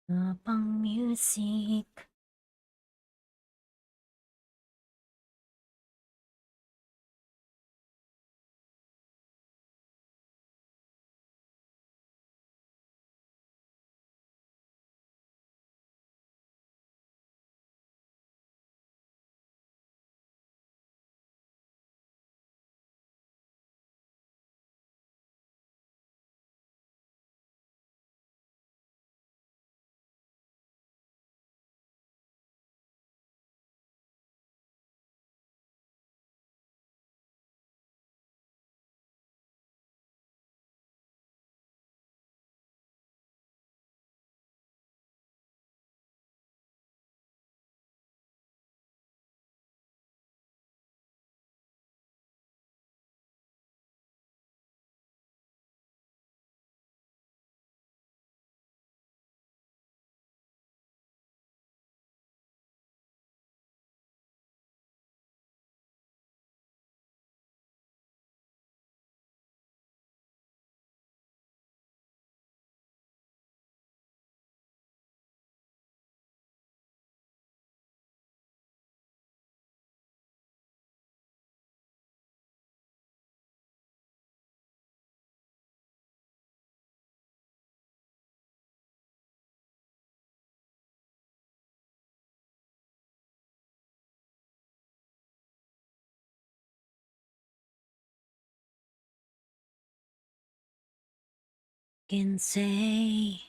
Pang music. Can say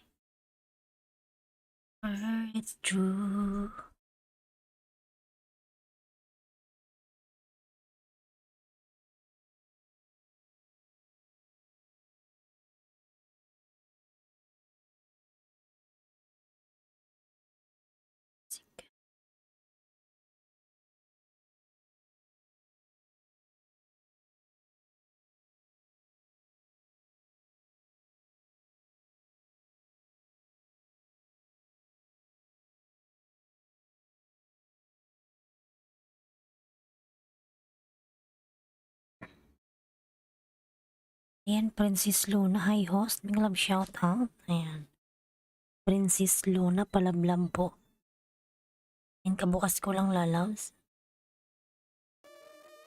it's true. Ayan, Princess Luna. Hi, host. Big love shout out. Ayan. Princess Luna, palablam po. Ayan, kabukas ko lang lalabs.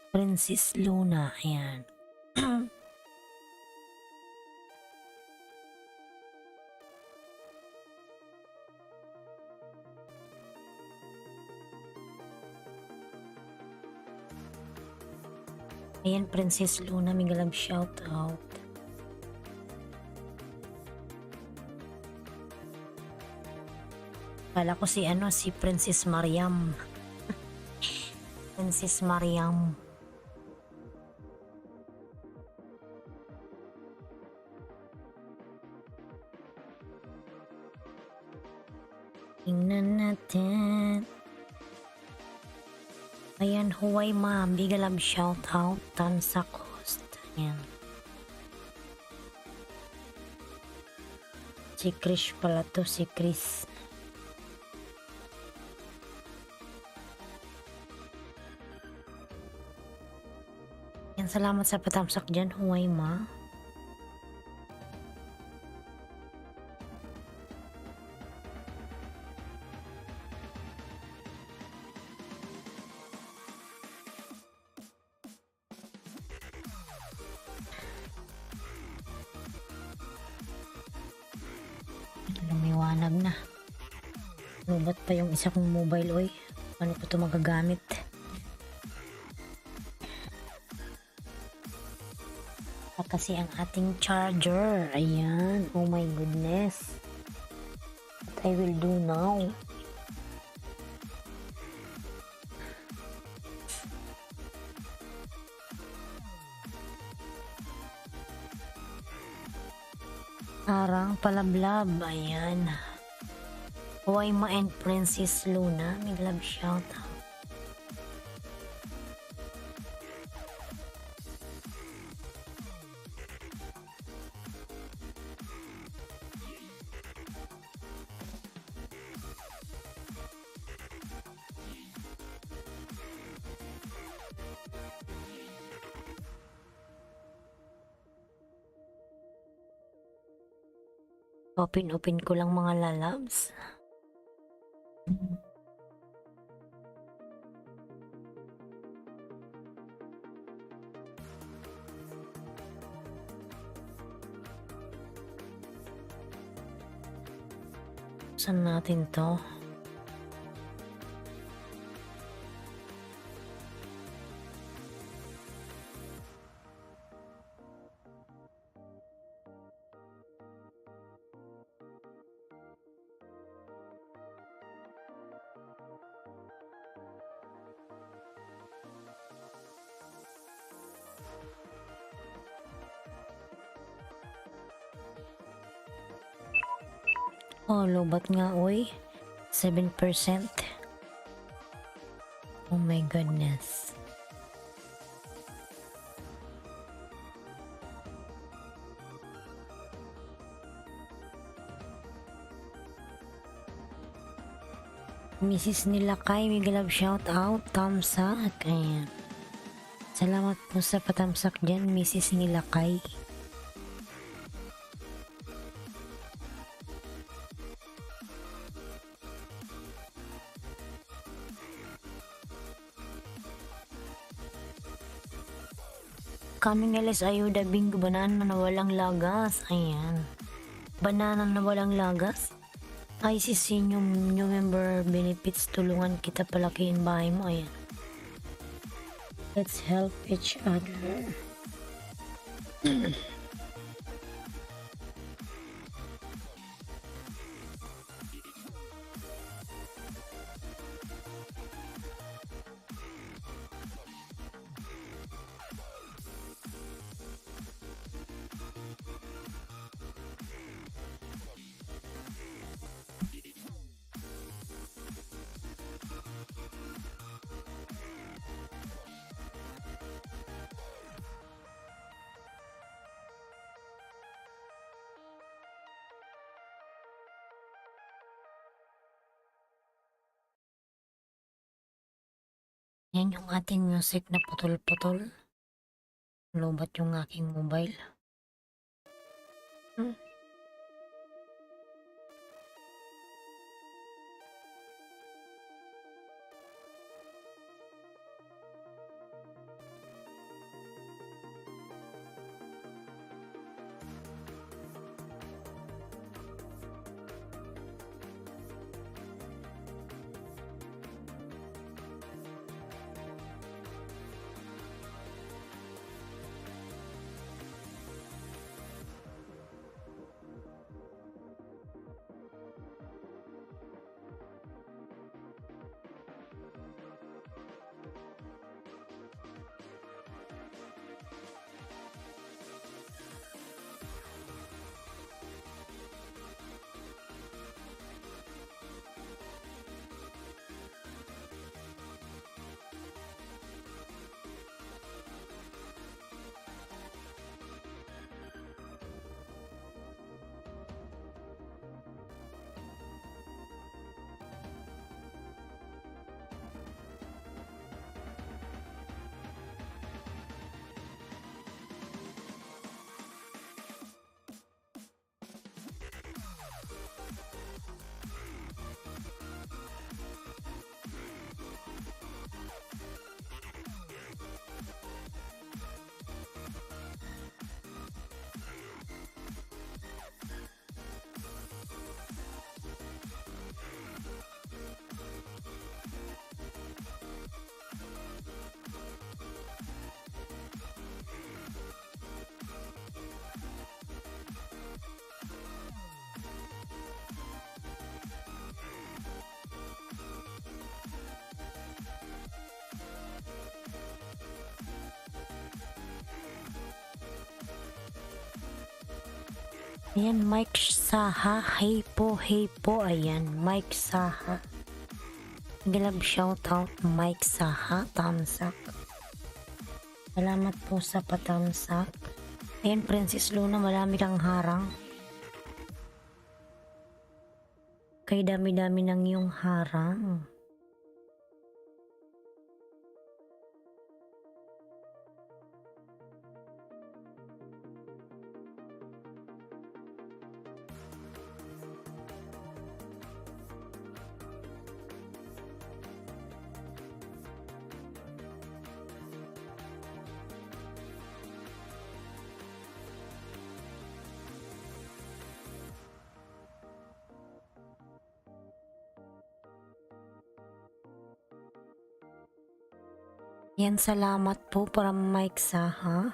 Princess Luna. Ayan. Ayan, Princess Luna. Big love shout out. Kala ko si Princess Mariam. Princess Mariam. Tingnan natin. Ayan, Huway Ma'am. Big love shout out. Tansa Coast. Ayan. Si Krish pala to. Si Chris. Ayan, salamat sa patamsak dyan, Huway Ma. Lumiwanag na. Lubat pa yung isa kong mobile, oy. Ano ko to magagamit? Kasi ang ating charger. Ayan. Oh my goodness. What I will do now? Arang palablab. Ayan. Huway Ma and Princess Luna. May love shout out. Open ko lang mga lalabs. Saan natin to? Oh, lobat nga, oy. 7%. Oh my goodness. Mrs. Nilakay, big love shout out, thumbs up. Ayan. Salamat po sa patamsak dyan, Mrs. Nilakay. Kaming alis ayuda bingo, banana na walang lagas. Ayan. Banana na walang lagas. ICC new member benefits, tulungan kita palakihin bahay mo. Ayan. Let's help each other. Yan yung ating music na putol-putol. Lobat yung aking mobile. Ayan, Mike Saha, hey po, ayan, Mike Saha. Gilab shout out, Mike Saha, thumbs up. Salamat po sa patamsak. Ayan, Princess Luna, marami kang harang. Kay dami-dami ng iyong harang. Yan, salamat po para Mike Saha.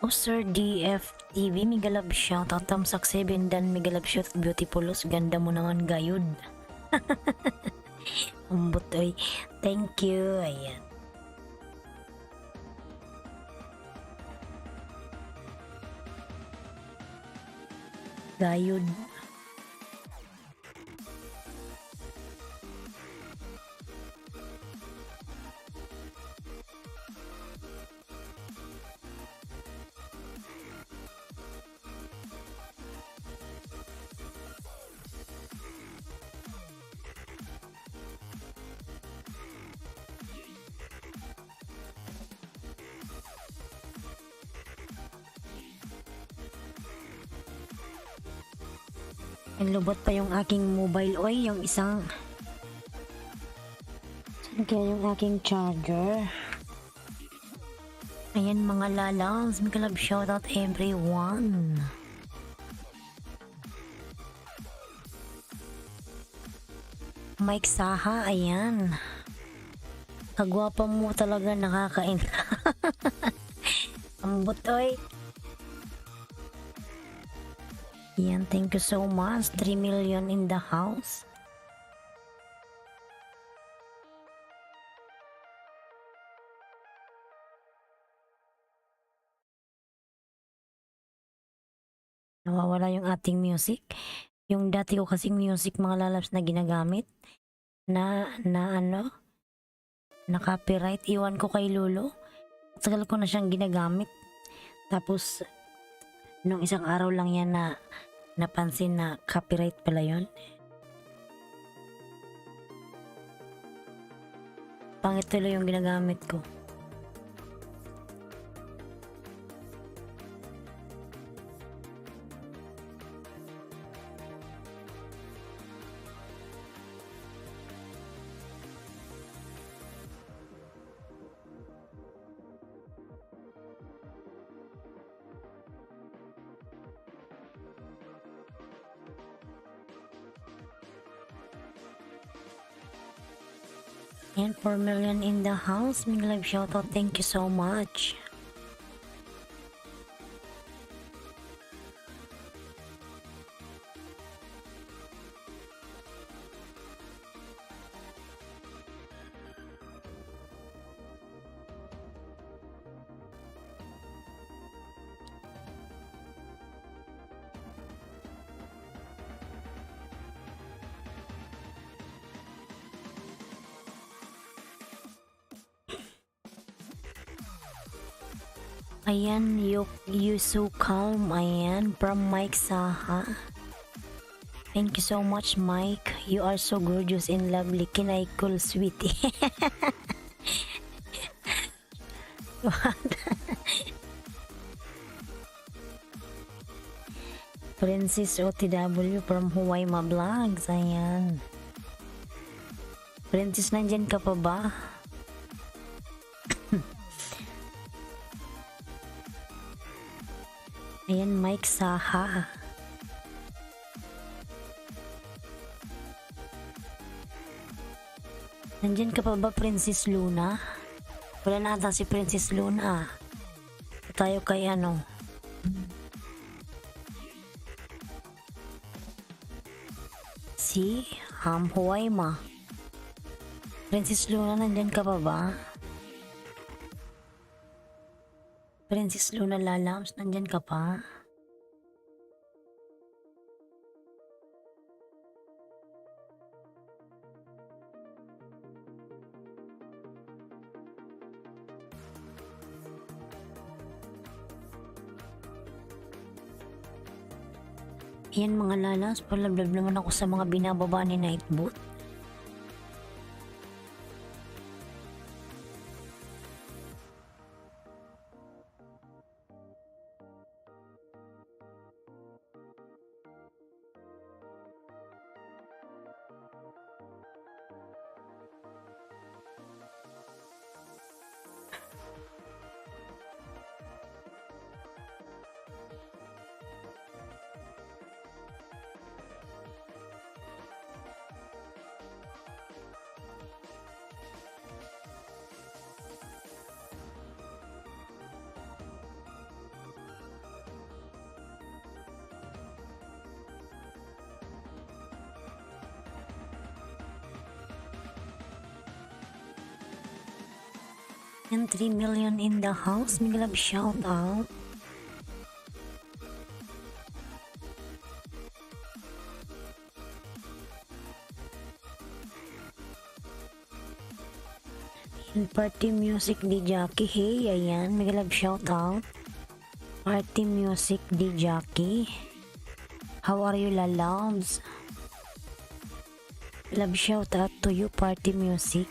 Oh, Sir DFTV, Migalab shoutout, Tamsak 7 dan Migalab shoutout, Beautifulos, ganda mo naman gayud. Ambot oy, thank you, ayan. Gayud. Lubot pa yung aking mobile oy, yung isang saan kaya yung aking charger. Ayan mga lalabs, Migalab shoutout everyone. Mike Saha, ayan. Kagwapa mo talaga, nakakain. Ambot oy. Yan, thank you so much. 3 million in the house. Nawawala yung ating music. Yung dati ko kasing music mga lalabs na ginagamit na ano, na copyright, iwan ko kay Lolo. Tagal ko na siyang ginagamit. Tapos nung isang araw lang yan na napansin na copyright pala yun. Pangit tuloy yung ginagamit ko. And 4 million in the house. Mig live shoutout. Thank you so much. Ayan, you so calm. Ayan, from Mike Saha. Thank you so much, Mike. You are so gorgeous and lovely. Kinay cool, sweetie. Princess OTW from Hawaii Ma Vlogs. Ayan. Princess, nandyan ka pa ba? Ayan, Mike Saha. Nandyan ka pa ba, Princess Luna? Wala na ata si Princess Luna. Tayo kay ano. Si Hawaii Ma. Princess Luna, nandyan ka pa ba? Princess Luna Lalams, nandyan ka pa? Yan mga lalas, palablab naman ako sa mga binababa ni Nightbot. And 3 million in the house. Big love shout out. And party music di Jackie. Hey, ayan. Big love shout out. Party music di Jackie. How are you, lalabs? Love shout out to you, party music.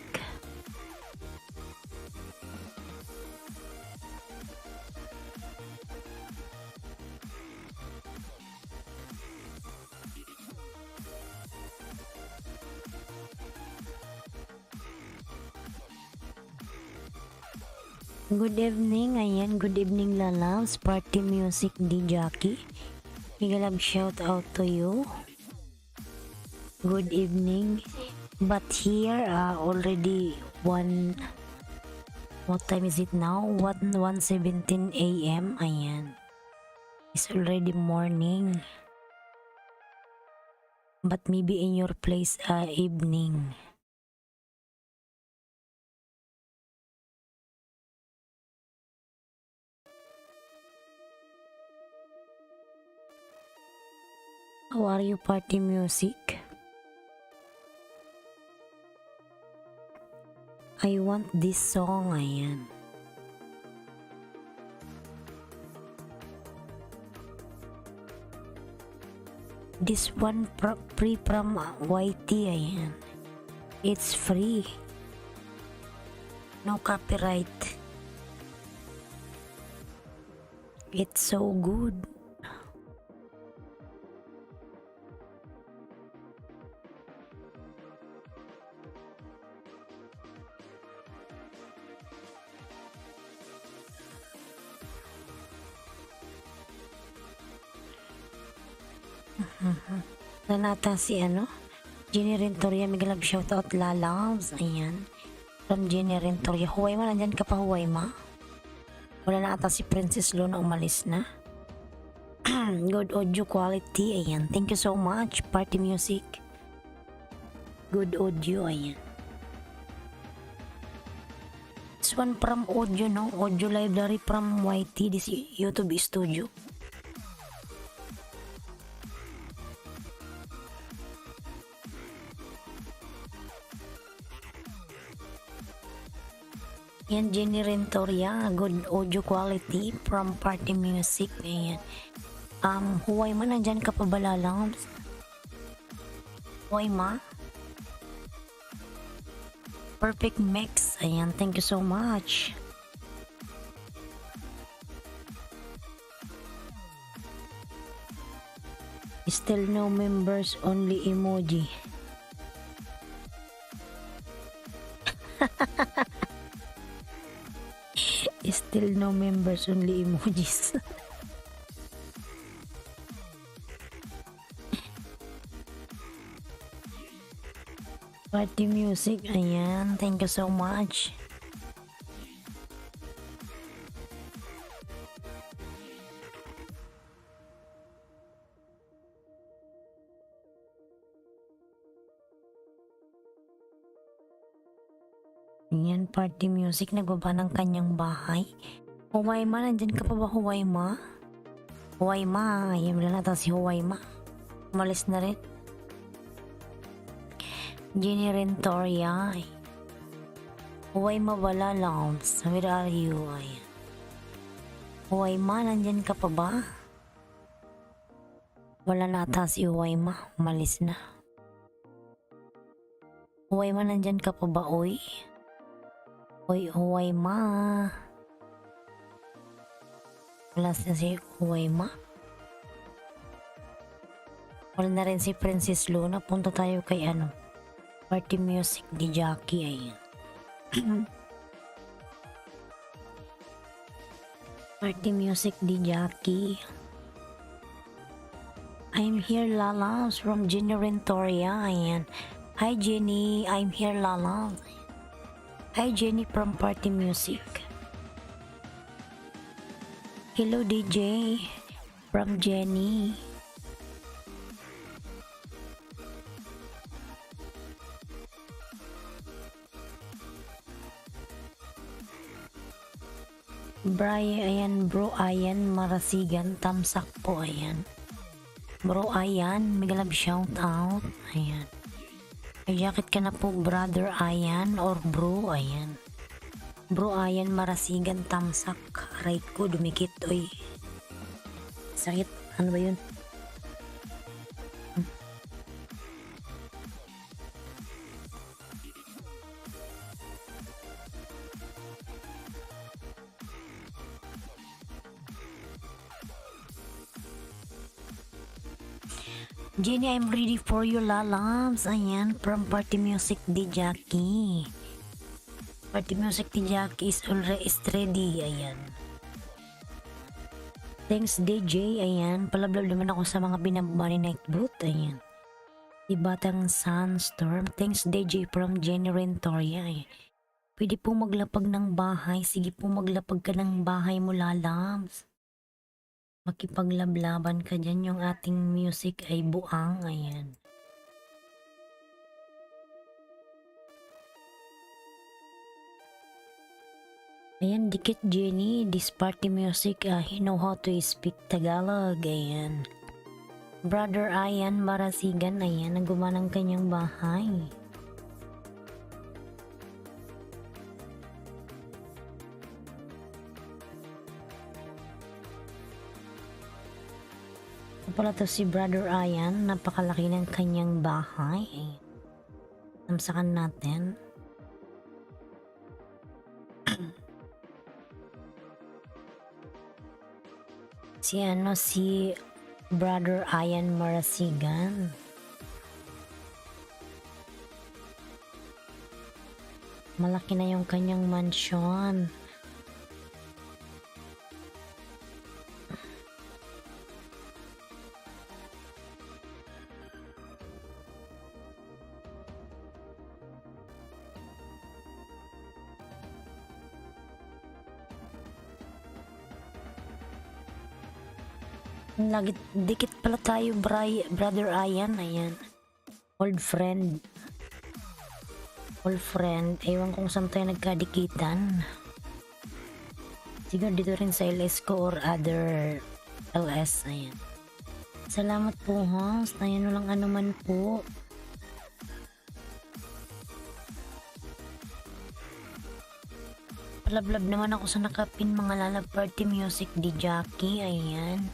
Good evening, ayan. Good evening, lalabs. Party music di Jackie. Big love shout out to you. Good evening. But here, already what time is it now? 1:17 a.m. Ayan. It's already morning. But maybe in your place, evening. How are you, party music? I want this song, ayan. This one free from YT, ayan. It's free. No copyright. It's so good. Nanata si Jenny Rentoria, Miguel love shoutout, lalabs, ayan. From Jenny Rentoria. Huway ma, nandyan ka pa, huway ma? Wala na ata si Princess Luna, umalis na. Good audio quality, ayan. Thank you so much, party music. Good audio, ayan. This one from audio, no? Audio library from YT, this YouTube studio. Yan, Jenny Rentoria, good audio quality from party music. Ayan. Huway ma, nandyan ka pa ba, lalabs? Huway ma? Perfect mix. Ayan, thank you so much. Still no members, only emoji. Still no members, only emojis. Party music, ayan. Thank you so much. Yan, party music, nagbaba ng kanyang bahay. Huway ma, nandyan ka pa ba, Huway ma? Huway ma, ayan, wala natin si Huway ma. Umalis na rin. Jenny Rentoria. Huway ma bala, lalabs? Where are you? Ayan. Huway ma, nandyan ka pa ba? Wala nata si Huway ma, umalis na. Huway ma, nandyan ka pa ba, oy? Oy, Huway ma. Wala si Huway ma. Wala na rin si Princess Luna. Punta tayo kay party music di Jackie, ayan. Party music di Jackie. I'm here, lalabs, from Jenny Rentoria, ayan. Hi Jenny, I'm here, lalabs. Hi Jenny from party music. Hello DJ from Jenny. Bray, ayan, bro, ayan, marasigan, tamsak po, ayan. Bro, ayan, mega love shout out, ayan. May jacket ka na po, brother, ayan, or bro, ayan. Bro, ayan, marasigan, tamsak, right ko, dumikit, oy. Sakit, ano ba yun? Jenny, I'm ready for you, lalams. Ayan, from Party Music di Jackie. Party Music di Jackie is already ready. Ayan. Thanks, DJ. Ayan, palablab naman ako sa mga binababa ni Nightboot. Ayan. Si Batang Sunstorm. Thanks, DJ from Jenny Rentoria. Ayan. Pwede po maglapag ng bahay. Sige po, maglapag ka ng bahay mo, lalams. Makipaglaban ka dyan, yung ating music ay buang, ayan. Ayan, dikit Jenny, this party music, he know how to speak Tagalog, ayan. Brother Ayan Marasigan, ayan, naguma ng kanyang bahay. Pala to si Brother Ayan, napakalaki ng kanyang bahay. Tamsakan natin. si Brother Ayan Marasigan. Malaki na yung kanyang mansyon. Lagi dikit pala tayo, Brother Ayan, ayan. Old friend. Ewan kung saan tayo nagkadikitan. Siguro dito rin sa LS ko or other LS, ayan. Salamat po, host. Ayan, walang anuman po. Palablab naman ako sa nakapin, mga lalab party music di Jackie, ayan.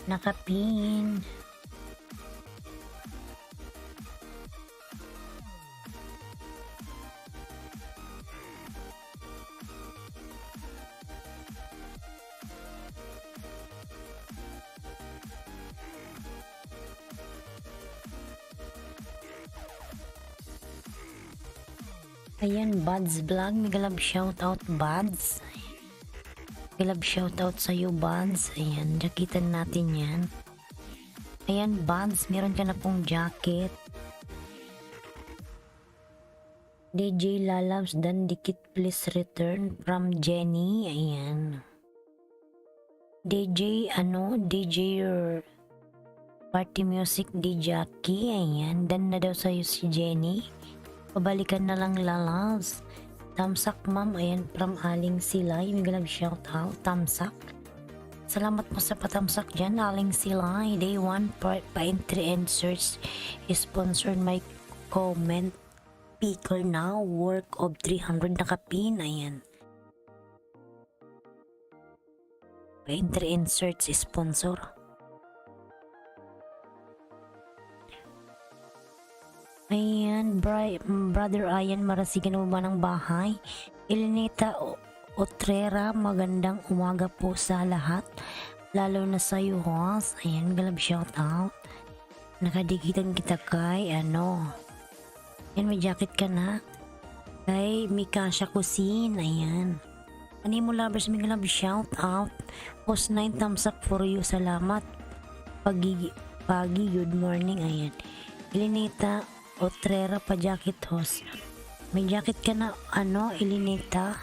Nakapin. Ayan, Buds Vlog, megalab shoutout Buds. Megalab shoutout sa'yo Buds. Ayan, jakitan natin yan. Ayan Buds, meron ka na pong jacket. DJ Lalabs, dan dikit please return from Jenny. Ayan. DJ your party music di Jackie. Ayan, dan na daw sa'yo si Jenny. Pabalikan na lang Lalabs. Tamsak ma'am, ayan, from Aling Silay. Megalab shout out, tamsak. Salamat po sa patamsak dyan, Aling Silay. Day 1 pa-entry and search sponsored my comment. Picker now, work of 300 nakapin, ayan. Pa-entry and search sponsor. Ayan, Brother Ayan Marasigan mo ba ng bahay? Elinita Otrera, magandang umaga po sa lahat. Lalo na sa iyo, host. Ayan, galab shout out. Nakadikitan kita kay, Ayan, may jacket ka na. Kay Mikasha Kusin, ayan. Animo lovers, may galab shout out. Post 9 thumbs up for you, salamat. Pagi, good morning, ayan. Elinita Otrera pa jacket, host. May jacket ka na, Elinita.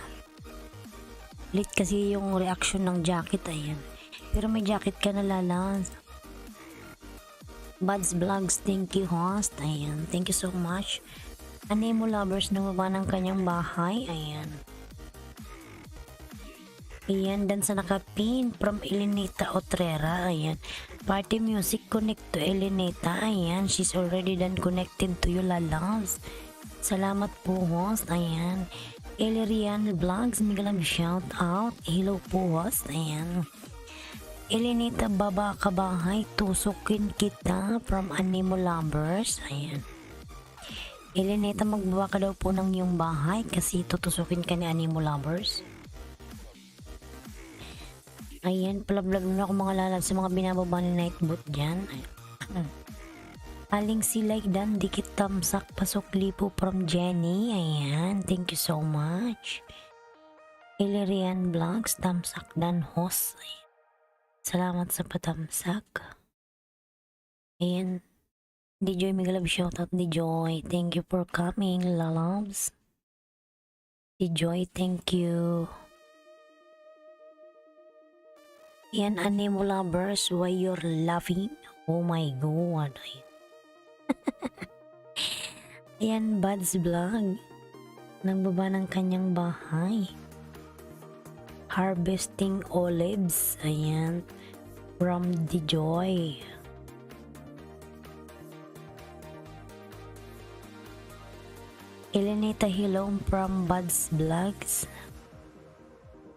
Late kasi yung reaction ng jacket, ayan. Pero may jacket ka na, Lalans. Buds Vlogs, thank you, host. Ayan, thank you so much. Animo lovers na baba ng kanyang bahay, ayan. Ayan, dan sa nakapin from Elenita Otrera. Ayan. Party music connect to Elenita. Ayan, she's already done connected to you, lalabs. Salamat po, host. Ayan. Elerian Vlogs, Miguel shout out. Hello po, host. Ayan. Elenita, baba ka bahay, tusukin kita from Animo Lovers. Ayan. Elenita, magbaba ka daw po ng iyong bahay kasi tutusukin ka ni Animo Lovers. Ayan, palablab na ako mga lalab sa mga binababa ni Nightbot dyan. Aling si like dan, dikit tamsak, pasok lipo from Jenny. Ayan, thank you so much. Ilerian Vlogs, tamsak dan host. Ayan. Salamat sa patamsak. Ayan, Joy Migalab shoutout Joy. Thank you for coming, lalabs. Joy, thank you. Yan, Animo Lovers, why you're laughing? Oh my god. Ayan, Buds Vlog. Nagbaba ng kanyang bahay. Harvesting olives. Ayan. From Joy. Elenita Hilong from Buds Vlogs.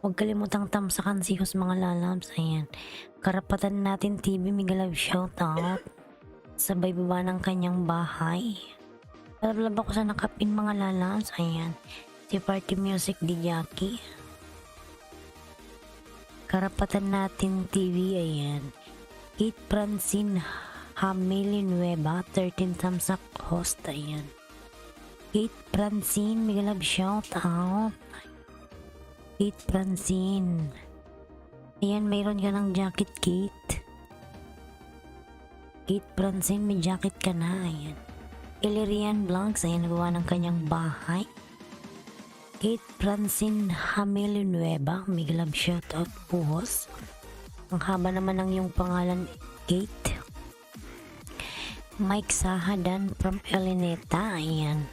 Huwag kalimutang tamsakan si host mga lalabs. Ayan. Karapatan natin TV, Miguel shoutout. Sabay baba ng kanyang bahay. Palablab ako sa nakapin mga lalabs. Ayan. Si Party Music di Jackie. Karapatan natin TV. Ayan. Kate Francine Hamili Nueva. 13 tamsak host. Ayan. Kate Francine, Miguel shoutout. Kate Francine. Ayan, mayroon ka ng jacket, Kate. Kate Francine, may jacket ka na. Ayan. Ilerian Vlogs, ayan, nagawa ng kanyang bahay. Kate Francine Hamili Nueva, may glove shoutout puhos. Ang haba naman ng iyong pangalan, Kate. Mike Sahadan from Eleneta, ayan.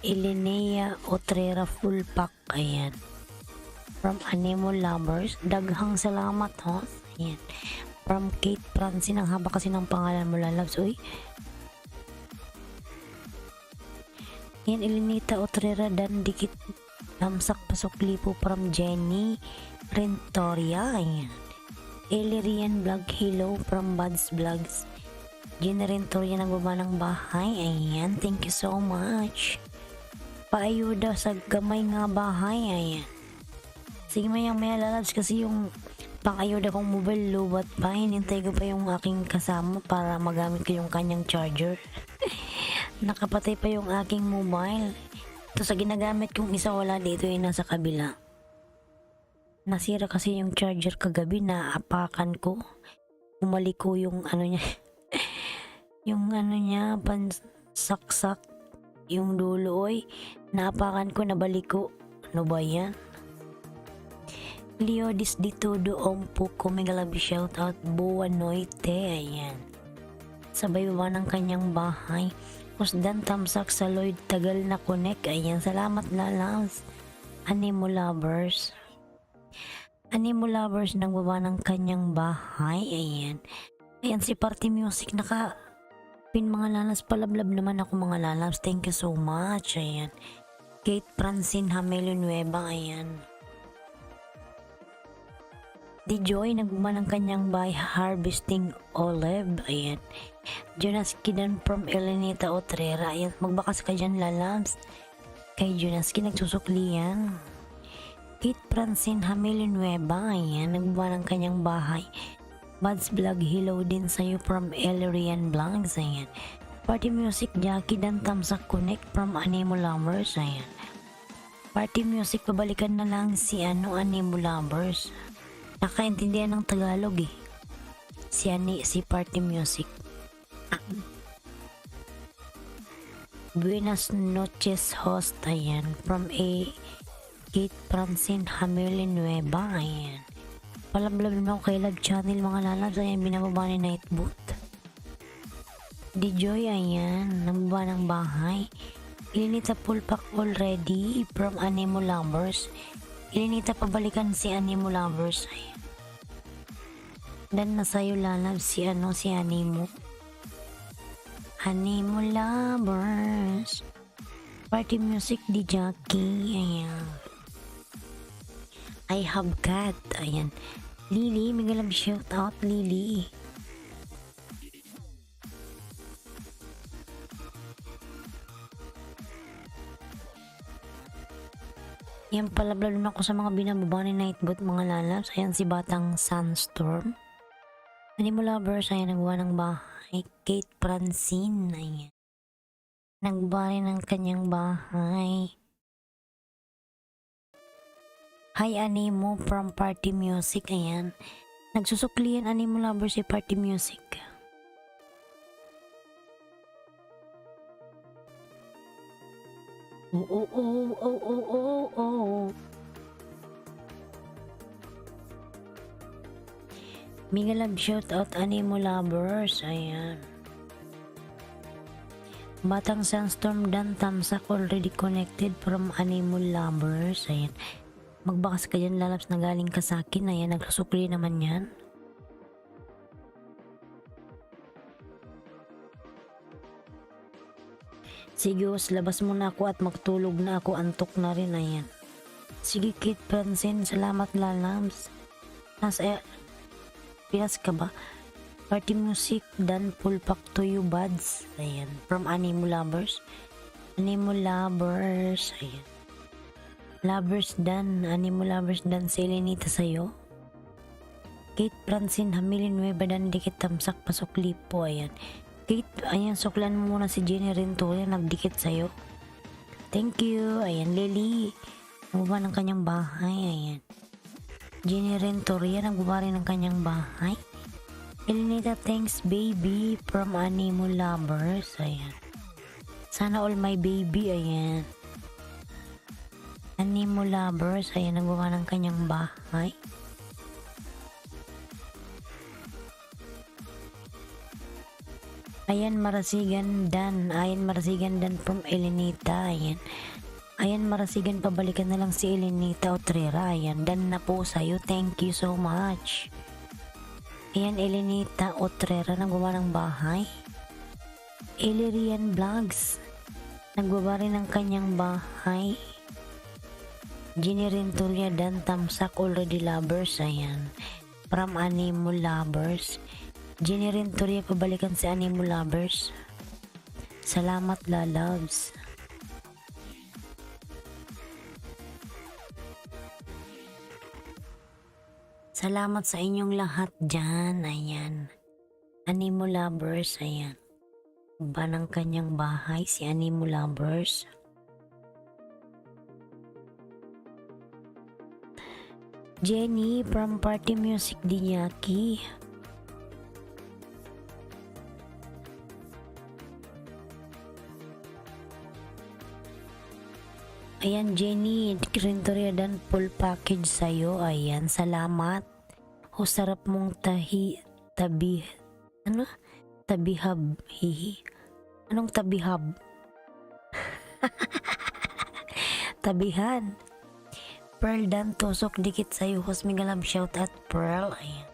Elenea Otrera full pack. Ayan. From Animo Lovers. Daghang salamat, host. Ayan. From Kate Francine. Ang haba kasi ng pangalan mo, lalabs. Uy. Ayan, Elenita Otrera dan dikit lamsak pasok lipo from Jenny Rentoria. Ayan. Elerian Vlog Hello from Buds Vlogs. Jenny Rentoria nagbaba ng bahay. Ayan. Thank you so much. Paayuda sa gamay nga bahay. Ayan. Sige mayang maya lalabs kasi yung pang-ayuda kong mobile lubat pa. Hinintay ko pa yung aking kasama para magamit ko yung kanyang charger. Nakapatay pa yung aking mobile. Ito sa ginagamit kong isa wala dito yung nasa kabila. Nasira kasi yung charger kagabi na apakan ko. Umali ko yung ano niya. Yung ano niya pansaksak. Yung dulo oy, naapakan ko, nabalik ko. Ano ba yan? Leo dis dito doon po ko megalabi shoutout buwan noite. Ayan. Sabay baba ng kanyang bahay. Usdan tamsak sa Lloyd tagal na connect. Ayan. Salamat lalabs. Animo Lovers. Animo Lovers nang baba ng kanyang bahay. Ayan. Ayan si Party Music naka mga lalabs, palablab naman ako mga lalabs. Thank you so much. Ayan. Kate Francine Hamelo Nueva. Ayan. Joy nagbuman ng kanyang bahay harvesting olive. Ayan. Jonas Kidan from Elenita Otrera. Ayan. Magbakas ka dyan lalabs. Kay Jonas nagsusukli yan. Kate Francine Hamelo Nueva. Ayan. Nagbuman ng kanyang bahay. Buds Vlog, hello din sa'yo from Elerian Vlogs. Ayan. Party Music, Jackie dan Tamsak Connect from Animo Lovers. Ayan. Party Music, pabalikan na lang si Animo Lovers. Nakaintindihan ng Tagalog eh. Si Party Music. Buenas noches host. Ayan. From Kate Francine Hamili Nueva. Ayan. Palablab naman ako kay Love Channel mga lalabs. Ayan, binababa ni Nightbot. Joy, ayan, nababa ng bahay. Ilinita Pulpak already from Animo Lovers. Ilinita pabalikan si Animo Lovers. Dan nasayo lalab si Animo. Animo Lovers. Party music di Jackie. Ayan. I have got. Ayan. Lily, may galab shout out Lily. Yan pala, lalo na ako sa mga binababa ni Nightbot mga lalabs. Ayan si Batang Sunstorm. Animo Lovers, ayan nagwa ng bahay. Kate Francine, ayan. Nagbari ng kanyang bahay. Hi Animo from Party Music, ayan. Nagsusuklian Animo Lovers si Party Music. Oh. Mega love shout out Animo Lovers, ayan. Batang Sunstorm dan Tamsak already connected from Animo Lovers, ayan. Magbakas ka dyan lalabs na galing ka sa akin, ayan. Nagsusukli naman yan. Sige, labas muna ako at magtulog na ako, antok na rin, ayan. Sige, Kate Francine, salamat lalabs. Pinas ka ba? Party music dan Pulpak to you buds, ayan. From Animo Lovers. Animo Lovers, ayan. Lovers dan, Animo Lovers dan si Elenita sa'yo. Kate Francine, hamilin nueva dan dikit tamsak pasok lipo, ayan. Kate, ayan, suklan mo muna si Jenny Rentoria, nagdikit sa'yo. Thank you. Ayan, Lily. Gumawa ng kanyang bahay, ayan. Jenny Rentoria, nagguba rin ng kanyang bahay. Elenita, thanks baby, from Animo Lovers, ayan. Sana all my baby, ayan. Animo Lovers, ayan, nagguba ng kanyang bahay. Ayan Marasigan Dan from Elenita, ayan. Ayan Marasigan, pabalikan na lang si Elenita Otrera, ayan. Dan na po sa'yo, thank you so much. Ayan Elenita Otrera, naggawa ng bahay. Elirian Vlogs, naggawa rin ng kanyang bahay. Jenny Rentoria Dan Tamsak already lovers, ayan. From Animo Lovers. Jenny Rentoria, pabalikan si Animo Lovers. Salamat lalabs. Salamat sa inyong lahat dyan, ayan. Animo Lovers, ayan. Ba ng kanyang bahay si Animo Lovers. Jenny from Party Music Dinyaki. Ayan Jenny, Rentoria dan full package sa'yo. Ayan, salamat. O sarap mong tabihab. Hihi. Anong tabihab? Tabihan. Pearl dan tusok dikit sa'yo. Hosmigalab shout at Pearl. Ayan.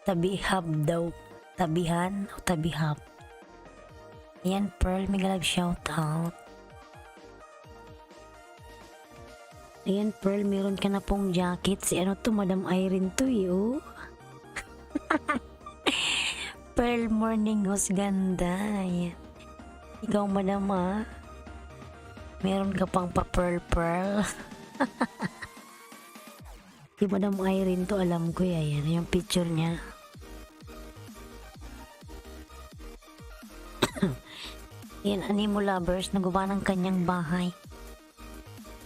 Tabihab daw. Tabihan o tabihab. Ayan Pearl, migalab shout out. Ayan Pearl, meron ka na pong jacket. Si ano to, Madam Irene to oh. Pearl Morning Host, ganda. Ayan. Ikaw Madam meron ka pang pa-pearl. Si Madam Irene to, alam ko yan. Yung picture niya. Ayan, Animo Lovers, nagawa ng kanyang bahay.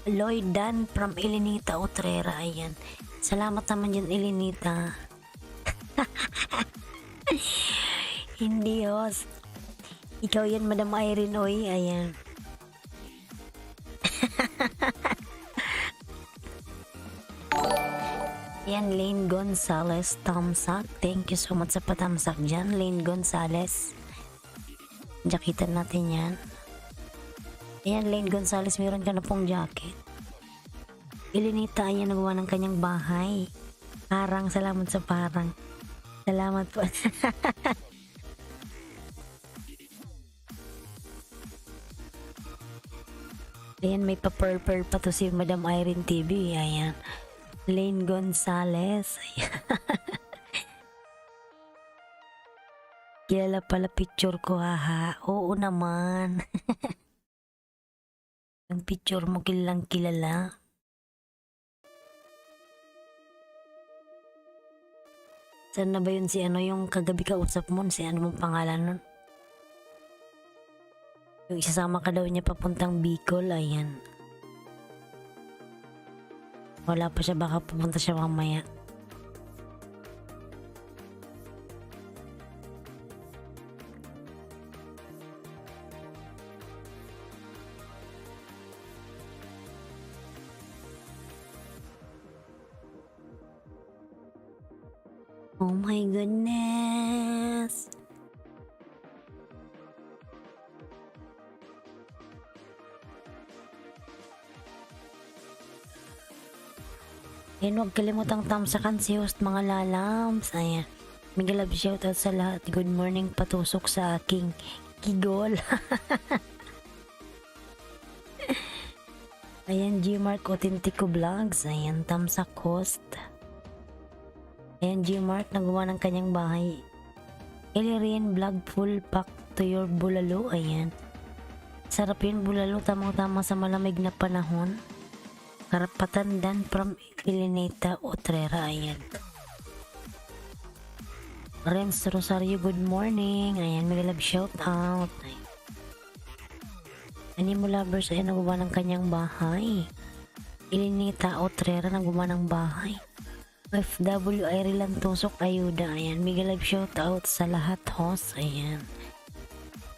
Lloyd Dan from Elenita Otrera, ayan. Salamat naman dyan Elenita. Hindi host. Ikaw yan Madam Irene, oy, ayan. Ayan, Lane Gonzalez, Tamsak. Thank you so much sa patamsak dyan, Lane Gonzalez. Jakitan natin yan. Ayan, Lane Gonzales, meron ka na pong jacket. Elinita, ayan, nagawa ng kanyang bahay. Parang, salamat sa parang. Salamat po. Ayan, may pa-purple pa to si Madam Irene TV. Ayan. Lane Gonzales. Ayan. Kilala pala picture ko, haha. Oo naman. Yung picture mo kilalang kilala. Saan na ba yun si ano yung kagabi kausap mo? Si ano mong pangalan nun? Yung isasama ka daw niya papuntang Bicol, ayan. Wala pa siya, baka pupunta siya mamaya. Oh my goodness! Ayan, huwag kalimutang tamsakan si host mga lalams. Ayan. Mega love shoutout sa lahat. Good morning, patusok sa aking kigol. Ayan, Gmark Authentico Vlogs. Ayan, tamsak host. Ayan, Gmark, nagawa ng kanyang bahay. Ilirian vlog full pack to your bulalo. Ayan. Sarap yun bulalo, tamang-tama sa malamig na panahon. Karapatan Dan from Elinita Utrera. Ayan. Renz Rosario, good morning. Ayan, may love shout out. Animo lovers, ayan, nagawa ng kanyang bahay. Elinita Utrera, nagawa ng bahay. FW Ireland Tusok Ayuda. Ayan, may love shout out sa lahat host. Ayan.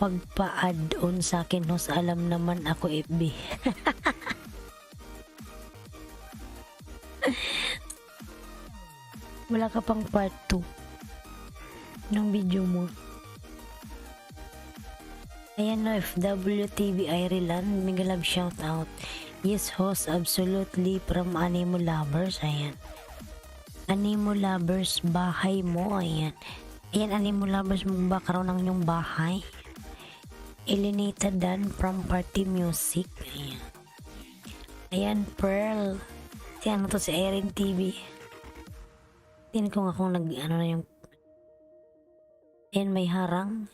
Pagpa-add on sa akin host, alam naman ako FB. Wala ka pang part 2 ng video mo. Ayan no, FW TV Ireland, mega love shout out. Yes host, absolutely from Animo Lovers. Ayan. Animo Lovers, bahay mo. Ayan. Ayan, Animo Lovers, magkakaroon ng inyong bahay. Elinita Dan from Party Music. Ayan. Ayan, Pearl. Si ano to, si Irene TV. Tingnan ko nga kung ano na yung... Ayan, may harang.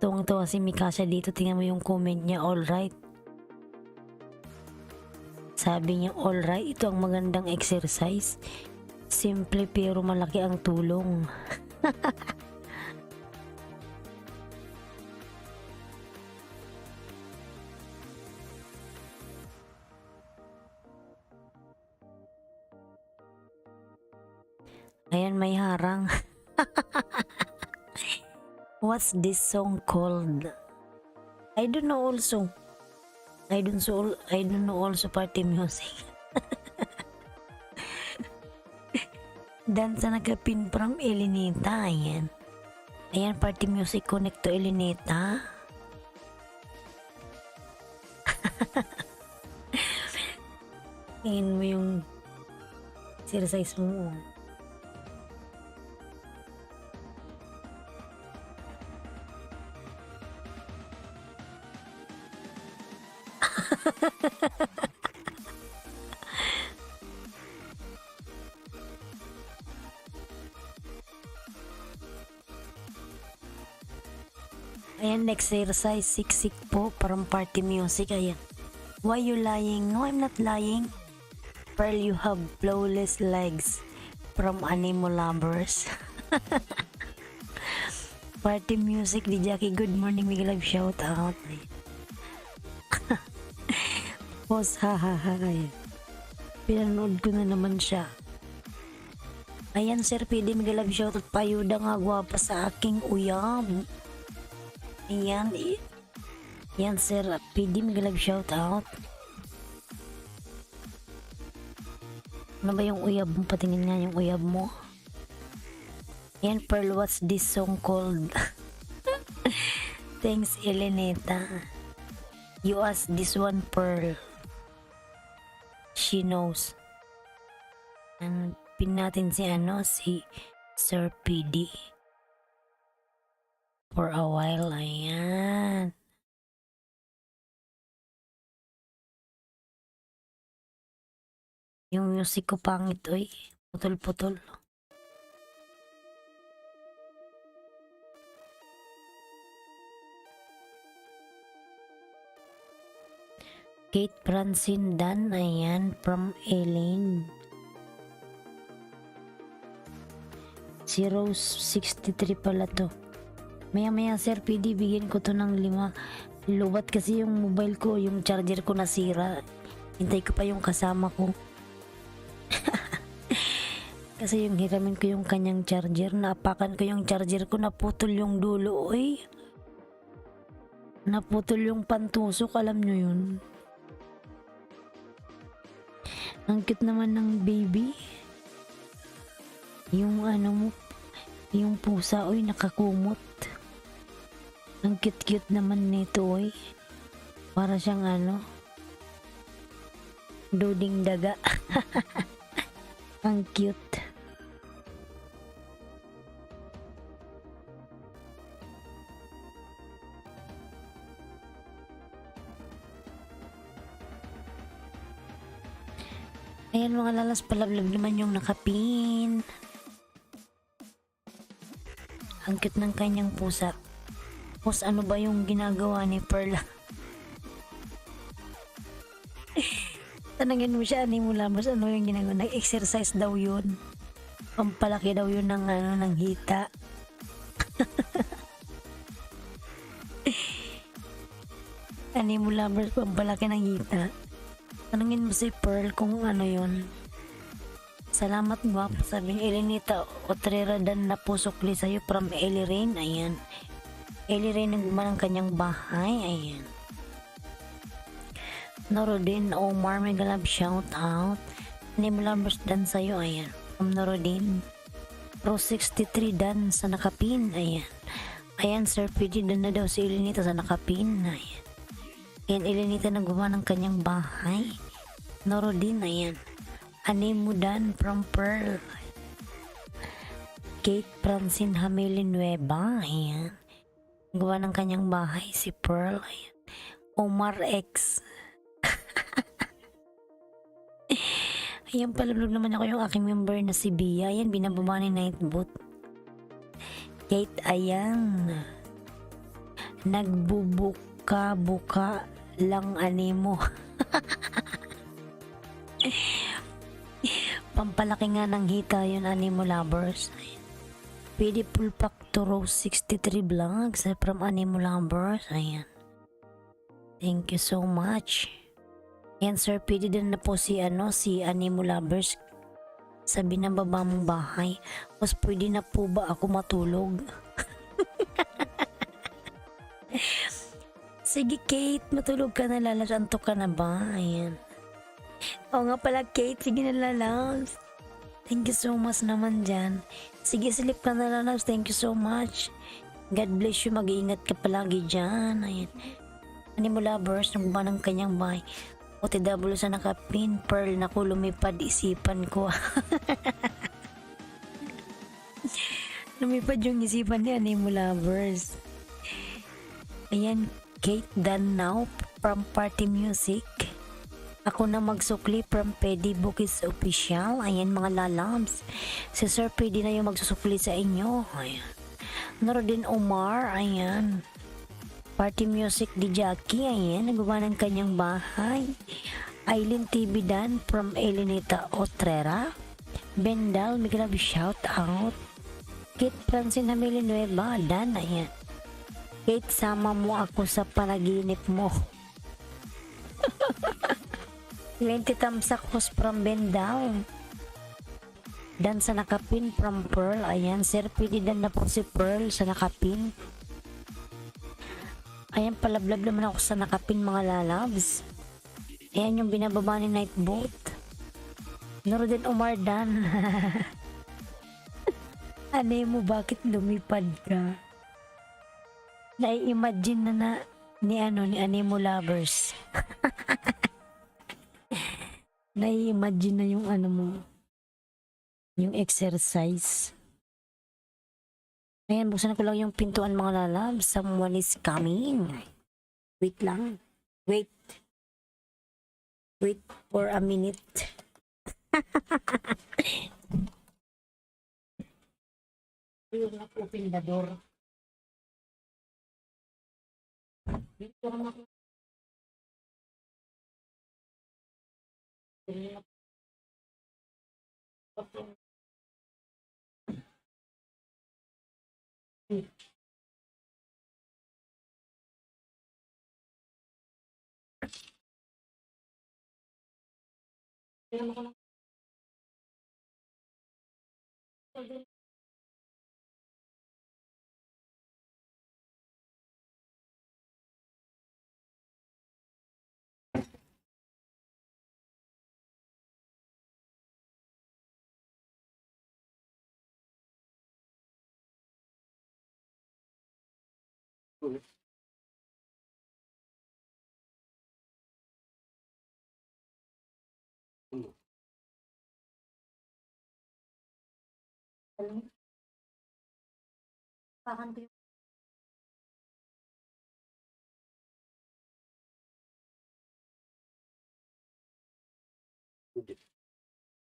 Tuwang-tuwa si Mikasha dito. Tingnan mo yung comment niya, alright. Sabi niya, alright, ito ang magandang exercise. Simple pero malaki ang tulong. Ayan, may harang. What's this song called? I don't know also. I don't know also Party Music. Dan sa nagka-pin from Elinita. Ayan. Ayan, Party Music connect to Elinita. Tingin mo yung exercise mo. Ayan, next exercise, siksik po, parang Party Music. Ayan. Why you lying? No, I'm not lying. Pearl, you have flawless legs from Animo Lovers. Party Music di Jackie, good morning, may live shout out. Boss, hahaha. Pinanood ko na naman siya. Ayan, Sir PD, may live shout out. Payuda nga, gwapa sa aking uyam. Ayan, yan Sir PD, may live shout out. Ano ba yung uyab mo? Patingin nga yung uyab mo. Yan, Pearl, what's this song called? Thanks, Elenita. You ask this one, Pearl. She knows. And pin natin si Sir PD. For a while, ayan. Yung music ko pangit, oy. Putol-putol. Kate Francine Dan, ayan, from Elaine. 063 pala to. Maya Sir PD, bigyan ko to ng 5. Lubat kasi yung mobile ko, yung charger ko nasira. Hintay ko pa yung kasama ko. Kasi yung hiramin ko yung kanyang charger, naapakan ko yung charger ko, naputol yung dulo, oy. Naputol yung pantusok, alam nyo yun. Ang cute naman ng baby. Yung yung pusa, oy, nakakumot. Ang cute-cute naman nito, oy. Para siyang duding daga. Ang cute. Ayan mga lalas, palablab naman yung nakapin. Ang cute ng kanyang pusa. Tapos ano ba yung ginagawa ni Pearl? Tanangin mo siya, mo labas, ano yung ginagawa? Nag-exercise daw yun. Pampalaki daw yun ng hita. Mo labas, pampalaki ng hita. Tanungin mo si Pearl kung ano yun. Salamat gwapo, sabi ni Elenita Otrera Dan na pusukli sa'yo from Ellie Rain. Ayan. Ellie Rain ang gumawa ng kanyang bahay. Ayan. Norodin Omar, mega love shout out. Name lovers Dan sa'yo. Ayan. From Norodin. Pro 63 Dan sa nakapin. Ayan. Ayan, Sir PD Dan na daw si Elenita sa nakapin. Ayan. Ayan, Elenita na gumawa ng kanyang bahay. Norodin, ayan. Mo Dan from Pearl. Kate Francine Hamili Nueva, ayan. Gawa ng kanyang bahay si Pearl, ayan. Omar X. Ayan, palablog naman ako yung aking member na si Bia. Ayan, binababa ni Nightbot. Kate, ayan. Nagbubuka-buka lang mo. Pampalaki nga ng hita yun, Animo lovers. Pwede full pack to Rose 63 vlogs from Animo lovers. Ayan. Thank you so much. Ayan, Sir, pwede din na po si Animo lovers sa binababa mong bahay. Mas pwede na po ba ako matulog? Sige, Kate, matulog ka na, lalas. Antok ka na ba? Ayan. Oo nga pala, Kate. Sige na, lalas. Thank you so much naman dyan. Sige, sleep ka na, lalas. Thank you so much. God bless you. Mag-iingat ka palagi dyan. Ayan. Animo lovers, nagba ng kanyang bahay. OTW sa nakapin. Pearl, naku, lumipad isipan ko. Lumipad yung isipan ni Animo lovers. Ayan, Kate Dan now from Party Music. Ako na magsukli from Pedi Bookies Official. Ayan mga lalams. Si Sir Pedi na yung magsusukli sa inyo. Ayan. Norodin Omar. Ayan. Party Music di Jackie. Ayan. Nagawa ng kanyang bahay. Aileen TV Dan from Elenita Otrera. Bendal. May shout out. Kate Francine Hamili Nueva. Dan. Ayan. Kate, sama mo ako sa panaginip mo. 20 tamsak hos from Bendal. Dan sa nakapin from Pearl. Ayan, Sir PD Dan na po si Pearl sa nakapin. Ayan, palablab naman ako sa nakapin mga lalabs. Ayan yung binababa ni Nightbot. Norodin Omar Dan. Ano mo, bakit lumipad ka? Nai-imagine na ni Animo Lovers. Nai-imagine na yung mo, yung exercise. Ayan, buksan ko lang yung pintuan mga lalab. Someone is coming. Wait lang. Wait for a minute. Yung open the door. Dito naman ako. Pakan ko yung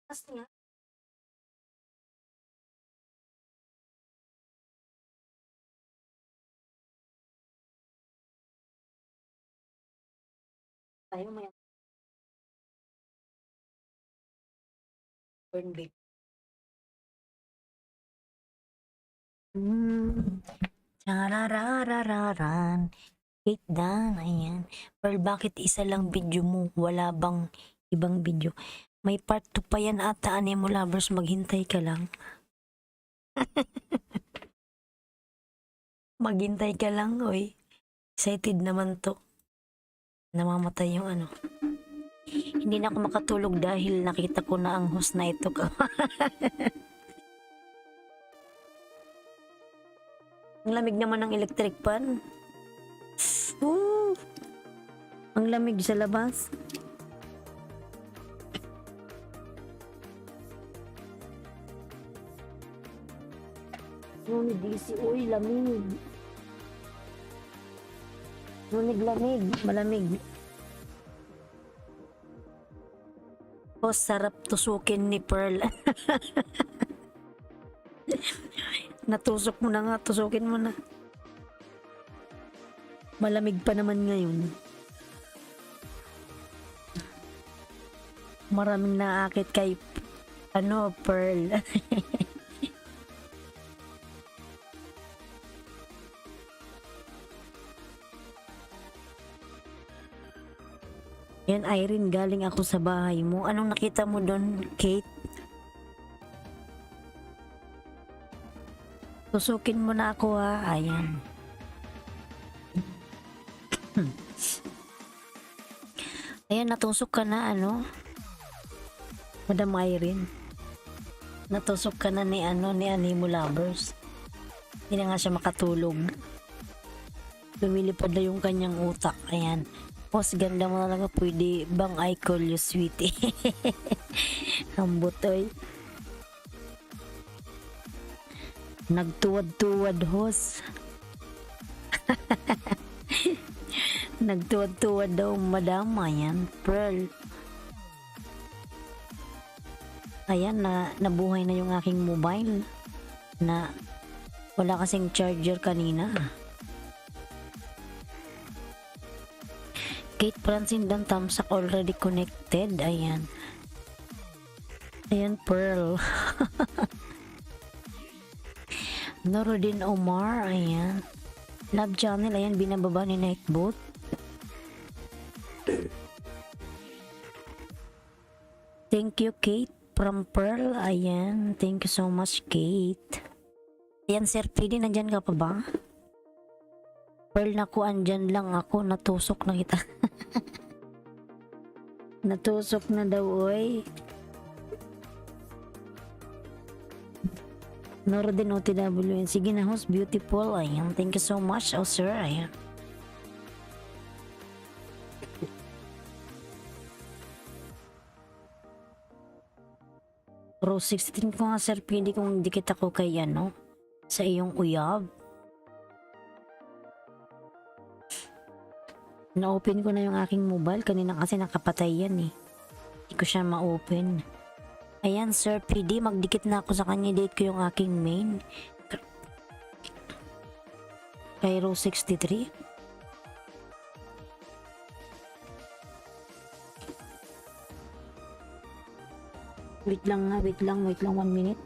tas nga. Tayo may burn bake. Chararararan. Kate Dan, ayan. Pearl, bakit isa lang video mo? Wala bang ibang video? May part 2 pa yan ata, Animo Lovers. Maghintay ka lang. Maghintay ka lang, oy. Excited naman to. Namamatay yung Hindi na ako makatulog dahil nakita ko na ang host na ito. Ang lamig naman ng electric fan. Ang lamig sa labas. Nunig DC, uy, lamig. Nunig-lamig, malamig. Oh, sarap tusukin ni Pearl. Natusok mo na nga, tusukin mo na. Malamig pa naman ngayon. Maraming naakit kay Pearl. Yan, Irene, galing ako sa bahay mo. Anong nakita mo doon, Kate? Tusukin mo na ako, ha. Ayan. Ayan, natusok ka na, Madam Irene. Natusok ka na ni Animo Lovers. Hindi na nga siya makatulog. Lumilipad na yung kanyang utak. Ayan. Boss, ganda mo talaga. Pwede bang I call you sweetie? Ang butoy. Nagtuwad-tuwad, host. Nagtuwad-tuwad daw, madam. Ayan, Pearl. Ayan, nabuhay na yung aking mobile. Na wala kasing charger kanina. Kate Francine Dan Tamsak already connected. Ayan. Ayan, Pearl. Norodin Omar. Ayan. Love Channel. Ayan, binababa ni Nightbot. Thank you, Kate. From Pearl. Ayan. Thank you so much, Kate. Ayan, Sir PD. Nandyan ka pa ba? Pearl, naku, andyan lang ako. Natusok na kita. Natusok na daw, oy. Norden OTW. Sige na host, beautiful. Ayan, thank you so much. Oh sir, ayan. Pro 16 ko nga sir, pili kung dikit ako kay ano, sa iyong uyab. Na-open ko na yung aking mobile, kanina kasi nakapatay yan eh. Hindi ko siya ma-open. Ayan sir PD, magdikit na ako sa kanya, date ko yung aking main. Cairo 63. Wait lang 1 minute.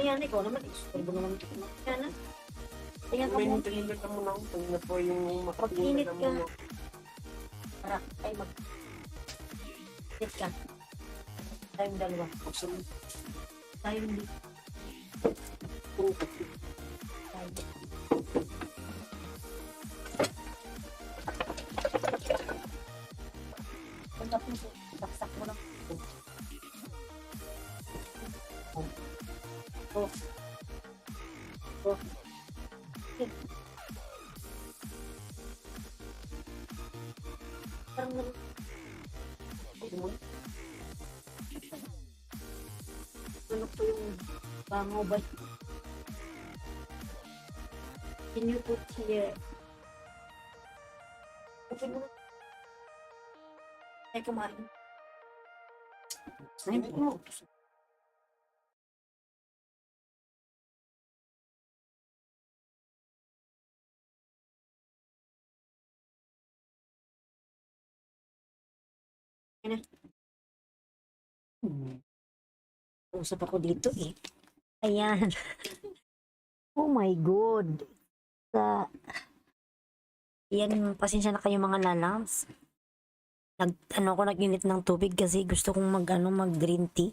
Ayan, ikaw naman, istorbo naman ito. Ayan na. Ayan ka mo. Mainit na mo lang. Pag na po yung Pag-init na ka. mo. Para, ay mag... Sit ka. Tayong dalawa. Tayong di. Punta po, saksak mo lang. Oh. Oh. Parang nag... Ano po yung bango ba? Can you put here? Open mo na. Ay, kumain. Ay, mo. Usap ako dito eh. Ayan. Oh my God. Yan, pasensya na kayo mga lalams. Nag-init ng tubig kasi gusto kong mag green tea.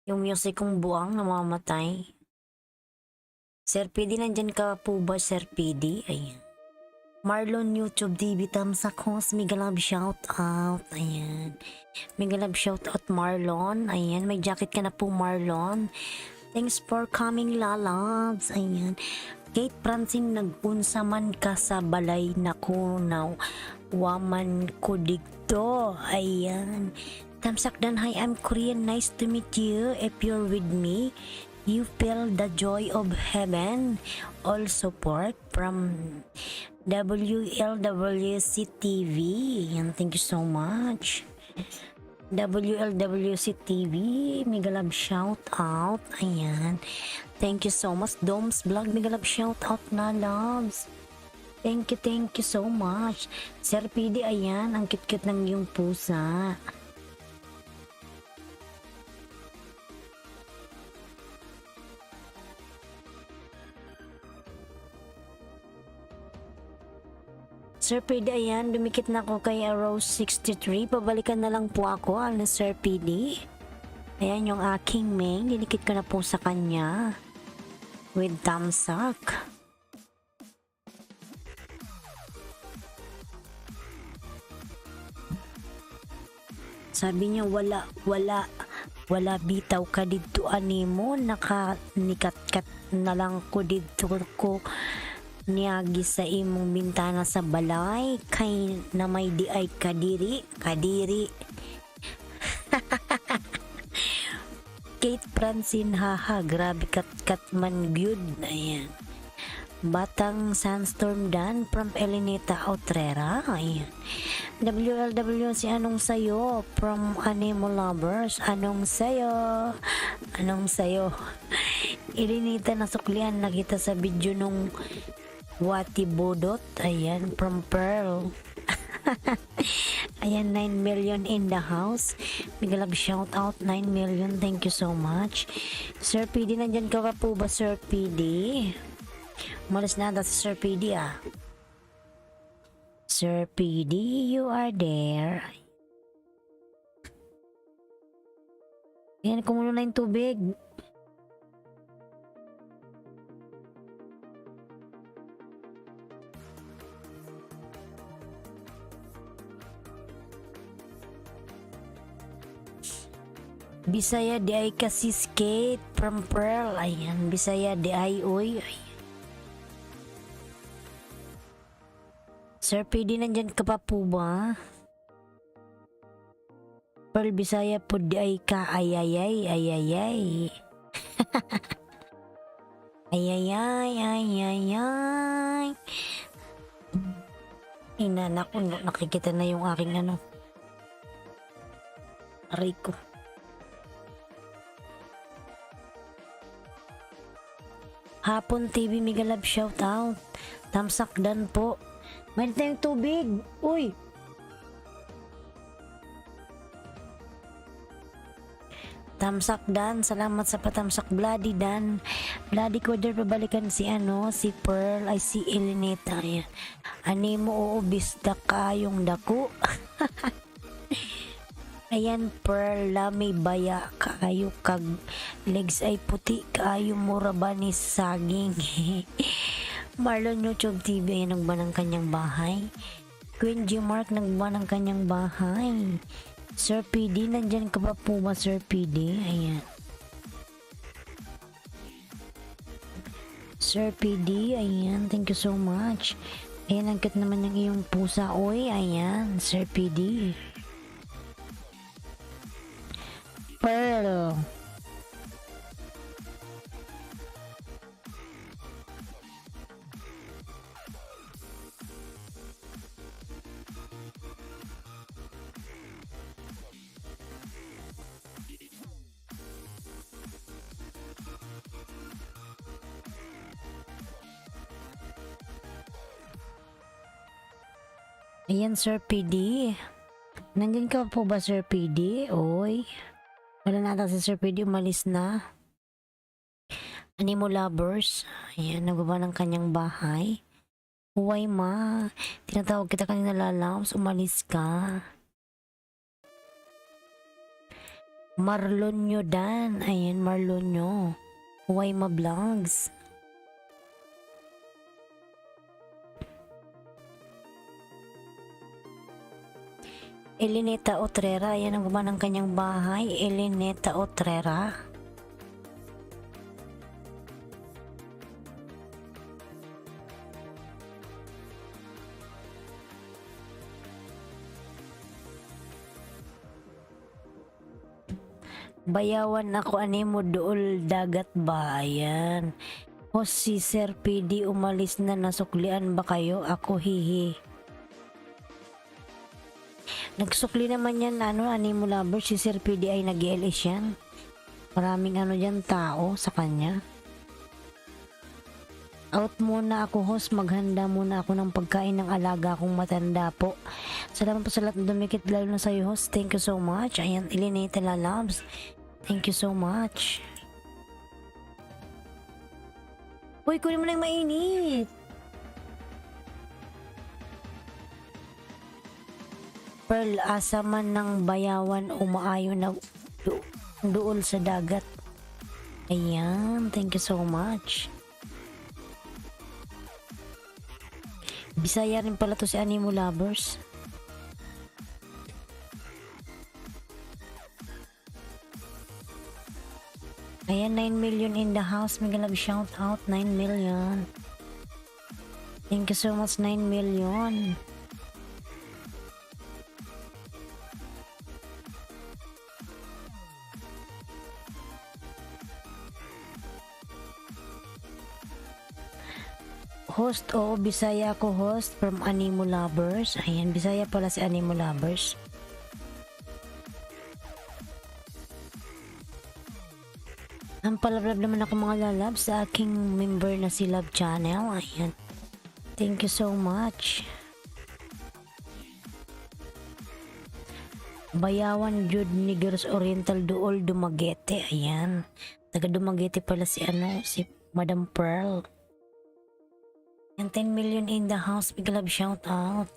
Yung music kong buwang namamatay. Sir PD, nandyan ka po ba, Sir PD? Ayan. Marlon YouTube TV thumbs up host, mega love shout out. Ayan. Mega love shout out Marlon. Ayan, may jacket ka na po Marlon. Thanks for coming lalabs. Ayan. Kate Francine, nag-unsa man ka sa balay na kunaw. Waman ko digto. Ayan. Tamsak dan, hi, I'm Korean. Nice to meet you. If you're with me, you feel the joy of heaven. All support from WLWC TV. Yan, thank you so much. WLWC TV, mega love shout out. Ayan. Thank you so much. Doms Vlog, mega love shout out na loves. Thank you so much. Sir PD, ayan, ang cute-cute ng iyong pusa. Sir PD, ayan, dumikit na ako kay Rose 63. Pabalikan na lang po ako, Sir PD. Ayan yung aking main. Dinikit ko na po sa kanya. With tamsak. Sabi niya, wala bitaw ka dito animo. Nakanikat-kat na lang ko dito ko. Niyagi sa imong bintana sa balay kay na may di ay kadiri Kate Francine, haha, grabe kat man gyud. Ayan, Batang Sandstorm Dan from Elinita Outrera. Ayan, WLW si anong sayo from Animal Lovers. Anong sayo Elinita, nasuklian na kita sa video nung Wati Bodot. Ayan, from Pearl. Ayan, 9 million in the house. Mega love shout out, 9 million. Thank you so much. Sir PD, nandyan ka pa po ba, Sir PD? Malas na ata si Sir PD ah. Sir PD, you are there. Ayan, kumulo na yung tubig. Bisaya di ay kasi skate from Pearl. Ayan, Bisaya di ay uy. Ayan. Sir PD, nandyan ka pa po ba? Pearl Bisaya po di ay ka ayayay ayayay. Ayayay ayayay. Inanak ko, nakikita na yung aking ano. Aray ko. Hapon TV Mega Love shout out. Tamsak Dan po. May tayong tubig. Uy. Tamsak Dan, salamat sa patamsak. Bloody Dan. Bloody ko der pabalikan si si Pearl ay si Elineta. Ayan. Ani mo uubis da kayong dako. Ayan, Pearl, may baya kayo kag legs ay puti kayo mura ba ni saging. Marlon YouTube TV ay nagba ng kanyang bahay. Queen G Mark nagba ng kanyang bahay. Sir PD, nandyan ka pa po ba, Sir PD? Ayan. Sir PD, ayan, thank you so much. Ayan, ang cute naman ng iyong pusa, oy, ayan, Sir PD. Pearl. Ayan, Sir PD. Nandyan ka po ba, Sir PD? Oy. Wala nata si Sir PD, umalis na. Animo lovers. Ayan, nagbaba ng kanyang bahay. Huway ma. Tinatawag kita kanina lalams, umalis ka. Marlonyo Dan. Ayan, Marlonyo. Huway ma vlogs. Elineta Otrera, yan ang gumawa ng kanyang bahay. Elineta Otrera. Bayawan ako animo dool dagat ba? Ayan. O si Sir PD umalis na, nasuklian ba kayo? Ako hihi. Nagsukli naman yan, animo lover, si Sir PD ay nag-LS yan. Maraming dyan tao sa kanya. Out muna ako, host, maghanda muna ako ng pagkain ng alaga kong matanda po. Salamat po sa lahat na dumikit, lalo na sa'yo, host. Thank you so much. Ayan, Elineta Lalabs. Thank you so much. Uy, kunin mo na yung mainit. Pearl, asa man ng bayawan umaayo na doon sa dagat. Ayan, thank you so much. Bisaya rin pala to si Animo Lovers. Ayan, 9 million in the house. Mega love shout out, 9 million. Thank you so much, 9 million. Host, oo, Bisaya ako, host from Animo Lovers. Ayan, Bisaya pala si Animo Lovers. Ang palablab naman ako mga lalab sa aking member na si Love Channel. Ayan. Thank you so much. Bayawan Jud Niggers Oriental Duol Dumaguete. Ayan. Taga Dumaguete pala si si Madam Pearl. And 10 million in the house. Big love shout out.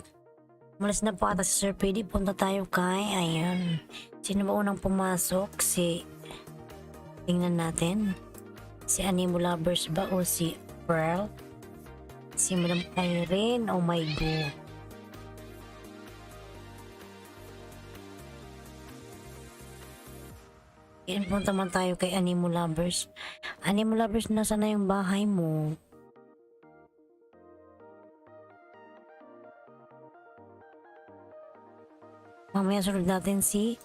Umalis na po ata si Sir PD. Punta tayo kay, ayun. Sino ba unang pumasok? Tingnan natin. Si Animo Lovers ba o si Pearl? Si Madam Irene, oh my god. Yan, punta man tayo kay Animo Lovers. Animo Lovers, nasa na yung bahay mo? Mamaya sunod natin si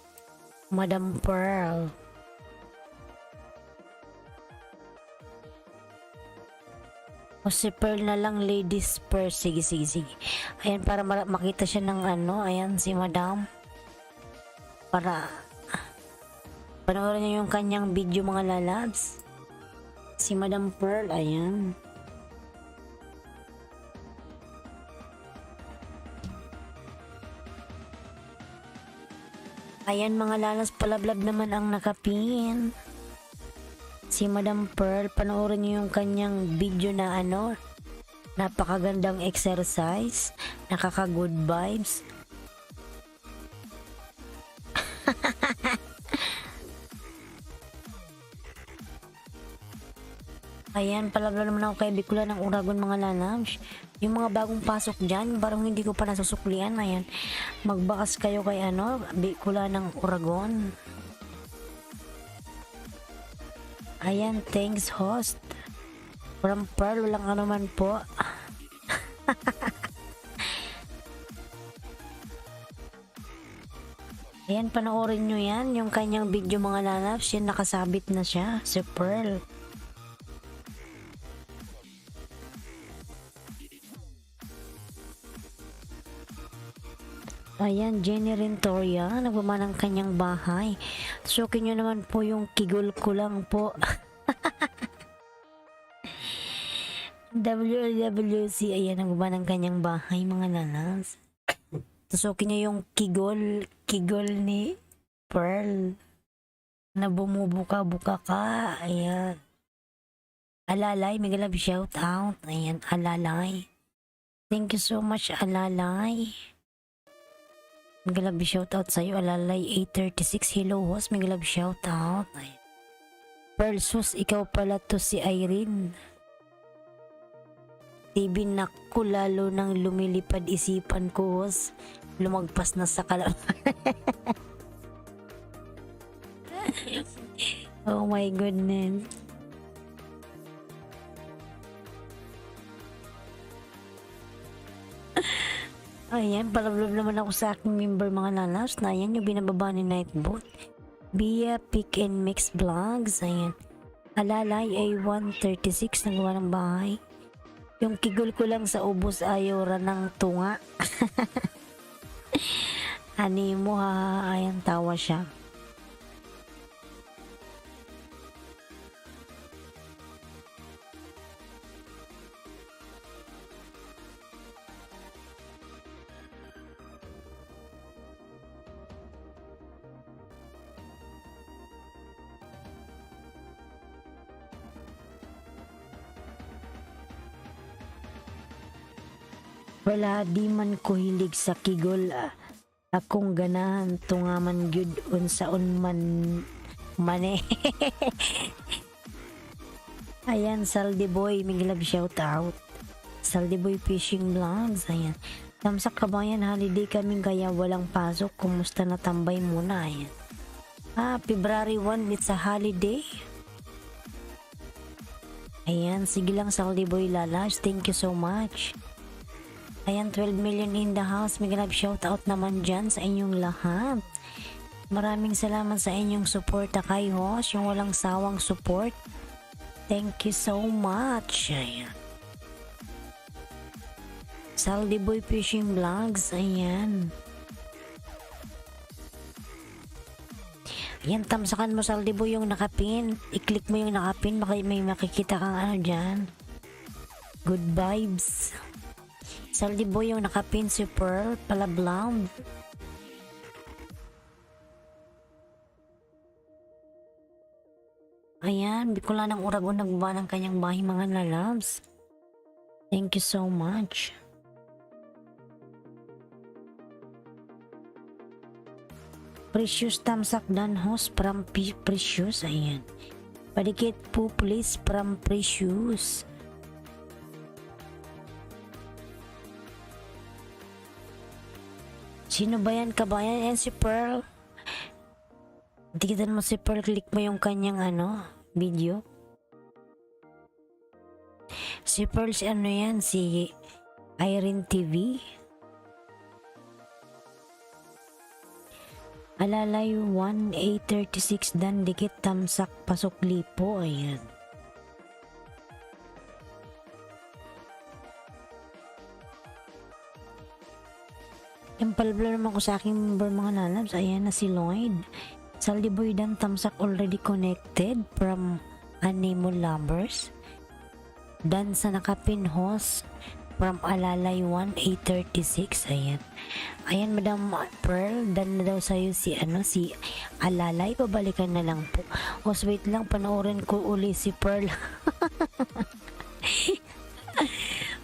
Madam Pearl. O si Pearl na lang, ladies first. Sige, sige, sige. Ayan, para makita siya ng ano. Ayan, si Madam. Para panoorin niyo yung kanyang video, mga lalabs. Si Madam Pearl, ayan. Ayan mga lalas, palablab naman ang nakapin. Si Madam Pearl, panoorin niyo yung kanyang video na ano, napakagandang exercise, nakaka-good vibes. Ayan, palablab naman ako kay Bicula ng Uragon, mga lalabs. Yung mga bagong pasok dyan, parang hindi ko pa nasusuklian. Ayan, magbakas kayo kay ano, Bicula ng Uragon. Ayan, thanks host. From Pearl, walang ano man po. Ayan, panoorin nyo yan, yung kanyang video, mga lalabs. Yan, nakasabit na siya, si Pearl. Ayan, Jenny Rentoria, nagmamana ng kanyang bahay. Sukin nyo naman po yung kigol ko lang po. WLWC, ayan, nagmamana ng kanyang bahay, mga lalas. Sukin nyo yung kigol ni Pearl. Na bumubuka-buka ka, ayan. Alalay, mega love shout out. Ayan, Alalay. Thank you so much, Alalay. Mega love shoutout sa'yo, Alalay 836. Hello host, mega love shoutout. Pearl sus, ikaw pala to si Irene. TV naku, lalo nang lumilipad isipan ko host. Lumagpas na sa Oh my goodness. Ayan, palablab naman ako sa aking member, mga lalas. Na ayan, yung binababa ni Nightbot. Via Pick and Mix Vlogs. Ayan. Alalay ay 136 nagawa ng bahay. Yung kigol ko lang sa ubos ayaw ng tunga. Animo ha, ayan, tawa siya. Wala di man ko hilig sa kigol, akong ganahan tungaman gyud unsaon man mane. Ayan, Saldi Boy, may love shout out. Saldi Boy Fishing Vlogs, ayan. Tamsak kabayan, holiday kaming kaya walang pasok. Kumusta na, tambay muna, ayan. February 1, it's a holiday. Ayan, sige lang Saldi Boy Lalas, thank you so much. Ayan, 12 million in the house. May love shout out naman dyan sa inyong lahat. Maraming salamat sa inyong support kay host, yung walang sawang support. Thank you so much. Ayan. Saldi Boy Fishing Vlogs, ayan. Ayan, tamsakan mo Saldi Boy yung nakapin. I-click mo yung nakapin, baka may makikita kang ano dyan. Good vibes. Saldi Boy yung nakapin, si Pearl, palablam. Ayan, Bicula ng Uragon nagba ng kanyang bahay, mga lalabs. Thank you so much. Precious Tamsak Danhos from Precious. Ayan. Padikit po please from Precious. Sino ba yan, kabayan? Yan si Pearl. Tikitan mo si Pearl, click mo yung kanyang video. Si Pearl, si ano yan, si Irene TV. Alalay 1836 dan dikit tamsak pasok lipo. Ayan. Yung palabla naman ko sa aking member mga lalabs. Ayan na si Lloyd. Saldiboy dan tamsak already connected from Animo Lovers. Dan sa nakapinhos from Alalay 1836. Ayan. Ayan, Madam Pearl. Dan na daw sa'yo si Alalay. Pabalikan na lang po. O, wait lang. Panoorin ko uli si Pearl.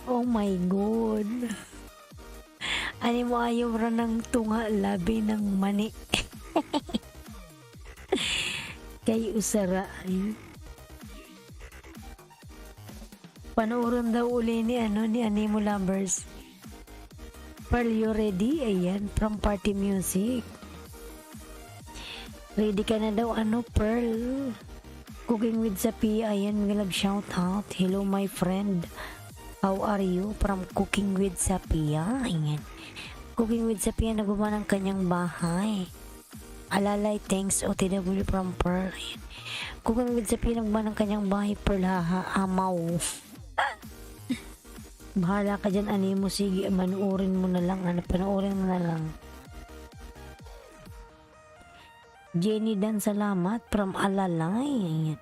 Oh my God. Ano mo ayaw ra ng tunga labi ng mani. Kay usara. Panoorin daw uli ni Animo Lovers. Pearl, you ready? Ayan, from Party Music. Ready ka na daw, Pearl? Cooking with Sapia. Ayan, we love shout out. Hello, my friend. How are you? From Cooking with Sapia. Ayan. Cooking with Sapia, nagawa ng kanyang bahay. Alalay, thanks, OTW from Pearl. Ayan. Cooking with Sapia, nagawa ng kanyang bahay. Pearl, amaw. Bahala ka dyan, Animo. Sige, panoorin mo na lang. Panoorin mo na lang. Jenny Dan, salamat. From Alalay. Ayan.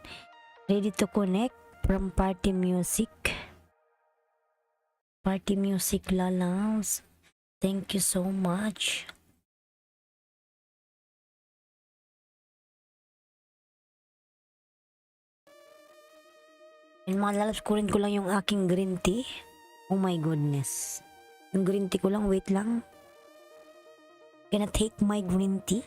Ready to connect. From Party Music. Party Music Lalams. Thank you so much. Yung mga lalabs, kurin ko lang yung aking green tea. Oh my goodness. Yung green tea ko lang, wait lang. Gonna take my green tea.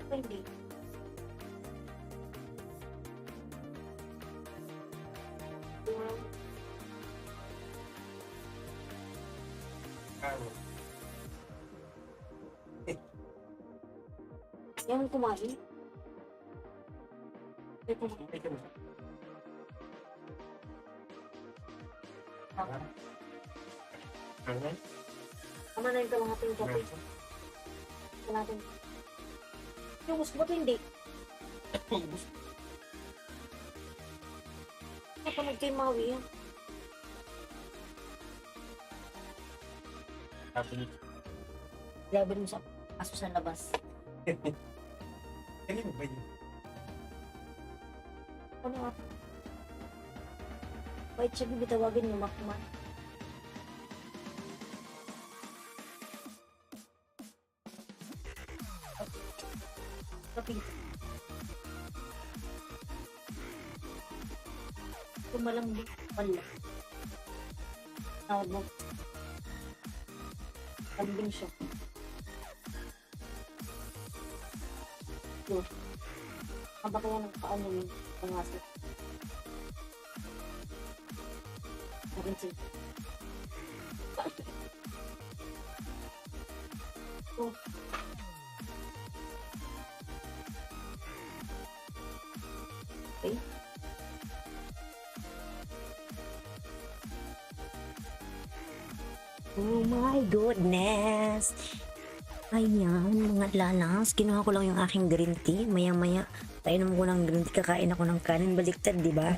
Hindi. Yang kumain. Tama na yung kalahating kape. Kalahating. Yung gusto mo ito hindi. Napanood kay Maui yan. Grabe mo sa aso sa labas. Kanino ba yun? Ano nga? Wait, siya bibitawagin yung makman. Kapit. Kumalambing pala. Tawag mo. Lambing siya. So, ang ba kaya nagpaano yung pangasip? Narinsin. So, okay. Oh my goodness! Ayan, mga lalas. Kinuha ko lang yung aking green tea. Maya-maya, kainom ko ng green tea. Kakain ako ng kanin. Baliktad, di ba?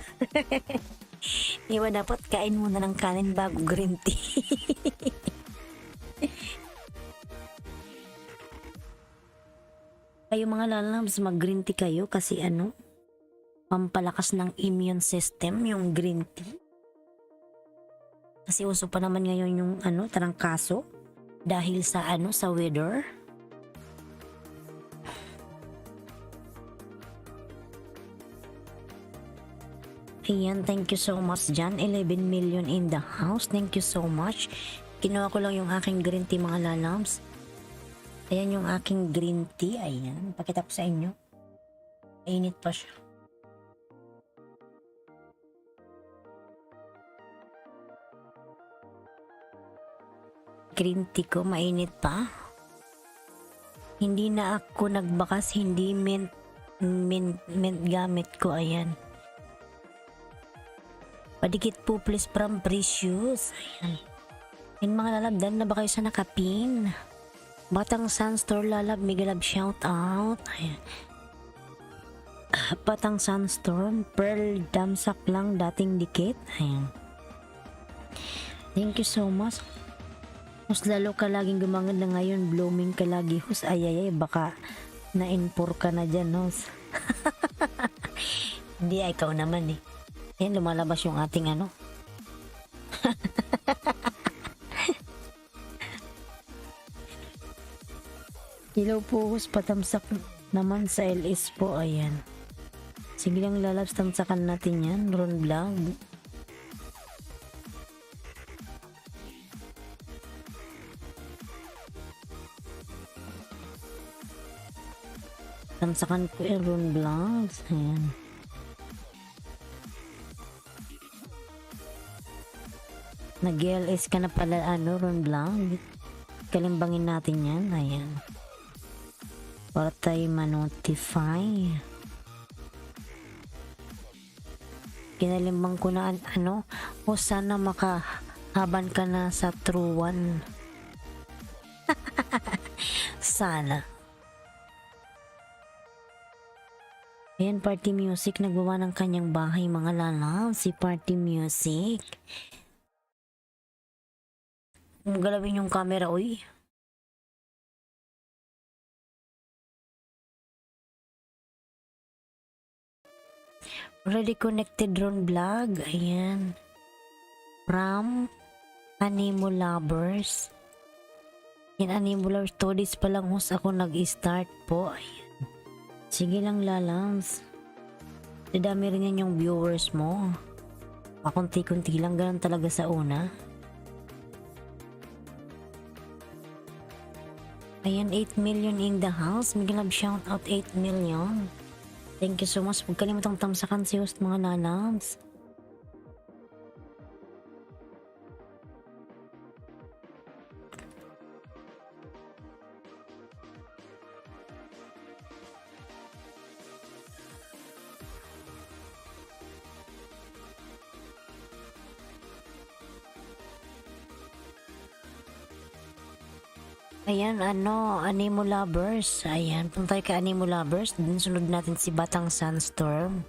Di ba dapat kain muna ng kanin bago green tea? Kayo mga lalabs, mag-green tea kayo kasi pampalakas ng immune system yung green tea. Kasi uso pa naman ngayon yung tarangkaso dahil sa sa weather. Ayan, thank you so much dyan. 11 million in the house. Thank you so much. Kinuha ko lang yung aking green tea mga lalabs. Ayan yung aking green tea. Ayan, pakita ko sa inyo. Mainit pa siya. Green tea ko, mainit pa. Hindi na ako nagbakas, hindi mint gamit ko. Ayan. Padikit po please from Precious. Ayan. Yan mga lalab, dahil na ba kayo sa nakapin? Batang Sunstore lalab, mega love shout out. Ayan. Batang Sunstorm, Pearl Damsak lang dating dikit. Ayan. Thank you so much. Mas lalo ka laging gumangad na ngayon, blooming ka lagi. Hus, ayayay, baka na-impor ka na dyan, hus. Hindi, ikaw naman eh. Ayan, lumalabas yung ating ano. Hello po, hus, patamsak naman sa LS po. Ayan. Sige lang lalabs, tamsakan natin yan. Ron Vlog. Tamsakan ko yung Ron Vlogs. Ayan. Nag-LS ka na pala ano, Ron Vlog. Kalimbangin natin yan. Ayan. Para tayo ma-notify. Kinalimbang ko na ano. O sana makahaban ka na sa True One. Sana. Ayan, Party Music. Nagbawa ng kanyang bahay mga lalaw. Si Party Music. Galawin yung camera, uy. Already connected Ron Vlog. Ayan. From Animo Lovers. Yan, Animo Lovers. 2 days pa lang hus ako nag-start po. Ayan. Sige lang lalams. Dadami rin yan yung viewers mo. Pakunti-kunti lang. Ganun talaga sa una. Ayan, 8 million in the house. Mega love shout out 8 million. Thank you so much. Huwag kalimutang tamsakan si host mga lalabs. Ayan, Animo Lovers. Ayan, punta tayo kay Animo Lovers. Din sunod natin si Batang Sunstorm.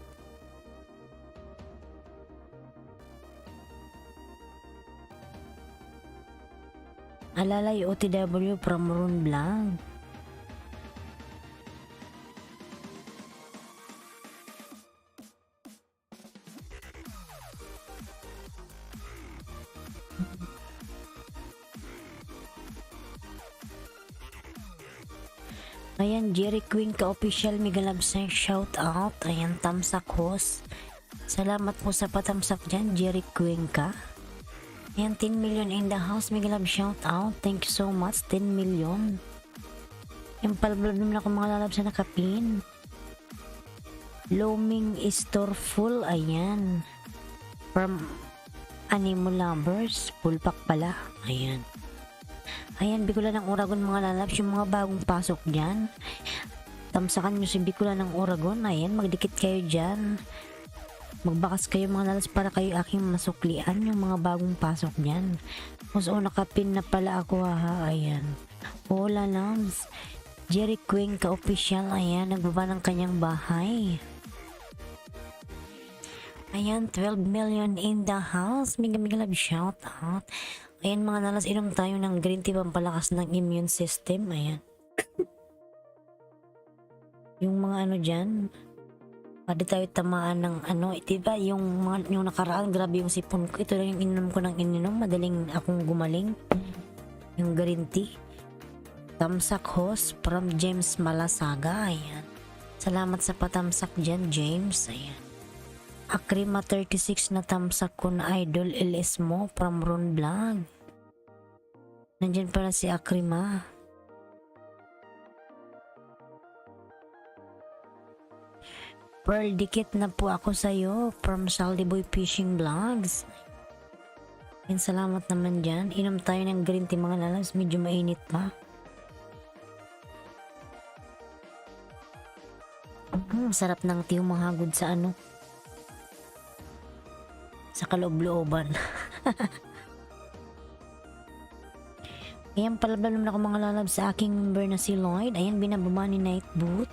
Alalay OTW from Ron Vlog. Ayan, Jerry Queen ka official, mega love sa shout out. Ayan, tamsak host. Salamat po sa patamsak dyan, Jerry Queen ka. Ayan, 10 million in the house, mega love shout out. Thank you so much, 10 million. Yung palblog naman ako mga lalab sa nakapin. Loaming store full, ayan. From Animo Lovers, full pack pala. Ayan. Ayan, Bicolan ng Oragon mga lalabs, yung mga bagong pasok dyan. Tamsakan nyo si Bicolan ng Oragon. Ayan, magdikit kayo dyan. Magbakas kayo mga lalabs para kayo aking masuklian yung mga bagong pasok dyan. Mas nakapin na pala ako ha. Ayan. O lalabs. Jerry Queen ka official. Ayan, nagbaba ng kanyang bahay. Ayan, 12 million in the house. Mega love shout out. Ayan mga nalas, inom tayo ng green tea pampalakas ng immune system. Ayan. Yung mga ano dyan, pwede tayo tamaan ng ano, diba yung nakaraan, grabe yung sipon ko. Ito lang yung ininom ko ng ininom, madaling akong gumaling. Yung green tea. Tamsak host from James Malasaga. Ayan. Salamat sa patamsak dyan, James. Ayan. Akrima 36 na tamsak ko na idol LS mo from Ron Vlog. Nandyan pala si Akrima. Pearl, dikit na po ako sa'yo from Salty Boy Fishing Vlogs. And salamat naman dyan. Inom tayo ng green tea mga lalabs. Medyo mainit pa. Sarap ng tea humahagod sa ano. Sa kaloob-looban. Ayan, palabalom na ko mga lalabs sa aking member na si Lloyd. Ayan, binababa ni Night Boot.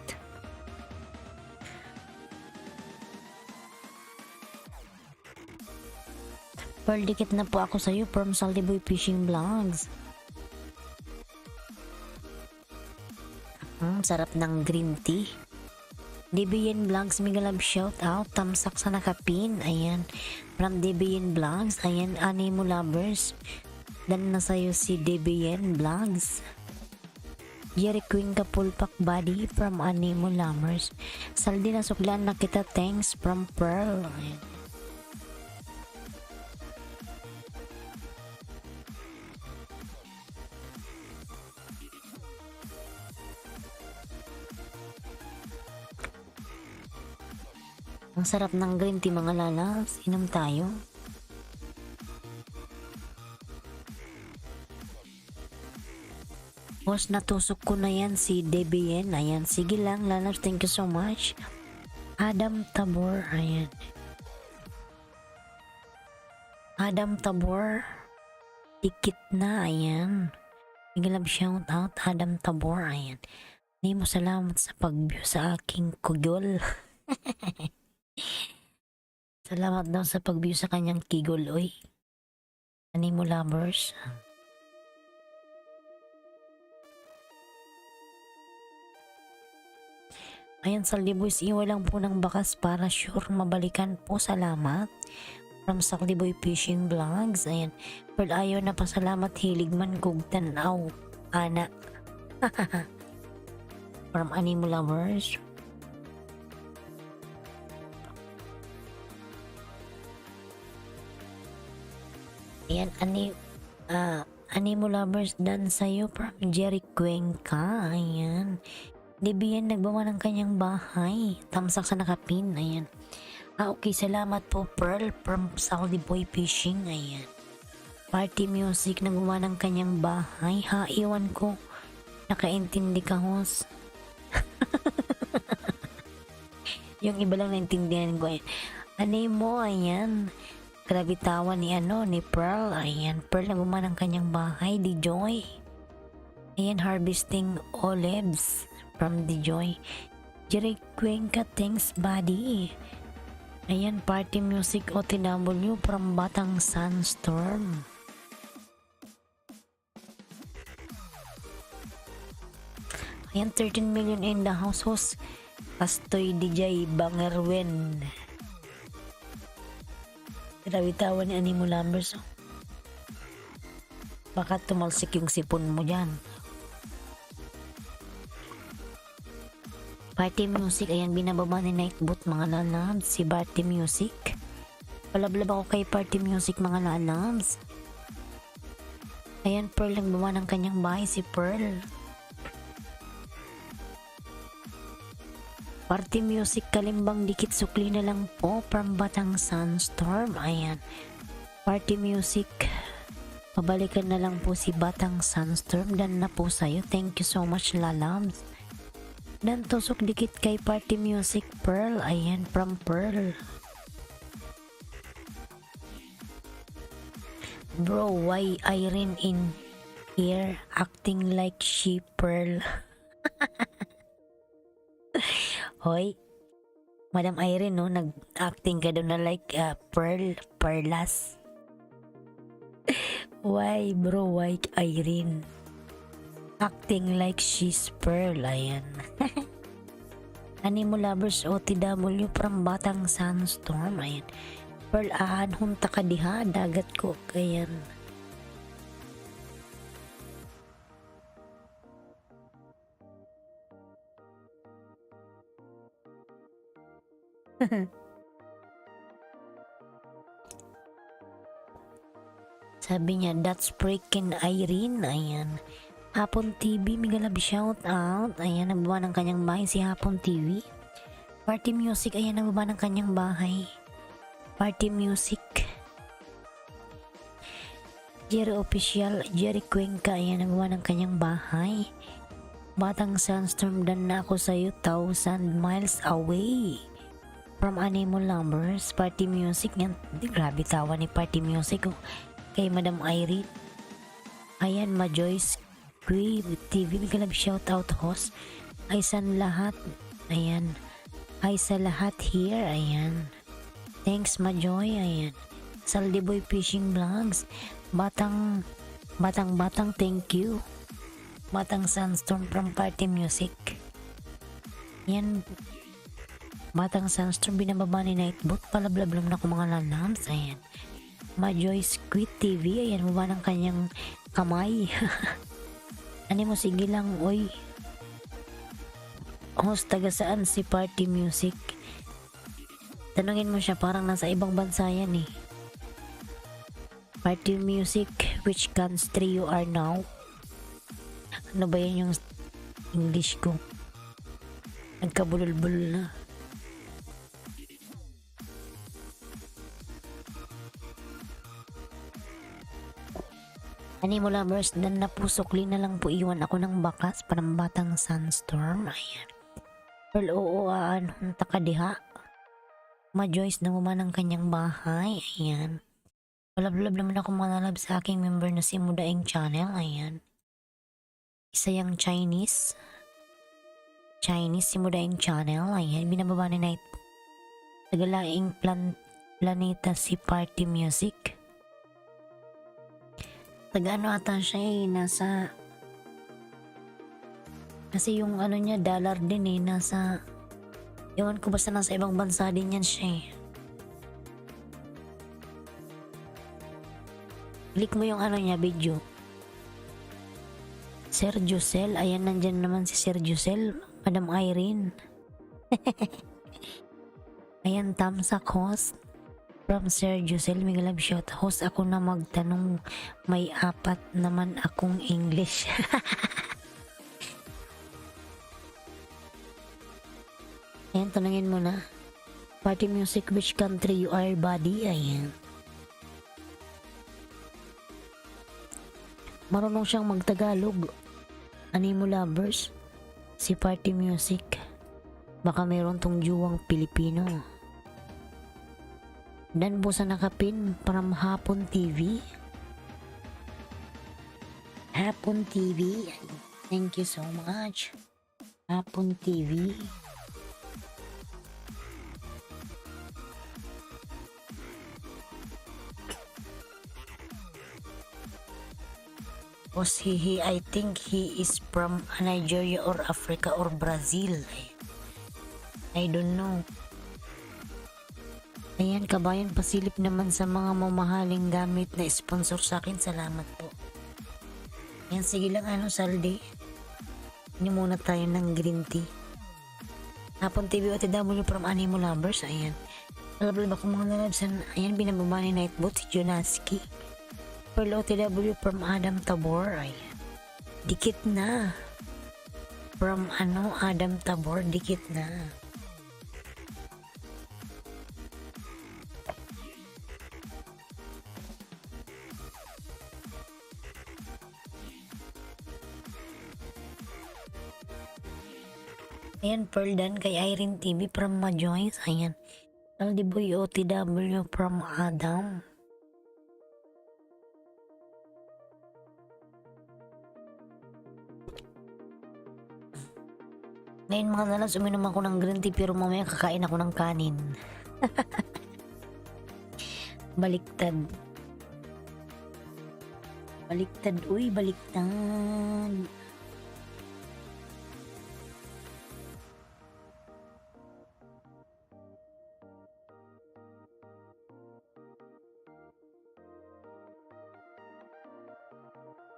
Pearl, dikit na po ako sa'yo from Salty Boy Fishing Vlogs. Sarap ng green tea. DBN Vlogs, mega love shout out. Tamsak sa nakapin. Ayan. From DBN Vlogs. Ayan, Animo Lovers. Dan na sa'yo si DBN Vlogs. Jerry Queen Kapulpak Body from Animo Lovers. Saldi na suklan na kita. Thanks from Pearl. Ayan. Ang sarap ng green tea mga lalas. Inom tayo. Boss, natusok ko na yan si DBN. Ayan, sige lang lalas. Thank you so much. Adam Tabor. Ayan. Adam Tabor. Dikit na. Ayan. Nagilab shout out. Adam Tabor. Ayan. Hindi mo salamat sa pag-view sa aking kugol. Salamat daw sa pag-view sa kanyang kigol, oy. Animo Lovers. Ayan, Salty Boys, iwa lang po ng bakas para sure mabalikan po. Salamat. From Salty Boy Fishing Vlogs. Ayan. Pearl, ayaw na pasalamat. Hilig man kog tanaw. Ana. From Animo Lovers. Ayan, Animo Lovers dan sa'yo from Jerry Cuenca. Ayan. Debian nagbawa ng kanyang bahay. Tamsak sa nakapin. Ayan. Okay, salamat po Pearl from Salty Boy Fishing. Ayan. Party Music nagbawa ng kanyang bahay. Ha, iwan ko. Nakaintindi ka, host. Yung iba lang naintindihan ko. Ayan. Animo, ayan. Grabe tawa ni ni Pearl. Ayan, Pearl naguma ng kanyang bahay, di Joy. Ayan, harvesting olives from di Joy. Jerry Cuenca, thanks buddy. Ayan, Party Music OTW from Batang Sunstorm. Ayan, 13 million in the house host. Pastoy DJ Bangerwen. Grabe tawa ni Animo Lovers. Baka tumalsik yung sipon mo dyan. Party Music, ayan, binababa ni Nightbot mga lalabs. Si Party Music. Palablab ako kay Party Music mga lalabs. Ayan, Pearl nagbaba ng kanyang bahay si Pearl. Party Music, Kalimbang Dikit Sukli na lang po from Batang Sunstorm. Ayan. Party Music, pabalikan na lang po si Batang Sunstorm. Dan na po sa'yo. Thank you so much, lalabs. Dan tusok dikit kay Party Music Pearl. Ayan, from Pearl. Bro, why Irene in here acting like she Pearl? Hoy, Madam Irene, no, nag-acting ka doon na like Perlas. Why, bro, why Irene? Acting like she's Pearl, ayan. Animo Lovers OTW from Batang Sunstorm, ayan. Pearl, hunta ka diha, dagat ko, ayan. Sabi niya, that's freaking Irene. Ayan. Hapon TV, mega love shout out. Ayan, nagbaba ng kanyang bahay si Hapon TV. Party Music, ayan, nagbaba ng kanyang bahay. Party Music. Jerry Official, Jerry Cuenca, ayan, nagbaba ng kanyang bahay. Batang Sandstorm, dan na ako sa'yo 1,000 miles away. From Animal Lovers, Party Music. Yan, grabe tawa ni Party Music. Oh. Kay Madam Irene. Ayan, Ma-Joyce Queen TV, may kalab shoutout host. Ay san lahat. Ayan. Ay sa lahat here. Ayan. Thanks Ma-Joy. Ayan. Saldiboy Fishing Vlogs. Batang, thank you. Batang Sandstorm from Party Music. Ayan. Batang Sandstorm, binababa ni Nightbot. Palablablam na ko mga lalams. Ayan. Ma-Joyce Quit TV, ayan, baba ng kanyang kamay. Ano mo, sige lang, oy. Host, taga saan si Party Music? Tanungin mo siya, parang nasa ibang bansa yan eh. Party Music, which country you are now? Ano ba yan yung English ko? Nagkabulol-bulol na. Animal Lovers, dan napusokli na lang po iwan ako ng bakas parang Batang Sandstorm. Ayan. Pearl, oo, takadiha. Ma-Joyce na muma ng kanyang bahay. Ayan. Walab-lab naman ako manalab sa aking member na si Mudaing Channel. Ayan. Isa yung Chinese. Si Mudaing Channel. Ayan. Binababa ni Night. Tagalaing planeta si Party Music. Taga-ano ata siya eh, nasa... Kasi yung ano niya, dollar din eh, nasa... Ewan ko basta nasa ibang bansa din yan siya eh. Click mo yung ano niya, video. Sir Jusel, ayan, nandyan naman si Sir Jusel, Madam Irene. Ayan, Tamsak host. From Sir Jusel, may love shout. Host ako na magtanong, may 4 naman akong English. Ayan, tanungin mo na. Party Music, which country you are, buddy? Ayan. Marunong siyang magtagalog. Animo Lovers, si Party Music. Baka meron tong juwang Pilipino. Dan po sa nakapin from Hapon TV. Hapon TV. Thank you so much. Hapon TV. Was he, I think he is from Nigeria or Africa or Brazil. I don't know. Ayan, kabayan, pasilip naman sa mga mamahaling gamit na sponsor sa akin. Salamat po. Ayan, sige lang, Saldi. Ini muna tayo ng green tea. Hapon TV OTW from Animal Lovers. Ayan. Alabal ba kung mga nalabsan? Ayan, binababa ni Nightbot si Jonaski. Pearl OTW from Adam Tabor. Ayan. Dikit na. From Adam Tabor, dikit na. Ayan, Pearl Dan kay Irene TV from Ma-Joyce. Ayan. Aldiboy OTW from Adam. Ngayon mga nalas, uminom ako ng green tea pero mamaya kakain ako ng kanin. Baliktad. Baliktad, uy, baliktad.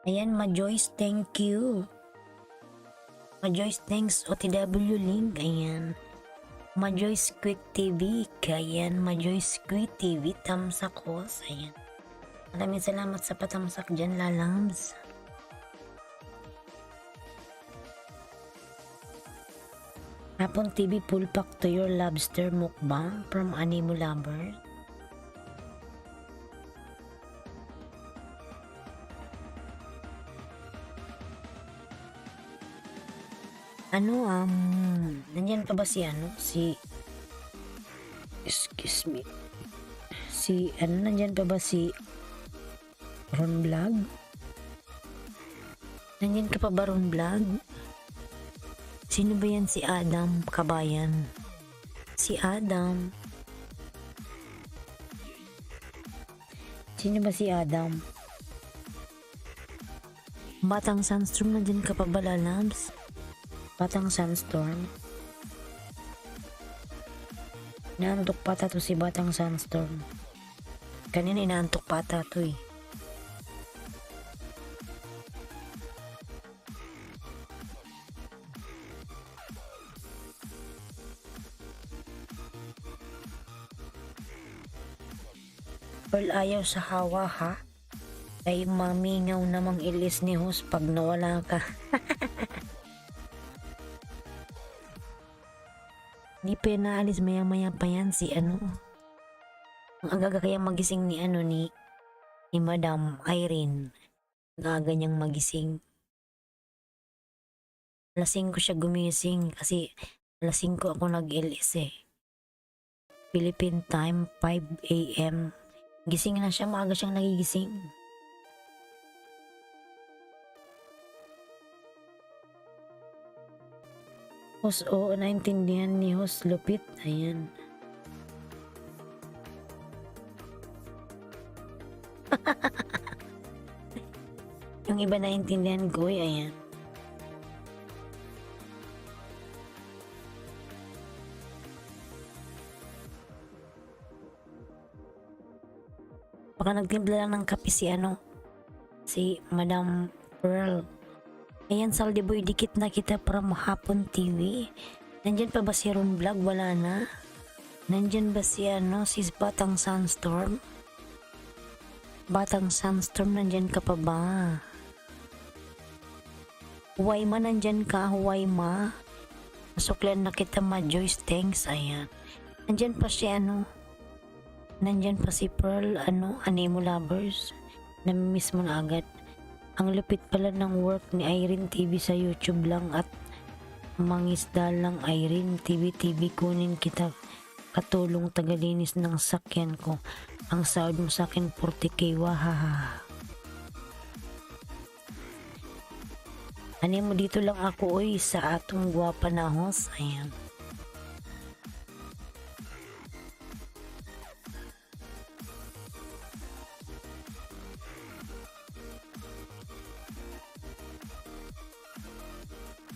Ayan, Ma-Joyce, thank you. Ma-Joyce, thanks. OTW link, ayan. Ma-Joyce Quick TV, ayan. Ma-Joyce Quick TV, Tamsak host, ayan. Maraming salamat sa patamsak dyan, lalams. Hapon TV full pack to your lobster mukbang from Animo Lover. Nandyan pa ba excuse me, nandyan pa ba si Ron Vlog? Nandyan ka pa ba, Ron Vlog? Sino ba yan, si Adam Kabayan? Si Adam. Sino ba si Adam? Batang Sunstorm, nandyan ka pa ba, lalams? Batang Sunstorm. Inaantok pata to si Batang Sunstorm. Kanina inaantok pata to eh. Pearl, ayaw sa hawa ha? Ay mamingaw namang ilis ni host pag nawala ka. Di pa yan naalis, maya pa yan si Ang agaga kaya magising ni ni Madam Irene. Ang aga niyang magising. Alas 5 siya gumising kasi alas 5 ako nag-LS eh. Philippine time 5 AM. Gising na siya, maaga siyang nagigising. Host, oo, naintindihan ni host Lupit. Ayan. Yung iba naintindihan ko, ayan. Baka nagtimpla lang ng kape si Madam Pearl. Ayan, Saldi Boy, dikit na kita from Hapon TV. Nandyan pa ba si Ron Vlog? Wala na. Nandyan ba si si Batang Sunstorm? Batang Sunstorm, nandyan ka pa ba? Huway ma, nandyan ka? Huway ma? Masuklan na kita, ma Joyce, thanks. Ayan. Nandyan pa si nandyan pa si Pearl, Animo Lovers. Namimiss mo na agad. Ang lupit pala ng work ni Irene TV sa YouTube lang at mangisda lang. Irene TV, kunin kita katulong tagalinis ng sakyan ko. Ang sahod mo sa akin 40k, wahaha. Animo, dito lang ako sa atong guwapa na host. Ayan.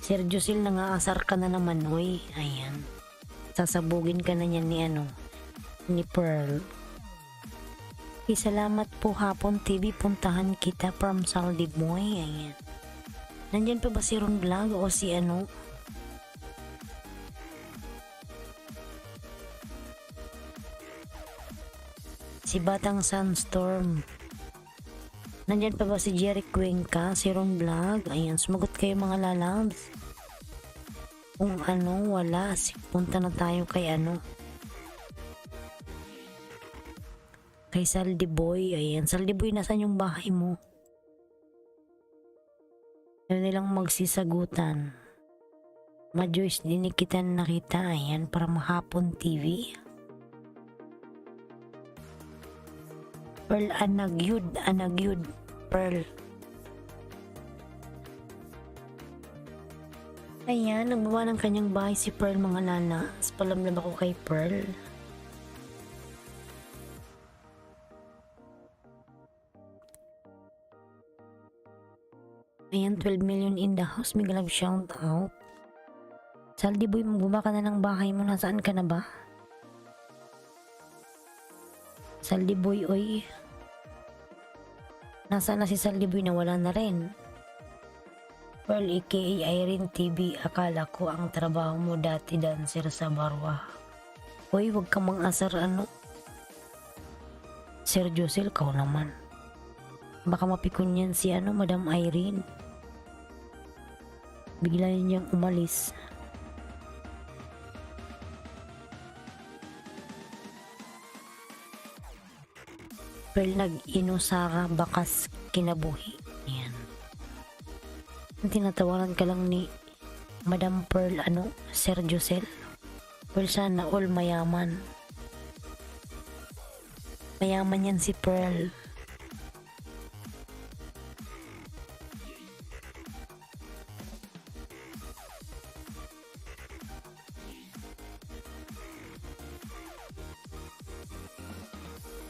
Sir Josil, nangaasar ka na naman, oy. Ayan. Sasabugin ka na niyan ni Pearl. Salamat po Hapon TV. Puntahan kita from Saldi Boy. Ayan. Nandyan pa ba si Ron Vlog o si si Batang Sunstorm? Nandyan pa ba si Jerry Cuenca, si Ron Vlog? Ayan, sumagot kayo mga lalabs. Kung wala, punta na tayo kay kay Saldi Boy. Ayan, Saldi Boy, nasan yung bahay mo? Ayaw nilang magsisagutan. Ma-Joyce, din kita nakita. Ayan, para Mahapon TV. Pearl, anagyud, Pearl. Ayan, nagbawa ng kanyang bahay si Pearl, mga lalas. Palamlam ako kay Pearl. Ayan, 12 million in the house. May love shout out. Saldi Boy, magbuba ka na ng bahay mo. Nasaan ka na ba? Saldi Boy, oy. Nasaan na si Saldi Boy? Nawala na rin. Pearl, aka Irene TV, akala ko ang trabaho mo dati dancer sa barwa. Oy, wag ka mang asar Sir Josil, kau naman. Baka mapikon yan si Madam Irene. Bigla niyang umalis. Pearl nag-inusara bakas kinabuhi. Yan. Tinatawaran ka lang ni Madam Pearl Sir Josel. Pearl sana all mayaman. Mayaman yan si Pearl.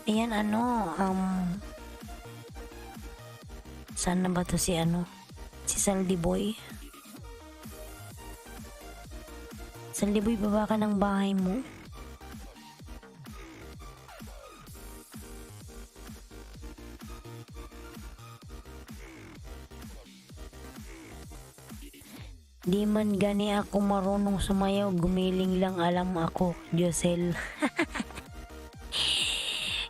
Ayan saan na ba to si si Saldi Boy? Saldi Boy, baba ka ng bahay mo. Di man gani ako marunong sumayaw, gumiling lang alam ako, Josel.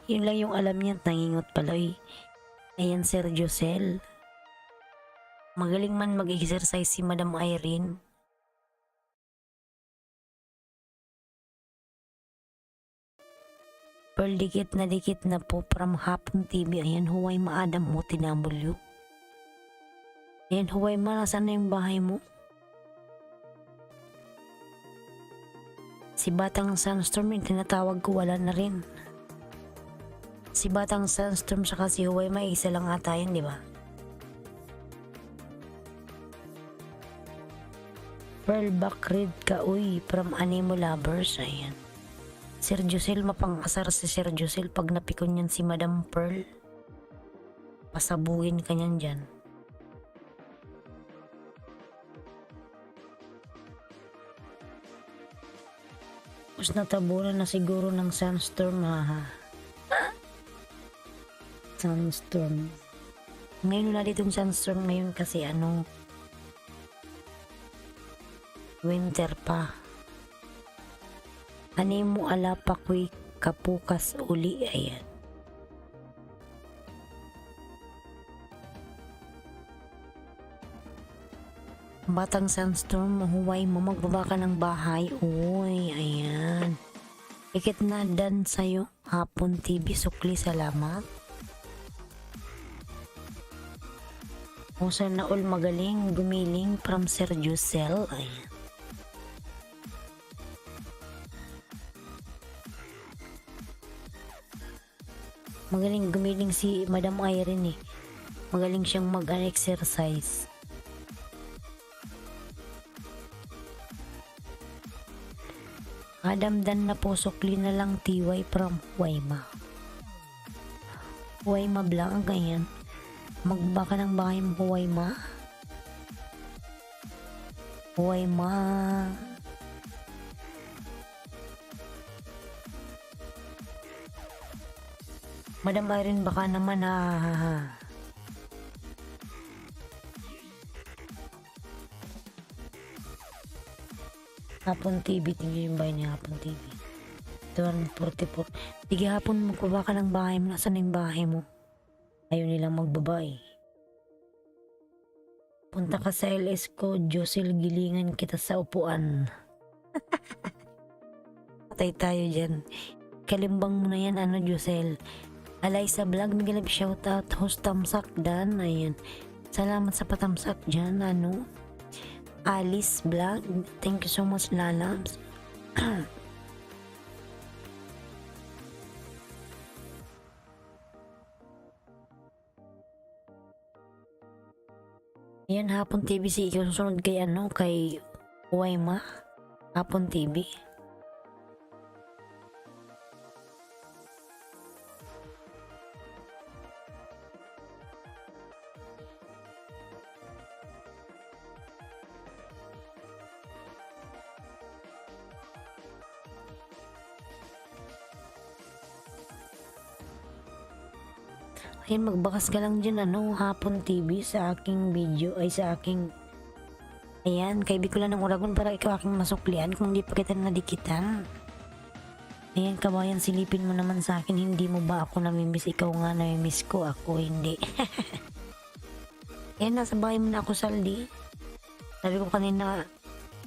Yun lang yung alam niya, tangingot pala eh. Ayan Sir Josel. Magaling man mag-exercise si Madam Irene. Pearl, dikit na po from Hapon TV. Ayan, huway maadam mo, tinamulyo. Ayan, huway ma, nasaan na yung bahay mo? Si Batang Sunstorm, yung tinatawag ko, wala na rin. Si Batang Sunstorm saka si Huway, may isa lang ata yun, di ba? Pearl Backread ka, uy, from Animo Lovers, ayan. Sir Josel, mapang-asar si Sir Josel pag napikon yan si Madam Pearl. Pasabuhin ka niyan dyan. Mas natabunan na siguro ng Sunstorm, ha. Sunstorm. Ngayon na ditong Sunstorm ngayon kasi winter pa. Animo ala pakoy kapukas uli, ayan. Batang Sunstorm, huway mo, magbaba ka ng bahay. Uy, ayan. Ikit na dan sa'yo, Hapon TV, sukli, salamat. O sana all magaling, gumiling from Sir Josel, ayan. Magaling gumiling si Madam Irene eh. Magaling siyang mag-exercise. Adamdan na po, sukli na lang TY from Huayma. Huayma Blanc, ganyan. Magbaka ng bahay mo, Huayma. Huayma. Madam Irene, baka naman ha. Hapon TV, tingnan yung bahay ni Hapon TV. 244. Sige Hapon, magbaba ka ng bahay mo. Nasaan yung bahay mo? Ayaw nilang magbaba eh. Punta ka sa LS ko, Josel, gilingan kita sa upuan. Patay tayo dyan. Kalimbang mo na yan, Josel. Alay sa vlog, Miguel, shoutout. Host Tamsak Dan, ayan. Salamat sa patamsak dyan, Alice Vlog, thank you so much, lalabs. Yan, Hapon TV, si ikaw susunod kay kay Huayma. Hapon TV. Ayan, magbakas ka lang dyan, Hapon TV sa aking video, ay sa aking, ayan, kay Bicola ng Uragon para ikaw aking masuklian kung di pa kita nadikitan. Ayan kabayan, silipin mo naman sa akin, hindi mo ba ako namimiss? Ikaw nga namimiss ko, ako hindi. Ayan, nasa bahay mo na ako, Saldi. Sabi ko kanina,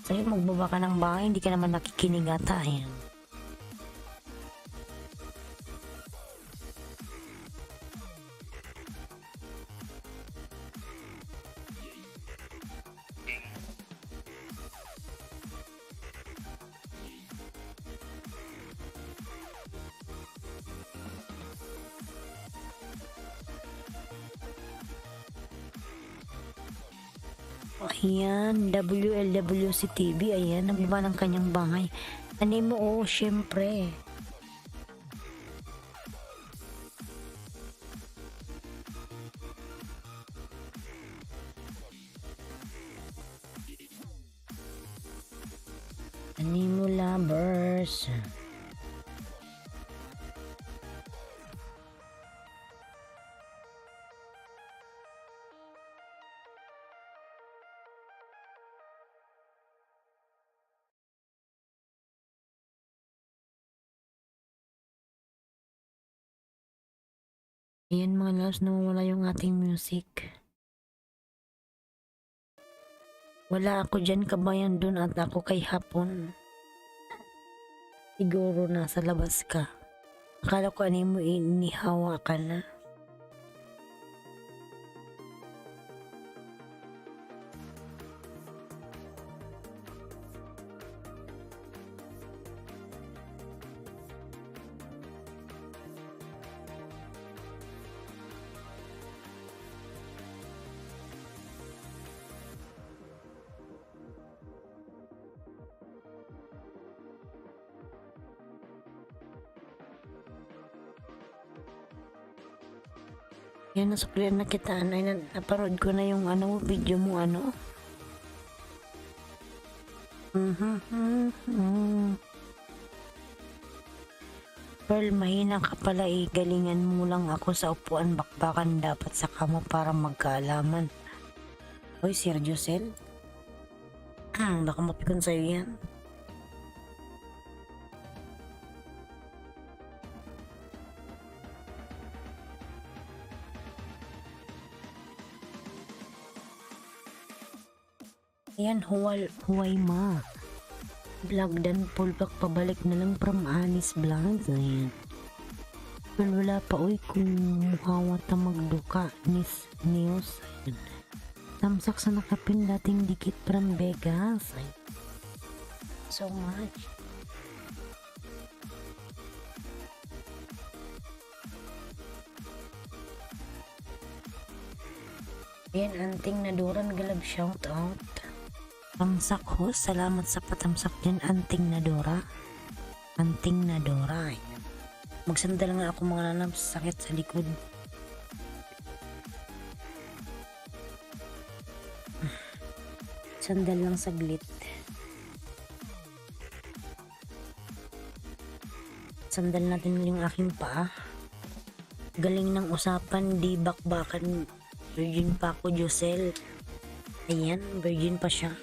sabi ko magbaba ka ng bahay, hindi ka naman nakikinig ata. Ayan. Ayan, WLWC TV, ayan, nagbaba ng kanyang bahay. Ano mo, oo, syempre. Animo lovers. Ayan mga loves, nawawala yung ating music. Wala ako dyan kabayan, dun at ako kay hapon. Siguro nasa labas ka. Akala ko ano mo inihawa ka na. Yan, nasuklian na kita. Ay, napanood ko na yung ano, video mo, ano. Pearl, mahina ka pala eh. Galingan mo lang ako sa upuan. Bakbakan dapat sa kamo para magkaalaman. Hoy, Sir Josel. Baka mapikon sa'yo yan. Ayan, huway ma. Vlog dan pulpak pabalik na lang from Alice Vlogs. Ayan. Well, wala pa uy kung muhawa ta magduka news. Ayan. Tamsak sa nakapin dating dikit from Vegas. Ayan. So much. Ayan, anting naduran galab shout out. Tamsak ho, salamat sa patamsak dyan, anting na Dora. Anting na Dora. Magsandal nga ako mga nanam, sakit sa likod. Sandal lang saglit. Sandal natin yung aking paa. Galing ng usapan, di bakbakan. Virgin pa ako, Josel. Ayan, virgin pa siya.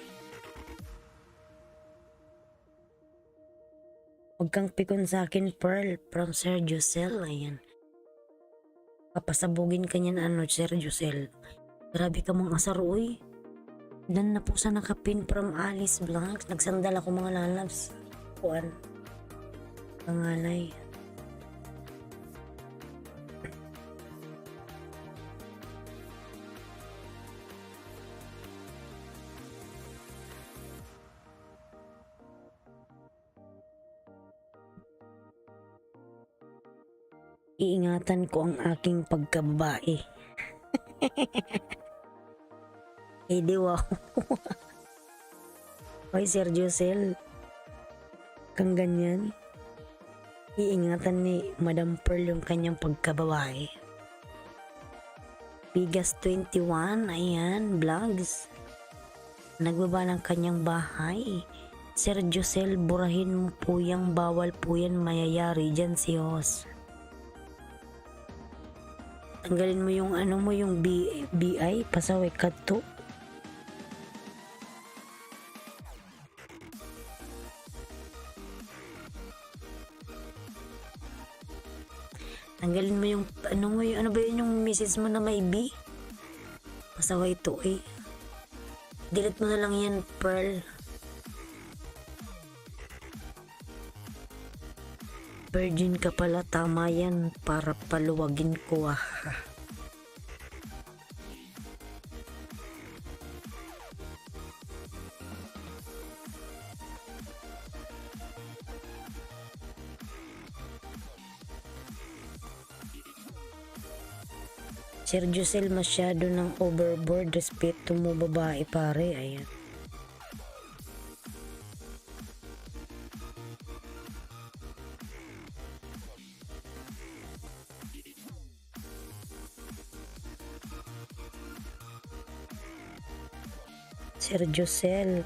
Huwag kang pikon sa akin, Pearl, from Sir Josel. Ayan. Papasabugin ka niyan, ano, Sir Josel. Grabe ka mong asar, uy. Dan na po sa nakapin from Alice Vlogs. Nagsandal ako mga lalabs. Kuan. Pangalay. Iingatan ko ang aking pagkababae. Eh di wow. Hoy Sir Josel, kang ganyan. Iingatan ni Madam Pearl yung kanyang pagkababae. Bigas 21, ayan, vlogs. Nagbaba ng kanyang bahay. Sir Josel, burahin mo po yang bawal po yan, mayayari dyan si Hoss. Tanggalin mo yung ano mo, yung BI, pasaway kadto. Tanggalin mo yung, ano ba yun yung message mo na may B? Masaway to eh. Delete mo na lang yan, Pearl. Virgin ka pala, tama yan. Para paluwagin ko ah. Sergio Sel, masyado ng overboard. Respeto mo babae pare. Ayan. Sergio Sel.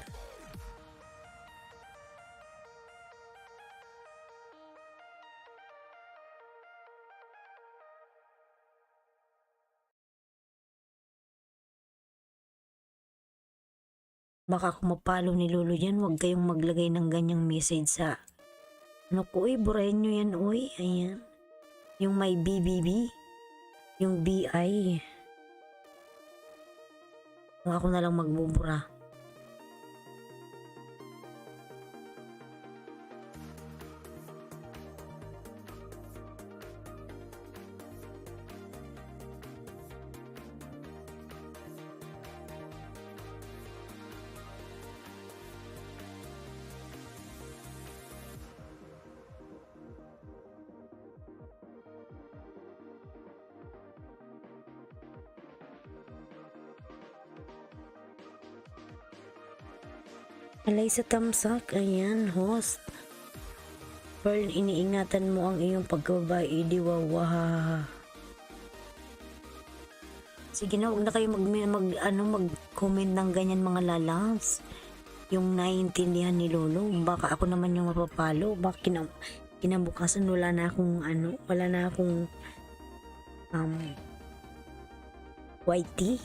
Baka kung mapalo ni Lolo yan, huwag kayong maglagay ng ganyang message sa ano ko eh, burahin nyo yan oy. Ayan. Yung may BBB. Yung BI. Kung ako na lang magbubura. Alay sa tamsak, ayan, host. Pearl, iniingatan mo ang iyong pagkababae, di wawahaha. Sige na, huwag na kayo mag-comment ng ganyan mga lalabs. Yung naiintindihan ni Lolo, baka ako naman yung mapapalo. Baka kinabukasan wala na akong white tea.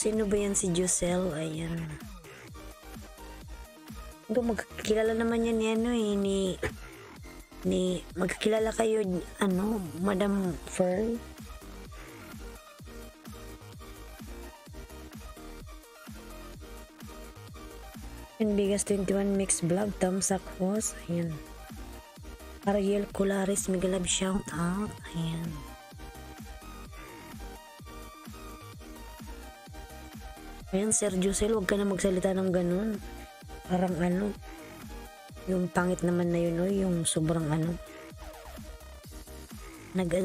Sino ba yan si Josel? Ayan. Magkakilala naman yan ni magkakilala kayo, Madam Fern? And biggest 21 mix vlog, thumbs up host. Ayan. Ariel Colares, mega love shout out. Ayan. Ayan, Sergio Sel, huwag ka na magsalita ng ganun. Parang yung pangit naman na yun, yung sobrang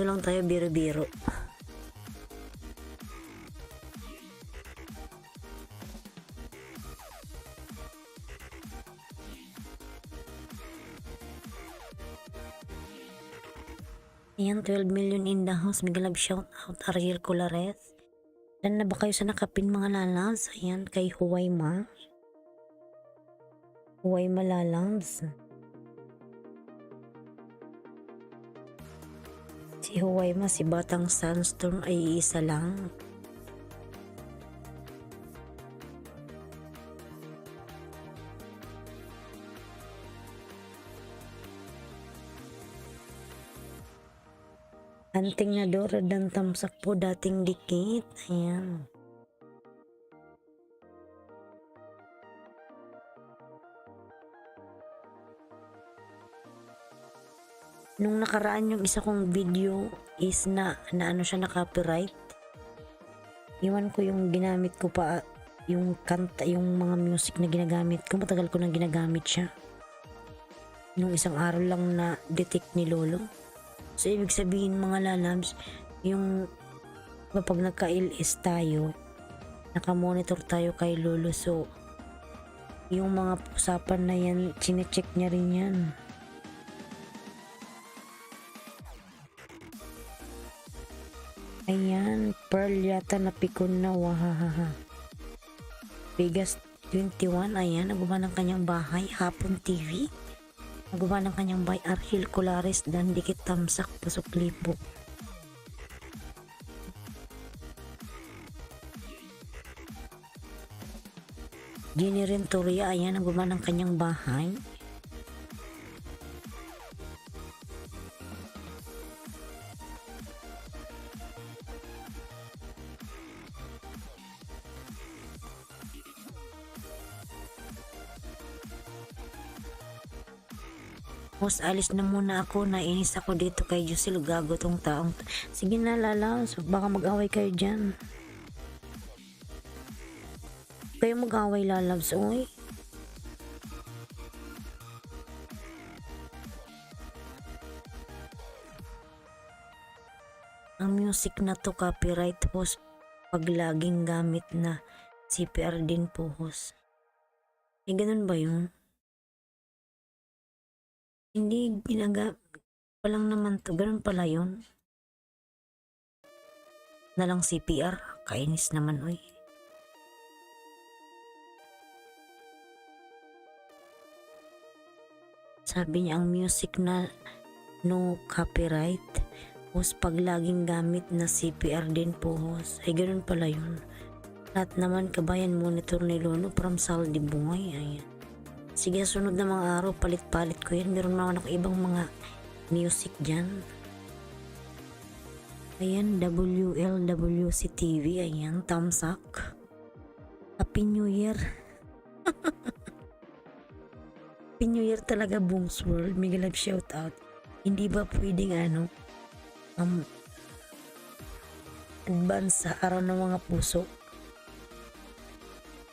lang tayo, biro-biro. Ayan, 12 million in the house, mega love shout out, Ariel Colares. Dan na ba kayo sa nakapin mga lalabs? Ayan, kay Huwayma. Huwayma lalabs. Si Huwayma, si Batang Sandstorm ay isa lang. Anting na Dora dan tamsak po dating dikit. Ayan. Nung nakaraan yung isa kong video is na siya na copyright. Iwan ko yung ginamit ko pa, yung kanta, yung mga music na ginagamit ko. Matagal ko nang ginagamit siya. Nung isang araw lang na detect ni Lolo. So, ibig sabihin mga lalabs, yung kapag nagka-LS tayo, nakamonitor tayo kay Lolo. So, yung mga usapan na yan, chinecheck niya rin yan. Ayan, Pearl yata napikon na, wahahaha. Biggest 21, ayan, nagawa ng kanyang bahay, Hapon TV. Nagawa ng kanyang bahay, Ariel Colares, dan dikit tamsak, pasok libo. Jenny Rentoria, ayan, ang gumawa ng kanyang bahay. Boss, alis na muna ako. Nainis ako dito kay Jusel. Gago tong taong. Sige na, Lalaws. Baka mag-away kayo dyan. Kayo mag-away, Lalaws. Uy. Ang music na to copyright, boss. Pag laging gamit na CPR din po, boss. Eh, ganun ba yun? Hindi pa lang naman to. Ganun pala yun. Na lang CPR. Kainis naman, uy. Sabi niya ang music na no copyright. Host, pag laging gamit na CPR din po, host. Ay, ganun pala yun. Lahat naman kabayan monitor ni Lolo from Saldi Bungay. Ayan. Sige, sunod na mga araw, palit-palit ko yan. Meron naman ako ibang mga music dyan. Ayan, WLWC TV. Ayan, tamsak. Happy New Year. Happy New Year talaga, Bungs World. Mega love shout out. Hindi ba pwedeng advance sa araw ng mga puso?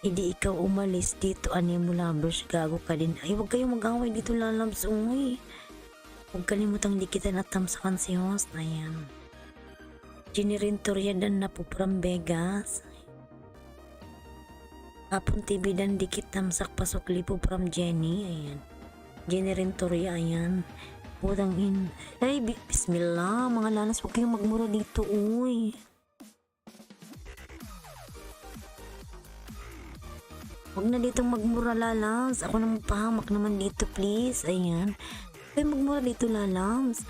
Hindi ikaw umalis dito, Animo Lovers, gago ka din. Ay, huwag kayong mag-away dito, Lalabs. Uy, huwag kalimutang di kita natamsakan si host. Ayan. Jenny Rentoria dan na po from Vegas. Hapon TV dan dikit tamsak pasok lipo from Jenny. Ayan. Jenny Rentoria, ayan. Putang in. Ay, bismillah. Mga lanas, huwag kayong magmura dito, uy. Huwag na ditong magmura, Lalams. Ako na magpahamak naman dito, please. Ayan. Huwag kayong magmura dito, Lalams.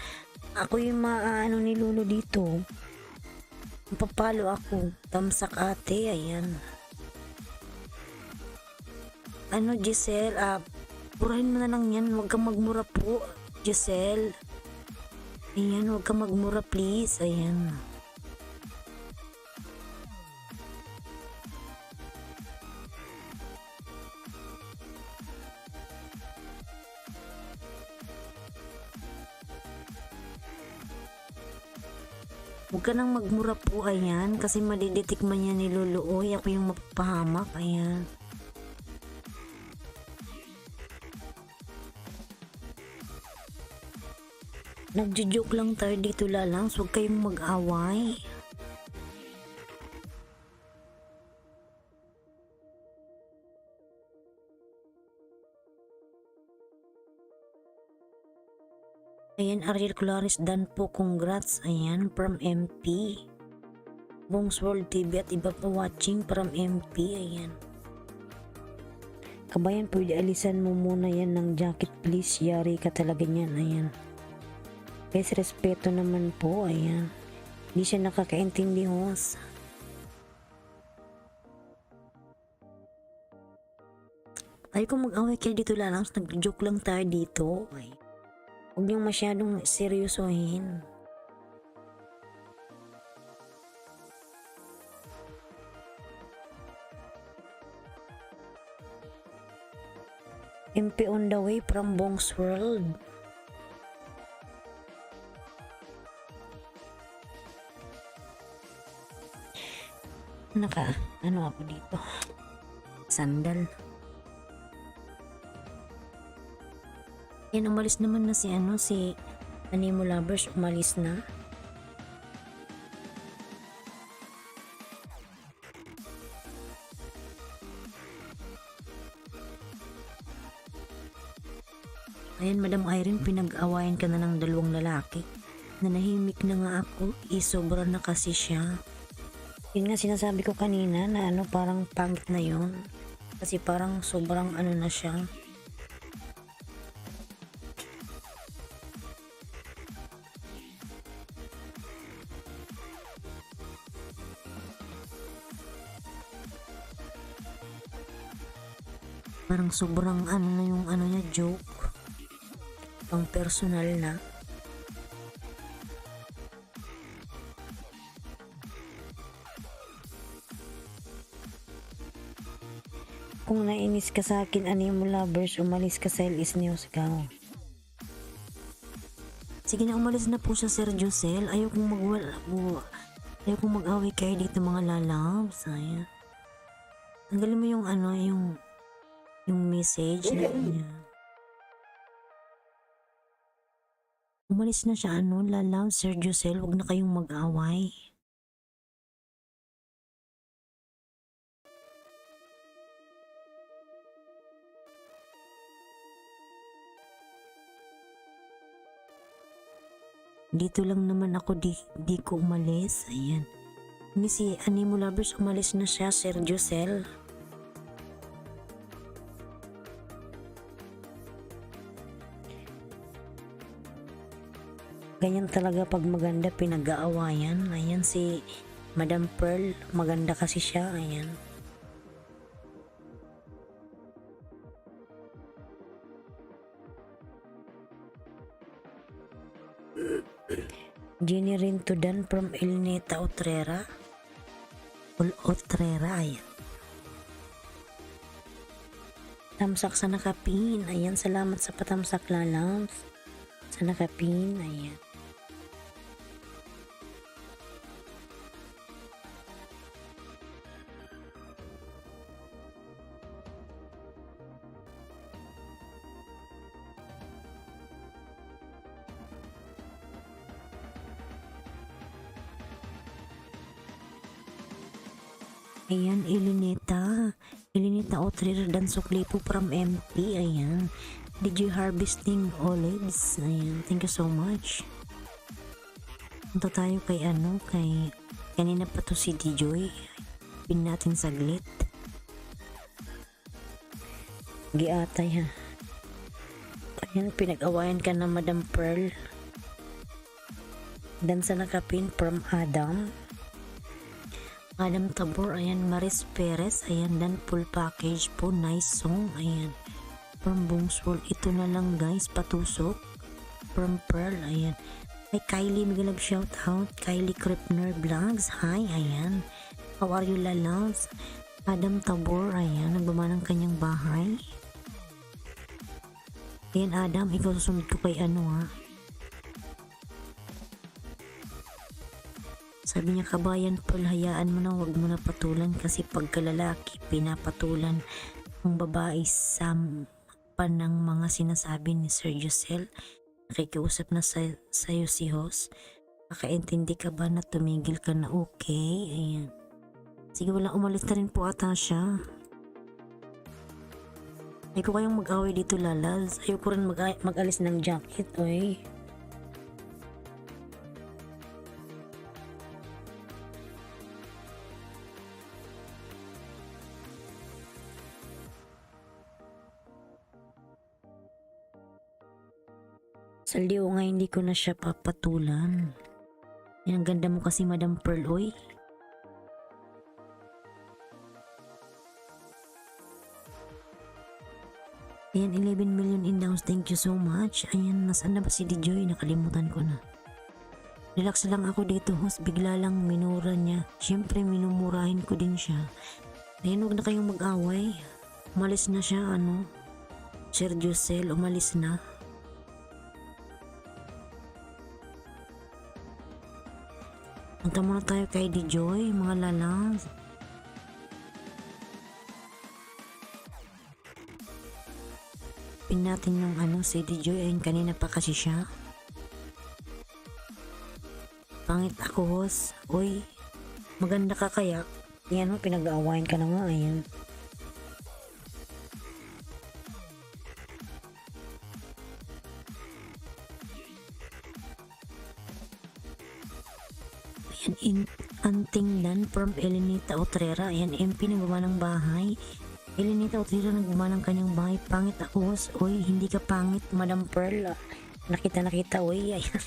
Ako yung maano ni Lolo dito. Papalo ako. Tamsak ate, ayan. Ano, Giselle? Purahin mo na lang yan. Huwag kang magmura po, Giselle. Ayan, huwag kang magmura, please. Ayan. Huwag ka nang magmura po, ayan. Kasi madidetikman niya ni Lolo. Oy, ako yung mapapahamak, ayan. Nagjo-joke lang tayo dito, Lalangs. Huwag kayong mag-away. Ayan, Ariel Claris dan po, congrats. Ayan, from MP. Bungs World TV at iba pa watching from MP. Ayan. Kabayan, pwede alisan mo muna yan ng jacket, please. Yari ka talaga niyan. Ayan. Guys, respeto naman po. Ayan. Hindi siya nakakaintindi, host. Ay, kung mag-away kayo dito, Lalangs, nag-joke lang tayo dito. Ay. Huwag niyong masyadong seryosohin. MP on the way from Bungs World. Ano ako dito? Sandal. Yan, umalis naman na si Animo Lovers, umalis na. Ayan, Madam Irene, pinag-awayan ka na ng dalawang lalaki. Nanahimik na nga ako, sobra na kasi siya. Yun nga sinasabi ko kanina na parang pangit na yun. Kasi parang sobrang na siya. Parang sobrang ano na yung ano niya, joke. Pang personal na. Kung nainis ka sa akin, Animo Lovers, umalis ka sa LS News ka. Sige na, umalis na po siya, Sir Josel. Ayokong mag-away kayo dito, mga lalabs. Ayan. Tanggalin mo yung ano, yung message na niya. Umalis na siya, ano, lalabs, Sir Josel. Huwag na kayong mag-away. Dito lang naman ako, di ko umalis. Ayan. Ini si Animo Lovers, umalis na siya, Sir Josel. Ganyan talaga pag maganda, pinag-aawayan. Ayan si Madam Pearl, maganda kasi siya. Ayan. Jenny Rintudan from Elneta Utrera. Utrera, ayan. Tamsak sa nakapin. Ayan, salamat sa patamsak, lalabs. Sa nakapin, ayan. Ayan, Elinita Otrer dan Suklipo from MP. Ayan. DJ Harvesting Olives. Ayan, thank you so much. Punta tayo kay kanina pa to si Djoy. Pin natin saglit. Giatay ha. Ayan, pinag-awayan ka na Madam Pearl. Dan sa nakapin from Adam Tabor, ayan, Maris Perez, ayan, dan full package po, nice song, ayan, from Bungswol. Ito na lang guys, patusok, from Pearl, ayan, ay Kylie, Migalab shout out, Kylie Kripner Vlogs, hi, ayan, how are you lalabs? Adam Tabor, ayan, nagbaba ng kanyang bahay. Ayan Adam, ikaw susunod ko kay Sabi niya, kabayan Pearl, hayaan mo na, wag mo na patulan kasi pagkalalaki, pinapatulan ang babae sa ng mga sinasabi ni Sir Josel. Nakikiusap na sa'yo si Hoss. Makaintindi ka ba na tumigil ka na, okay? Ayan. Sige, walang umalis na rin po ata siya. Ayoko kayong mag-away dito, lalabs. Ayoko rin mag-alis ng jacket, oy. Sa liw nga, hindi ko na siya papatulan. Yan, ang ganda mo kasi Madam Pearl, oy. Ayan, 11 million in house, thank you so much. Ayan, nasaan na ba si Djoy? Nakalimutan ko na. Relax lang ako dito, host. Bigla lang minura niya. Siyempre, minumurahin ko din siya. Ayan, huwag na kayong mag-away. Umalis na siya, Sir Josel, umalis na. Punta muna tayo kay Djoy, mga lalabs. Pin natin yung si Djoy. Ayun, kanina pa kasi siya. Pangit ako, host. Uy, maganda ka kaya? Yan mo, pinag-aawayan ka na nga. Ayan. Ayan, Antinglan from Elinita Utrera. Ayan, MP nagbaba ng bahay. Elinita Utrera nagbaba ng kanyang bahay. Pangit ako, host. Uy, hindi ka pangit, Madam Pearl. Nakita, uy. Ayan.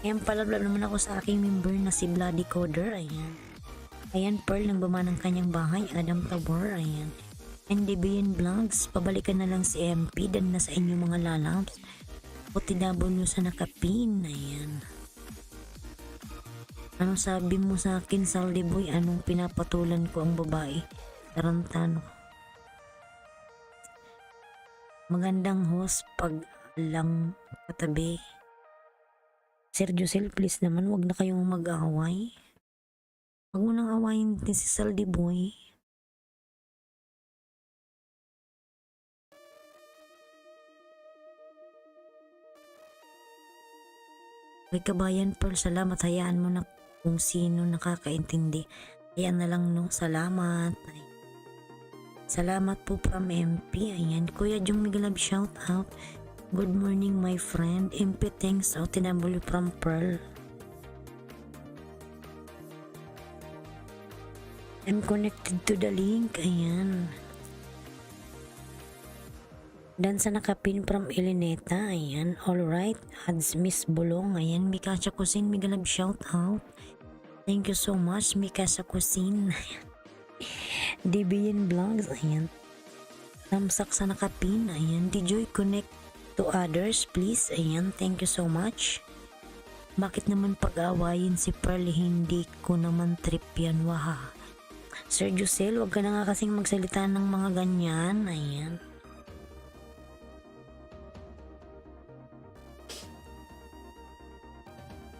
Ayan, palablab naman ako sa aking member na si Bloody Coder. Ayan. Ayan, Pearl, nang buma ng kanyang bahay, Adam Tabor, ayan. NDBN Vlogs, pabalikan na lang si MP, dan na sa inyo mga lalabs. Puti dabo nyo sa nakapin, ayan. Ano sabi mo sa akin, Saldi Boy? Anong pinapatulan ko ang babae? Tarantano. Magandang host pag lang katabi. Sir Josel, please naman, wag na kayong mag-away. Wag mo nang awayin din si Saldi Boy. Kay Kabayan Pearl, salamat. Hayaan mo na kung sino nakakaintindi. Ayan na lang, no? Salamat. Ay. Salamat po from MP. Ayan. Kuya Jong Migalab, shout out. Good morning, my friend. MP, thanks. O, tinabuli from Pearl. I'm connected to the link. Ayan. Dan sa nakapin from Elineta. Ayan. Alright. Ads Miss Bulong. Ayan. Mikasa Kusin. Migalab, shout out. Thank you so much, Mikasa Kusin. DBN Vlogs. Ayan. Tamsak sa nakapin. Ayan. Dijoy, connect to others, please. Ayan. Thank you so much. Bakit naman pag-awayin si Pearl? Hindi ko naman trip yan. Waha. Sir Josel, wag ka na nga kasing magsalita ng mga ganyan. Ayan.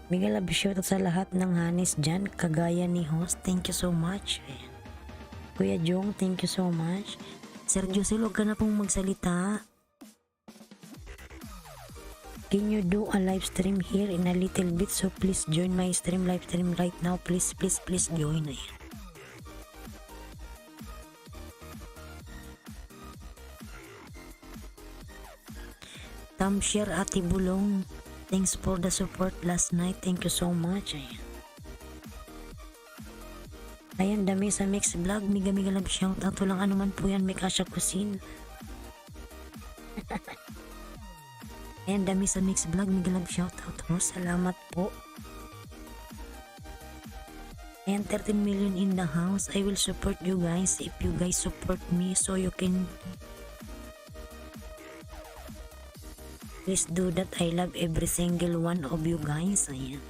Miguel Abisyoto sa lahat ng hanis dyan, kagaya ni host. Thank you so much. Ayan. Kuya Jong, thank you so much. Sir Josel, wag ka na pong magsalita. Can you do a live stream here in a little bit? So please join my live stream right now. Please join. Ayan. Tamshare Ate Bulong. Thanks for the support last night. Thank you so much. Ayan. Ayan, dami sa Mix Vlog. Miga love shout out. Walang anuman po yan. Mikasa Kusin. Ayan, dami sa Mix Vlog. Miga love shout out. Oh, salamat po. Ayan, 13 million in the house. I will support you guys if you guys support me, so you can please do that. I love every single one of you guys. Ayan.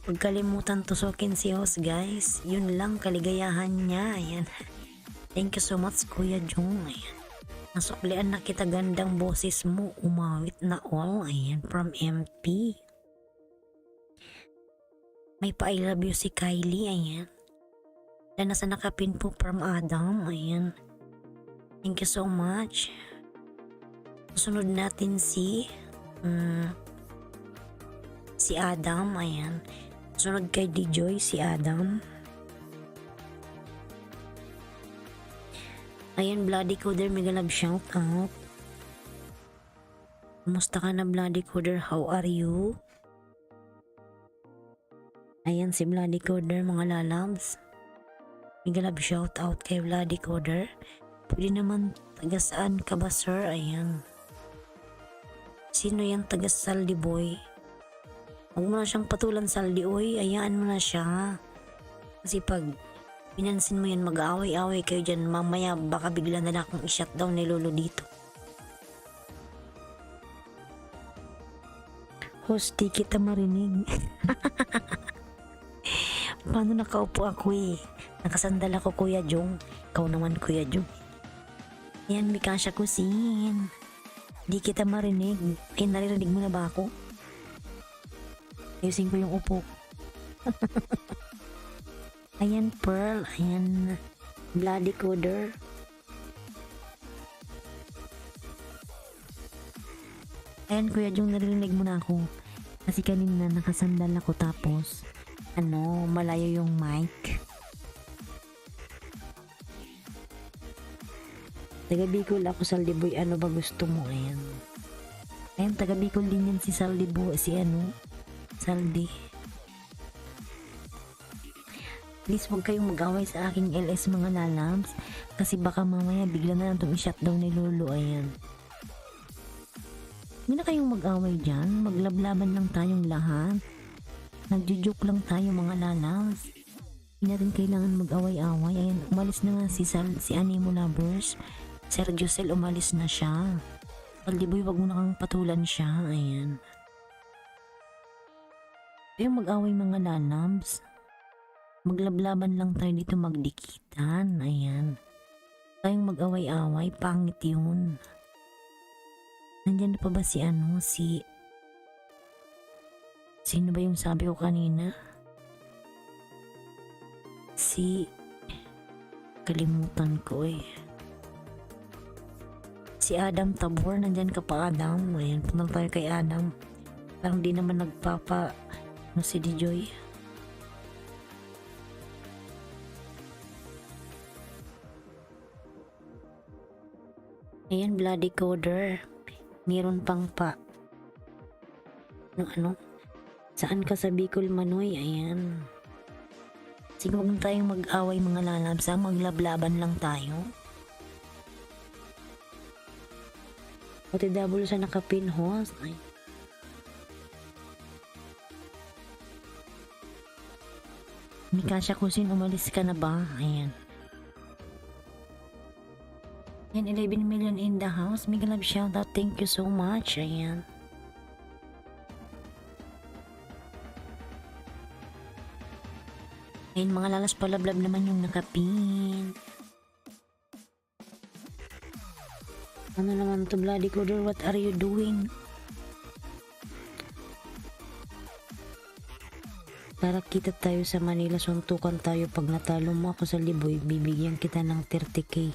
Huwag kalimutan tusukin si host, guys. Yun lang, kaligayahan niya. Ayan. Thank you so much, Kuya Jong. Ayan. Nasuklian na kita, gandang boses mo. Umawit na all. Ayan, from MP. May pa-I love you si Kylie. Ayan. Dan nasa nakapin po from Adam. Ayan. Thank you so much. Sunod natin si Adam. Ayan. Sunod kay Dijoy si Adam. Ayan, Bloody Coder, mega love shout out. Kumusta ka na, Bloody Coder? How are you? Ayan si Bloody Coder, mga lalabs. Mega love shout out kay Bloody Coder. Pwede naman, taga saan ka ba, sir? Ayan. Sino yan, taga Saldi Boy? Huwag mo na siyang patulan, Saldi Oy. Ayaan mo na siya. Kasi pag pinansin mo yan, mag-aaway-aaway kayo dyan. Mamaya baka bigla na lang akong i-shutdown ni Lolo dito. Host, di kita marinig. Paano nakaupo ako eh? Nakasandal ako, Kuya Jong. Ikaw naman, Kuya Jong. Yan, Mikasa Kusin. Di kita marinig. Eh, naririnig mo na ba ako? Ayusin ko yung upo. Ayan, Pearl. Ayan, Bloody Coder. Ayan, Kuya Jong, naririnig mo na ako. Kasi kanina nakasandal ako tapos malayo yung mic. Taga Bicol ako, Saldi Boy. Ano ba gusto mo? Ayan. Ayan, taga Bicol din yan si Saldi Boy. Saldi. Please, huwag kayong mag-away sa aking LS, mga lalabs. Kasi baka mamaya bigla na lang itong i-shutdown ni Lolo. Ayan. Hindi na kayong mag-away dyan. Maglablaban lang tayong lahat. Nagjujoke lang tayo, mga lalabs. Hindi natin kailangan mag-away-away. Ayan, umalis na nga si Animo Lovers. Sergio Sel, umalis na siya. Saldiboy, wag mo na kang patulan siya. Ayan. Yung mag-away mga lalabs. Maglablaban lang tayo dito, magdikitan. Ayan. Tayong mag-away-away, pangit yun. Nandyan na pa ba sino ba yung sabi ko kanina? Kalimutan ko eh. Si Adam Tabor, nandyan ka pa Adam. Ayan, punta tayo kay Adam. Parang di naman si Dijoy. Ayan, Bloody Coder. Meron pang saan ka sa Bicol Manoy? Ayan. Sige, huwag na tayong mag-away mga lalabsa. Maglablaban lang tayo. OTW sa nakapin host. Ay. Mikasha Kusin, umalis ka na ba? Ayan. Ayan, 11 million in the house. Mega love shoutout. Thank you so much. Ayan. Ayan, mga lalas palablab naman yung nakapin. Ano naman to, Bloody Coder? What are you doing? Para kita tayo sa Manila, suntukan tayo. Pag natalo mo ako sa Liboy, bibigyan kita ng 30k.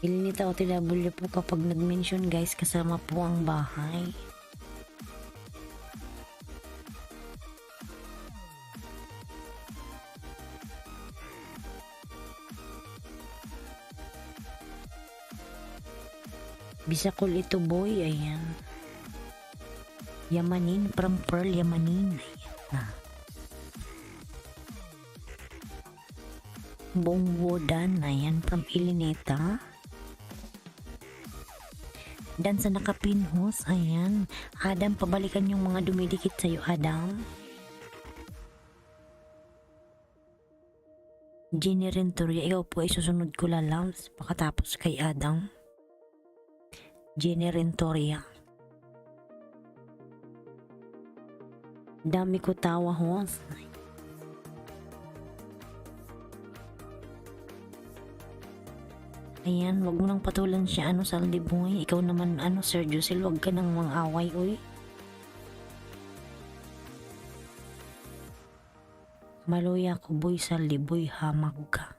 Ilinita OTW po kapag nag-mention guys, kasama po ang bahay. Bisakol ito boy, ayan. Yamanin, from Pearl Yamanin. Ayan. Bongwodan, ayan, from Ilineta. Dan sa nakapinhos, ayan. Adam, pabalikan yung mga dumidikit sa'yo, Adam. Jenny Rentoria, ikaw po ay susunod ko lalams pakatapos kay Adam. Jenny Rentoria. Dami ko tawa, host. Ayan, wag mo nang patulan siya, Saldiboy. Ikaw naman, Sergio Sil, wag ka nang mang-away, uy. Maluya ko, boy, Saldiboy, hamag ka.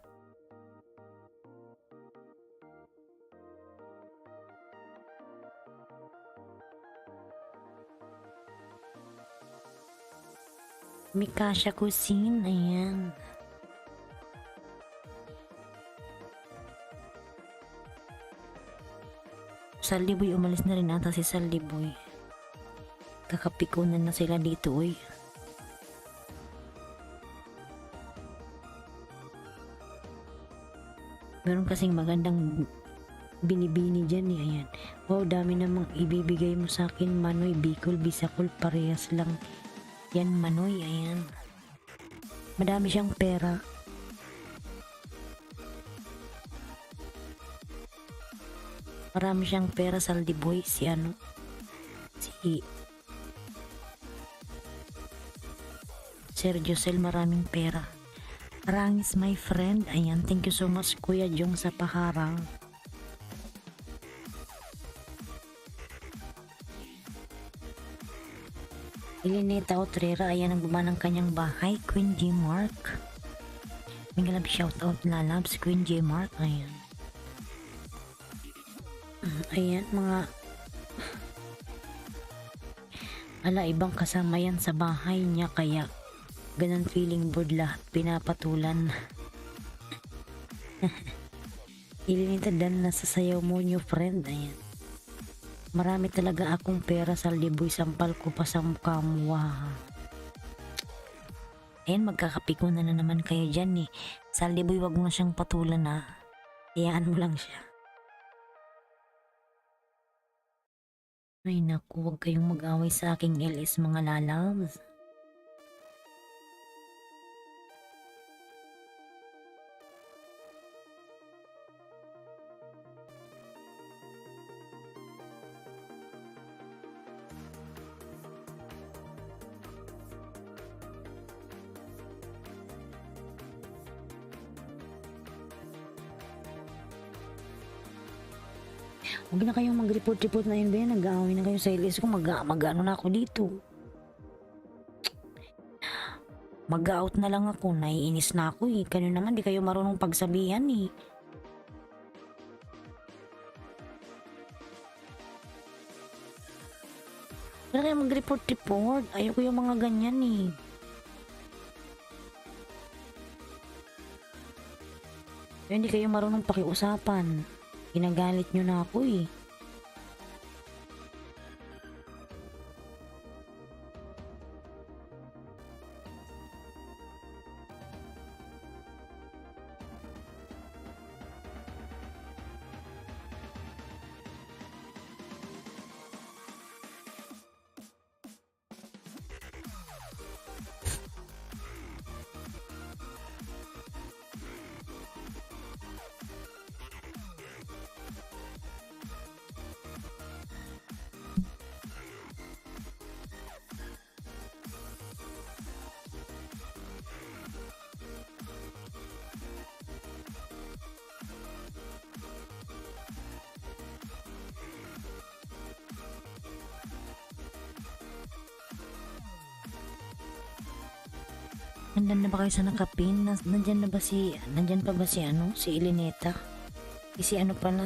Mikasha Kusin, ayan. Saldiboy, umalis na rin ata si Saldiboy. Kakapikunan na sila dito, uy. Meron kasing magandang binibini dyan eh, ayan. Wow, dami namang ibibigay mo sa akin, Manoy, Bicol, Bisacol, parehas lang. Yan, Manoy, ayan. Madami siyang pera. Marami siyang pera, Saldiboy, si Sergio Sel, maraming pera. Arangis, my friend. Ayan, thank you so much, Kuya Jong, sa paharang. Ilineta Otrera, ayan ang gumanang kanyang bahay. Queen J. Mark. May galab shoutout lalabs, Queen J. Mark. Ayan. Ayan, ibang kasama yan sa bahay niya, kaya ganun feeling board, lahat pinapatulan. Ilinita dan nasa sayaw mo, new friend. Ayan. Marami talaga akong pera, Saldiboy, sampal ko pa sa mukha mo. Ayan, magkakapikunan na naman kayo dyan eh. Saldiboy, wag mo na siyang patulan ha. Hayaan mo lang siya. Ay naku, huwag kayong mag-away sa aking LS mga lalabs. Huwag na kayong mag-report-report na yun ba yan? Nag-aaway na kayo sa LS ko. Mag-ano na ako dito. Mag-out na lang ako. Naiinis na ako eh. Kayo naman di kayo marunong pagsabihan eh. Huwag na kayong mag-report-report. Ayoko yung mga ganyan eh. Kaya hindi kayo marunong pakiusapan. Ginagalit nyo na ako eh. Nandyan na ba kayo sa nakapin? Nandyan pa ba si ano? Si Elineta? Si ano pala?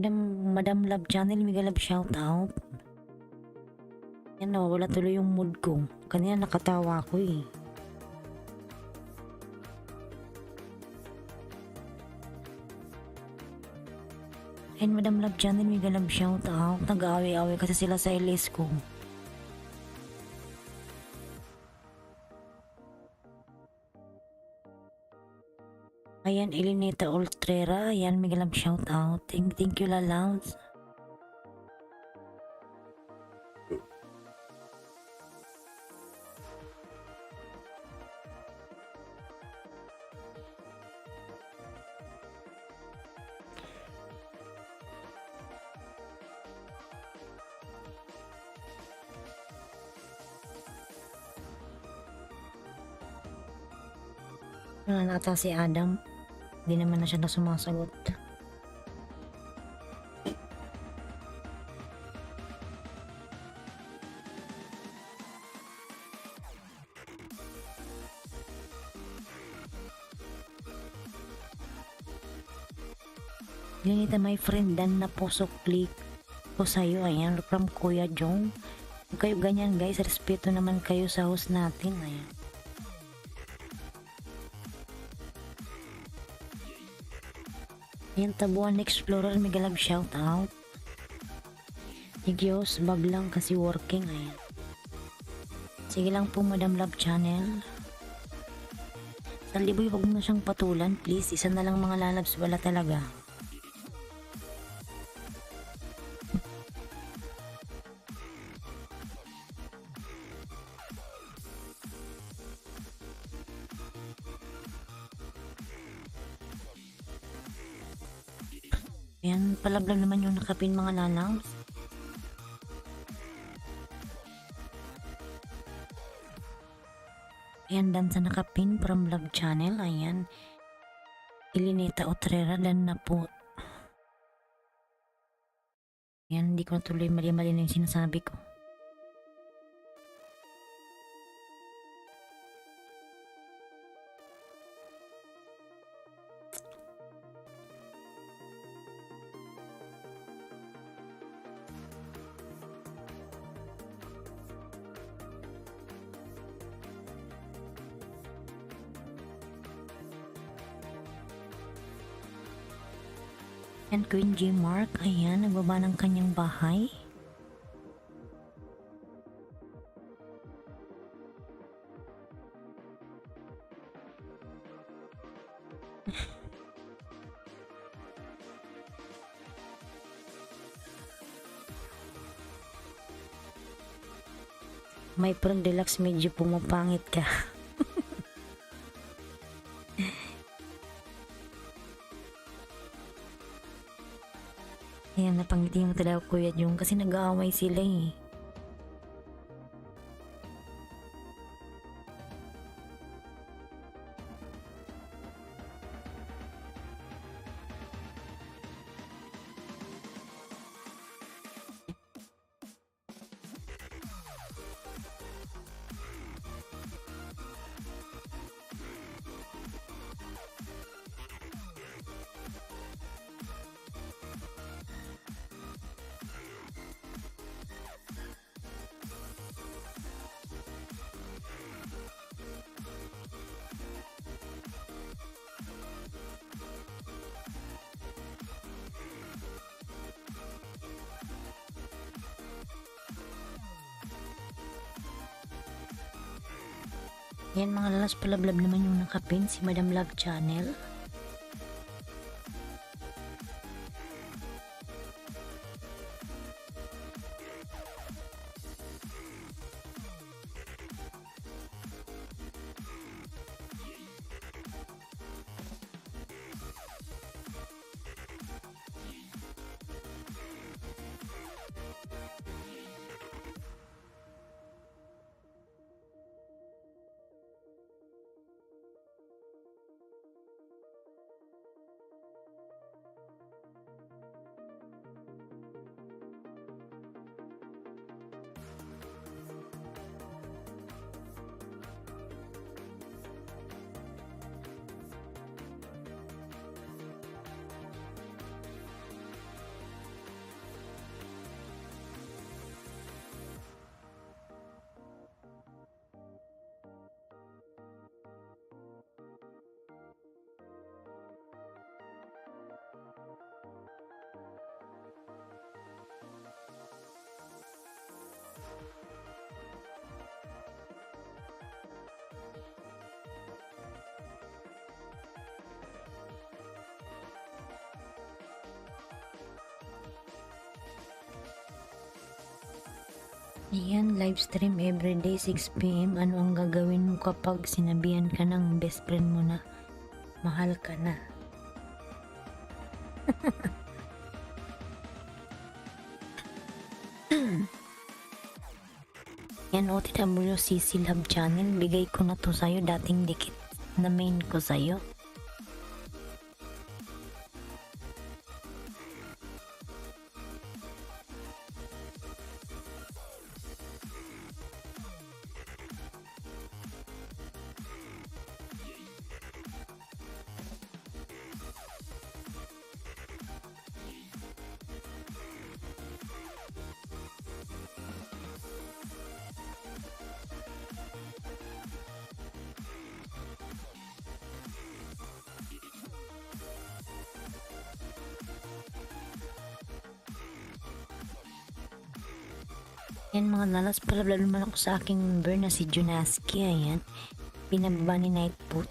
Madam Love Channel, mega love shout out. Yan o, wala tuloy yung mood ko. Kanina nakatawa ako eh. And Madam Love Channel, mega love shout out. Nag-aaway-aaway kasi sila sa LS ko. Ayan, Elineta Ultrera. Ayan, mega love shout out. Thank you, lalabs. Wala na ata si Adam. Hindi naman na siya na sumasagot. Linita my friend Dan na puso click ko sa'yo. Ayan, from Kuya Jong. Huwag kayo ganyan guys. Respeto naman kayo sa host natin. Ayan. Ayan, Tabuan Explorer, mega love shout out. Igyos, bag lang kasi working. Ayan. Sige lang po, Madam Love Channel. Saliboy, wag mo na siyang patulan. Please, isa na lang mga lalabs. Wala talaga. Ayan, palablag naman yung nakapin mga lalabs. Ayan, dan sa nakapin from Love Channel. Ayan, Elineta Utrera dan na po. Ayan, hindi ko natuloy mali-mali na yung sinasabi ko. And Queen J. Mark, ayan, nagbaba ng kanyang bahay. May Prong Deluxe, medyo pumapangit ka. Ayan, napangiti mo talaga Kuya Jung kasi nag-aaway sila eh. Yan mga lalas, palablab naman yung nakapin si Madam Love Channel. Ayan, live stream everyday 6 PM. Ano ang gagawin mo kapag sinabihan ka ng best friend mo na mahal ka na? Yan, OTW CC Love Channel. Bigay ko na to sa'yo. Dating dikit na main ko sa'yo. Yan mga lalas, palablab naman ako sa aking member na si Junaski. Ayan, pinababa ni Nightboot.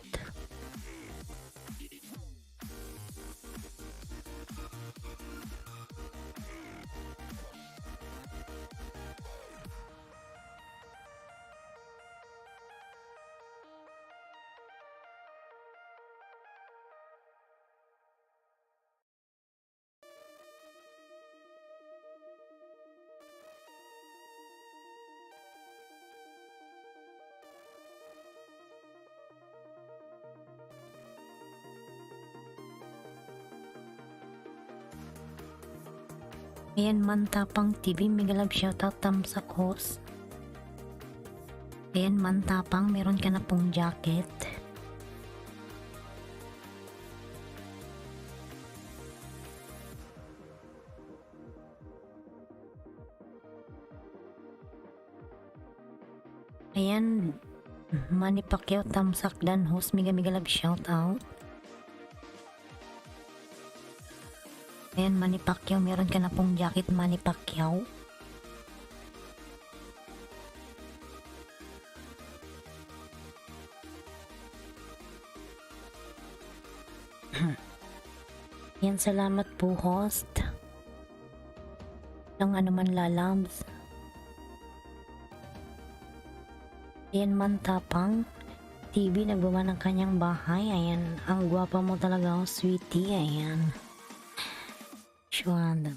Ayan, Mantapang TV, mega love shoutout, thumbs up host. Ayan, Mantapang, meron ka na pong jacket. Ayan, Manny Pacquiao, thumbs up dan host, mega love shoutout. Ayan, Manny Pacquiao, meron ka na pong jacket, Manny Pacquiao. Yan, salamat po host. Lang ano man lalabs. Yan man tapang. TV nagbawa ng kanyang bahay. Ayan, ang gwapa mo talaga, oh, sweetie. Ayan. Shuan.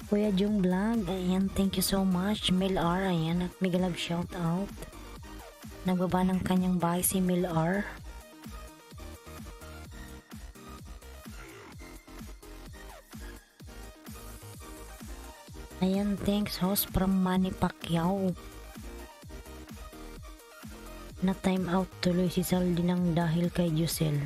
Kuya Jung Vlog, ayan, thank you so much. Mil R, ayan, at mega love shout out. Nagbaba ng kanyang bahay si Mil R. Ayan, thanks host from Manny Pacquiao. Na time out tuloy si Saldi ng dahil kay Jusel.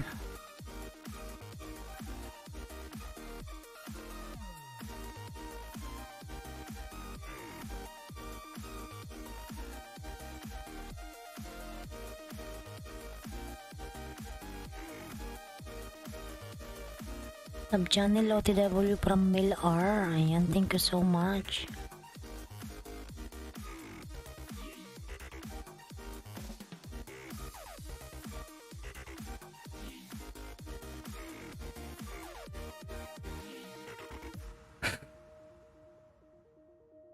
Sub channel OTW from Mil R. Ayan, thank you so much.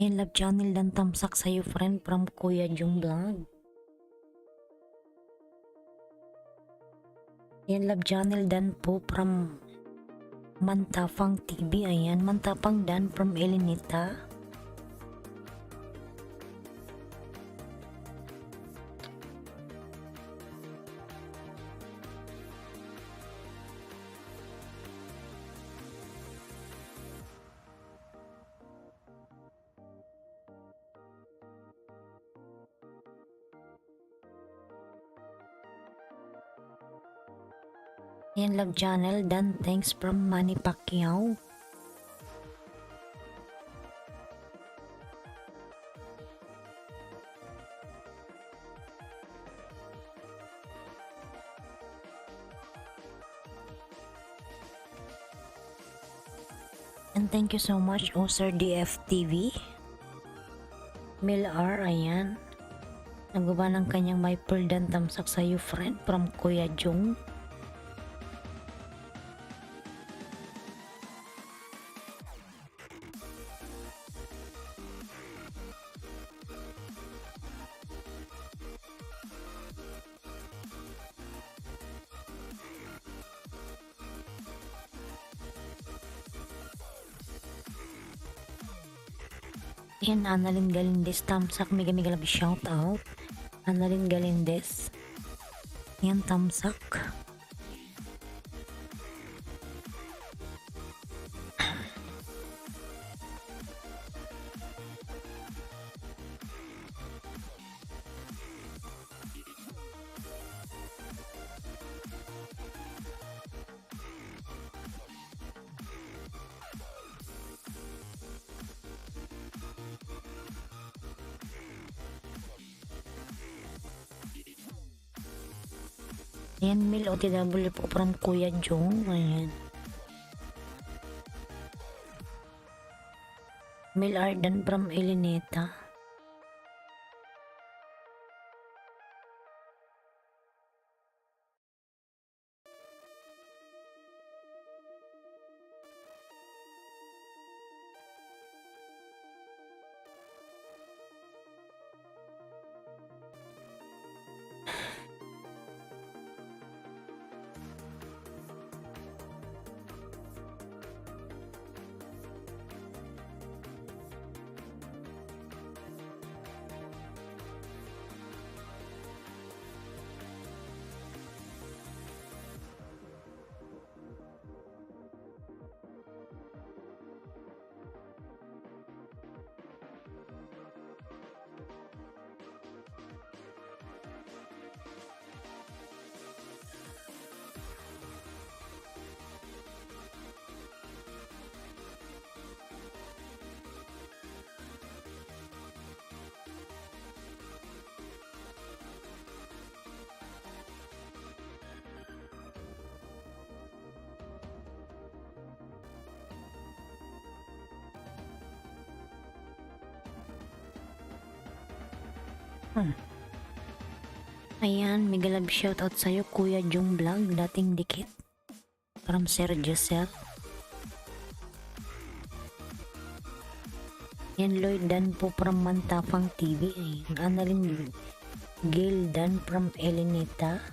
Yan, love channel dan tamsak sa'yo friend from Kuya Jung Vlog. Yan, love channel dan po from Mantapang TV. Ayan, Mantapang dan from Elinita. Yan, love channel dan thanks from Manny Pacquiao. And thank you so much, Sir DFTV. Mil R, ayan. Nagbaba ng kanyang may pearl dan tamsak sa'yo friend from Kuya Jung. Yan, Annalyn Galindes, tamsak, mega mega love shout out. Annalyn Galindes. Yan, tamsak. Ayan, Mil OTW po from Kuya Jung. Ayan. Mil Ardan from Elineta. Ayan, mega love shoutout sa'yo, Kuya Jung Vlog, dating dikit. From Sir Giselle. Yan, Lloyd Dan po from Mantapang TV. Ayan, Annalyn Gail Dan from Elinita.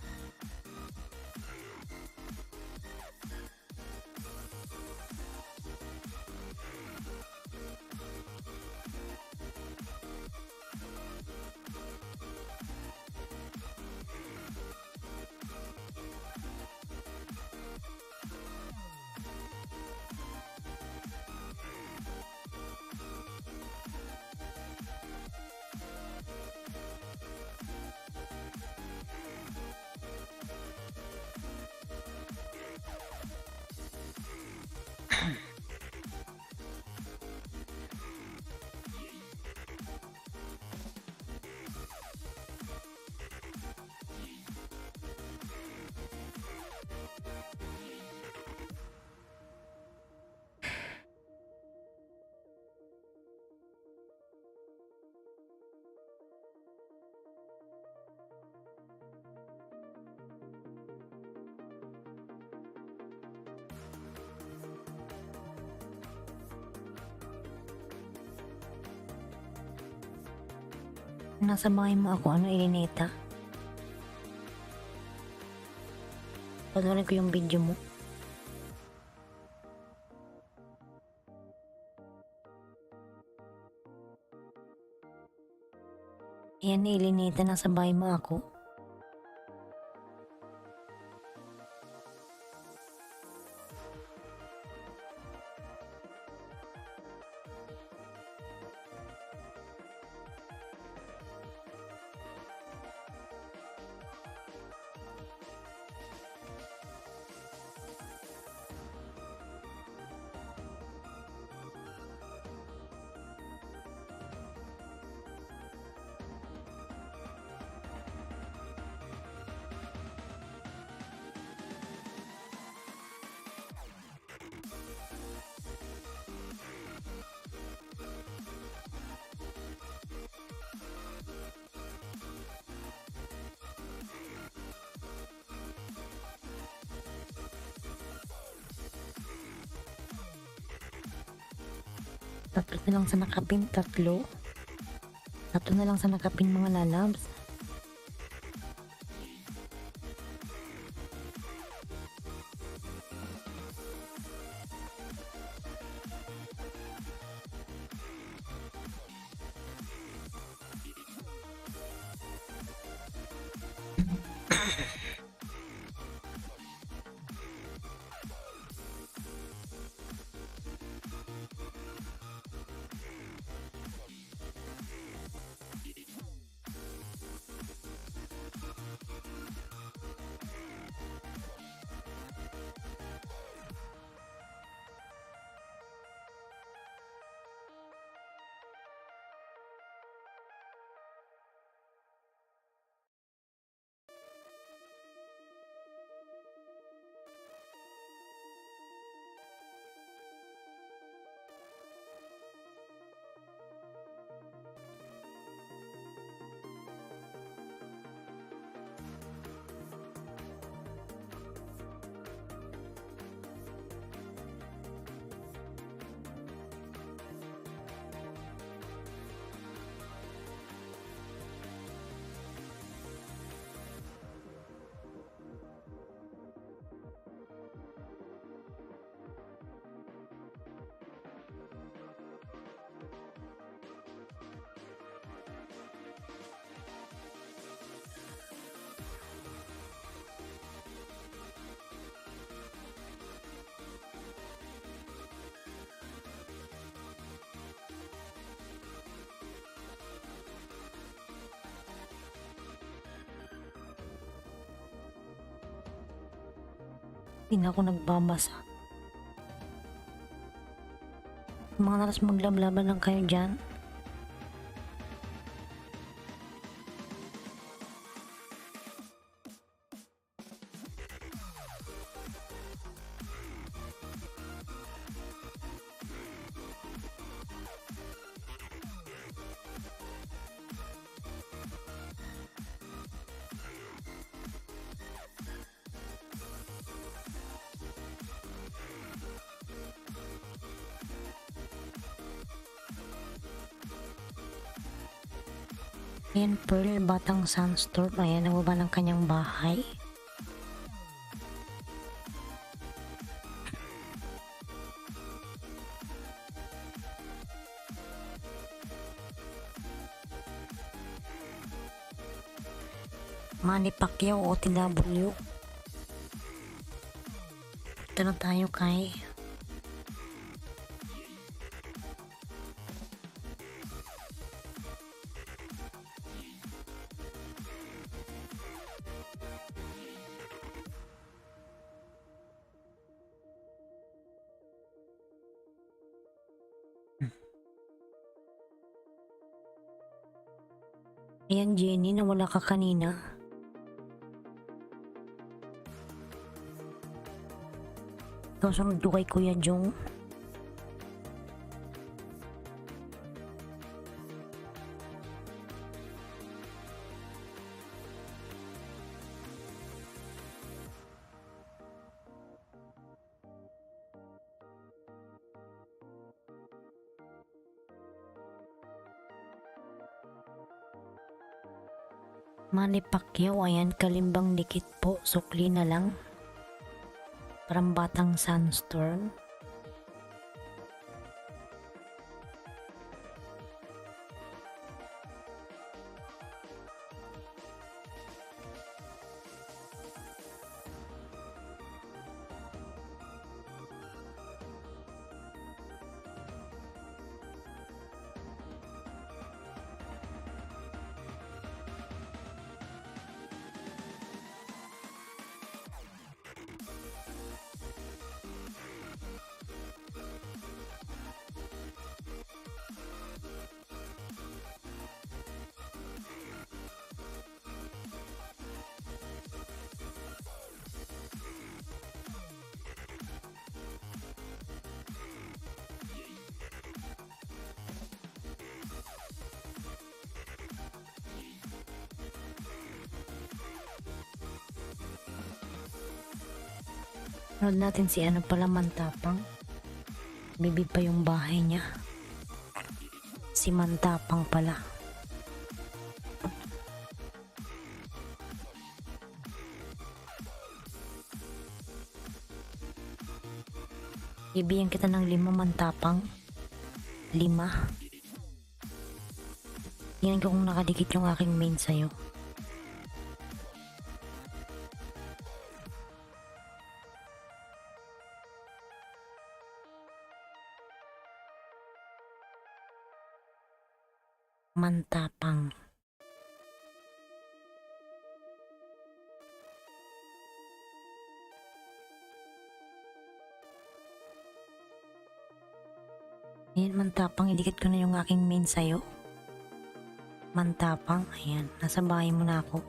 Nasa bahay mo ako, Elinita? Panoorin ko yung video mo. Ayan, Elinita, nasa bahay mo ako. Tatlo na lang sa nakapin, tatlo. Tatlo na lang sa nakapin, mga lalabs. Hindi na ako nagbabasa. Mga nalas, maglablaban lang kayo dyan. Ayan, Pearl, Batang Sandstorm. Ayan, nababa ng kanyang bahay. Manny Pacquiao, OTW. Ito na tayo kay ayan, Jenny, nawala ka kanina. Ikaw sunod ko kay Kuya Jong. Manny Pacquiao, ayan, Kalimbang Dikit po, sukli na lang. Parang Batang Sandstorm. Nood natin si ano pala, Mantapang. Bibi pa yung bahay niya. Si Mantapang pala. Bibigyan kita ng 5, Mantapang. 5. Tingnan ko kung nakadikit yung aking main sa'yo. Mantapang. Ayan, Mantapang, idikit ko na yung aking main sa'yo. Mantapang, ayan, nasa bahay mo na ako.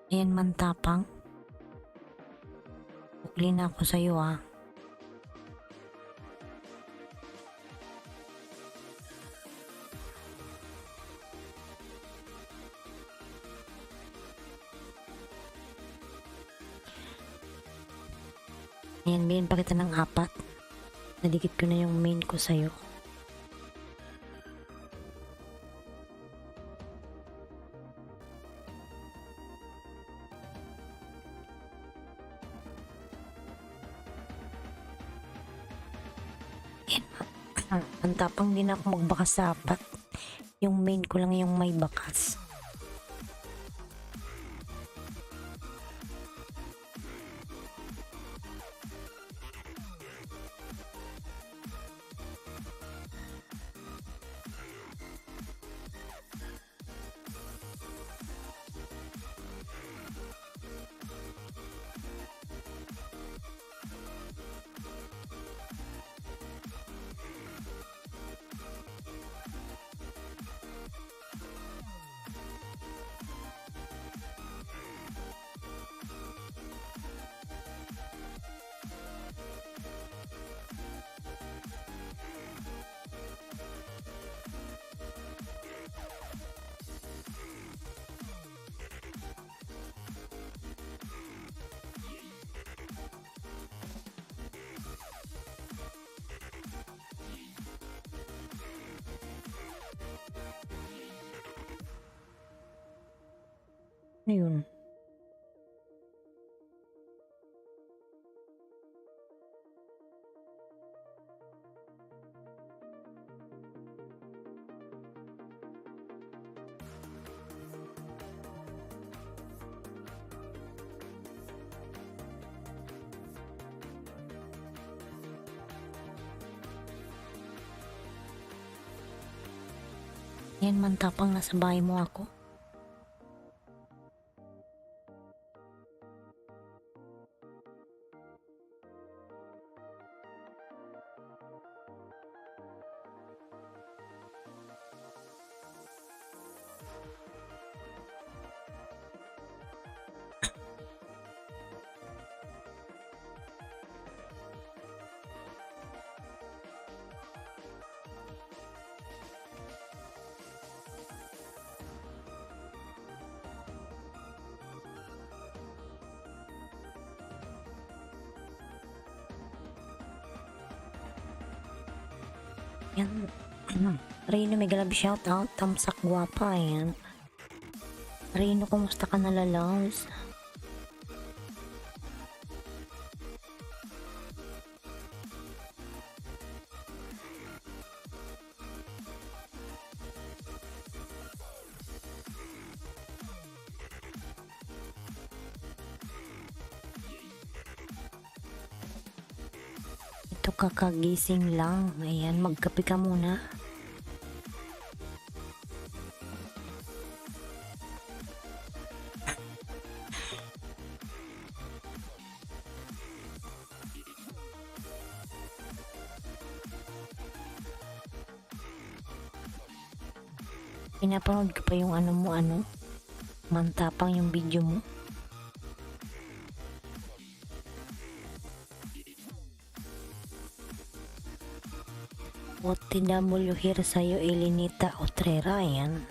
Ayan, Mantapang. Bukli na ako sa'yo, ah. Ayan, bilhin pa kita ng 4. Nadikit ko na yung main ko sa'yo. Ang tapang din ako magbakas sa 4. Yung main ko lang yung may bakas. Ano yun? Yan man tapang nasa bahay mo ako. Yan. Rino, may galab shoutout. Tamsak guwapa, yan. Rino, kumusta ka na lalaws? Ito kakagising lang. Ayan, magkape ka muna. Pinapanood ko pa yung ano mo, mantapang yung video mo. OTW here sa'yo, Elinita Otrera, yan.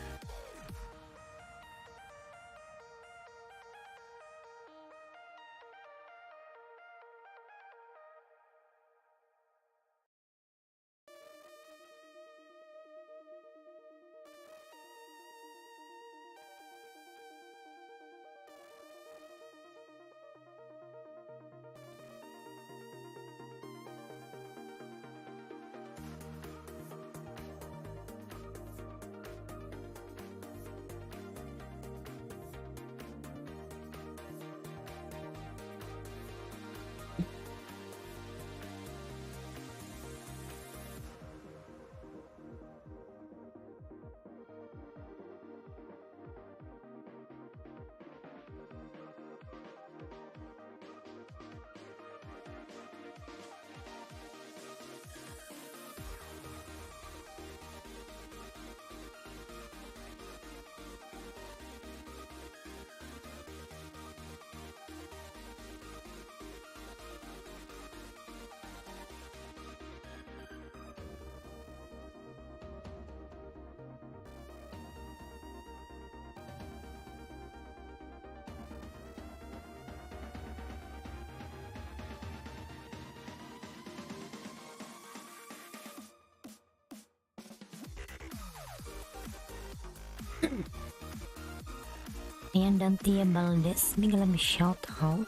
Ayan, Dantia Valdez, bigla may shout out.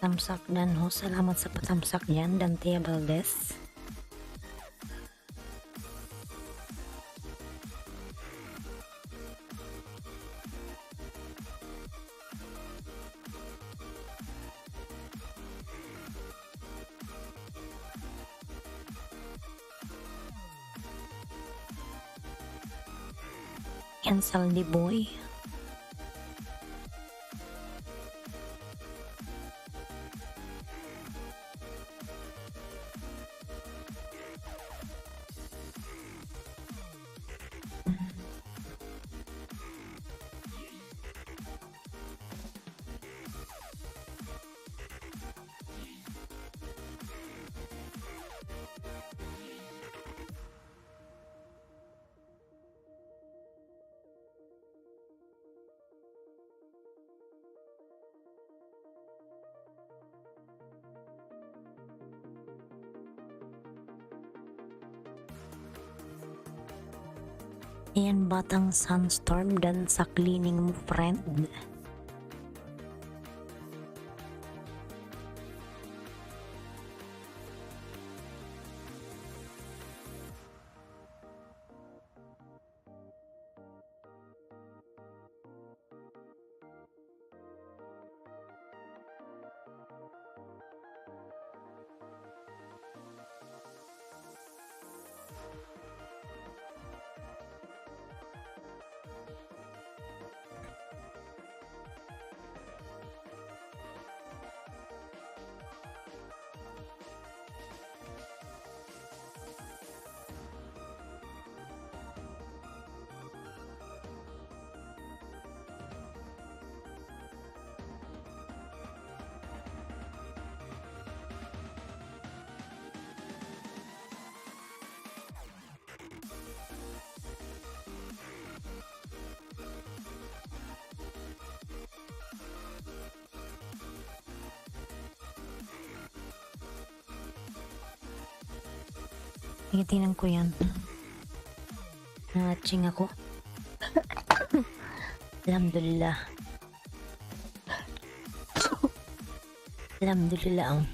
Tamsak dan ho, salamat sa patamsak yan, Dantia Valdez. Yan, Saldi Boy. Ayan, batang Sunstorm, dan sa cleaning mo, friend. Tingnan ko yan. Naching ako. Alhamdulillah. Alhamdulillah.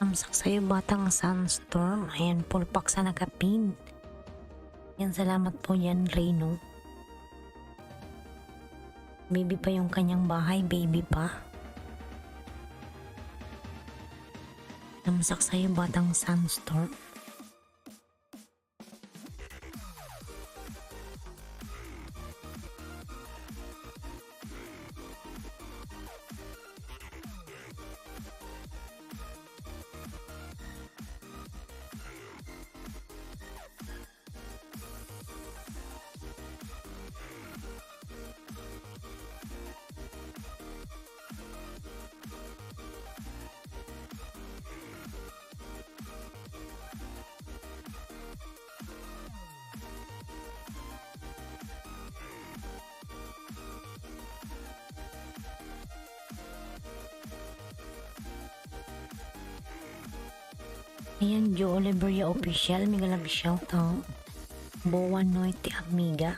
Tamsak sa'yo, batang Sunstorm. Ayan, pulpak sa nakapin. Yan, salamat po yan, Reno. Baby pa yung kanyang bahay, baby pa. Tamsak sa'yo, batang Sunstorm. Ayan, Joe Oliveria Official, mega love shoutout. Boa noite, amiga.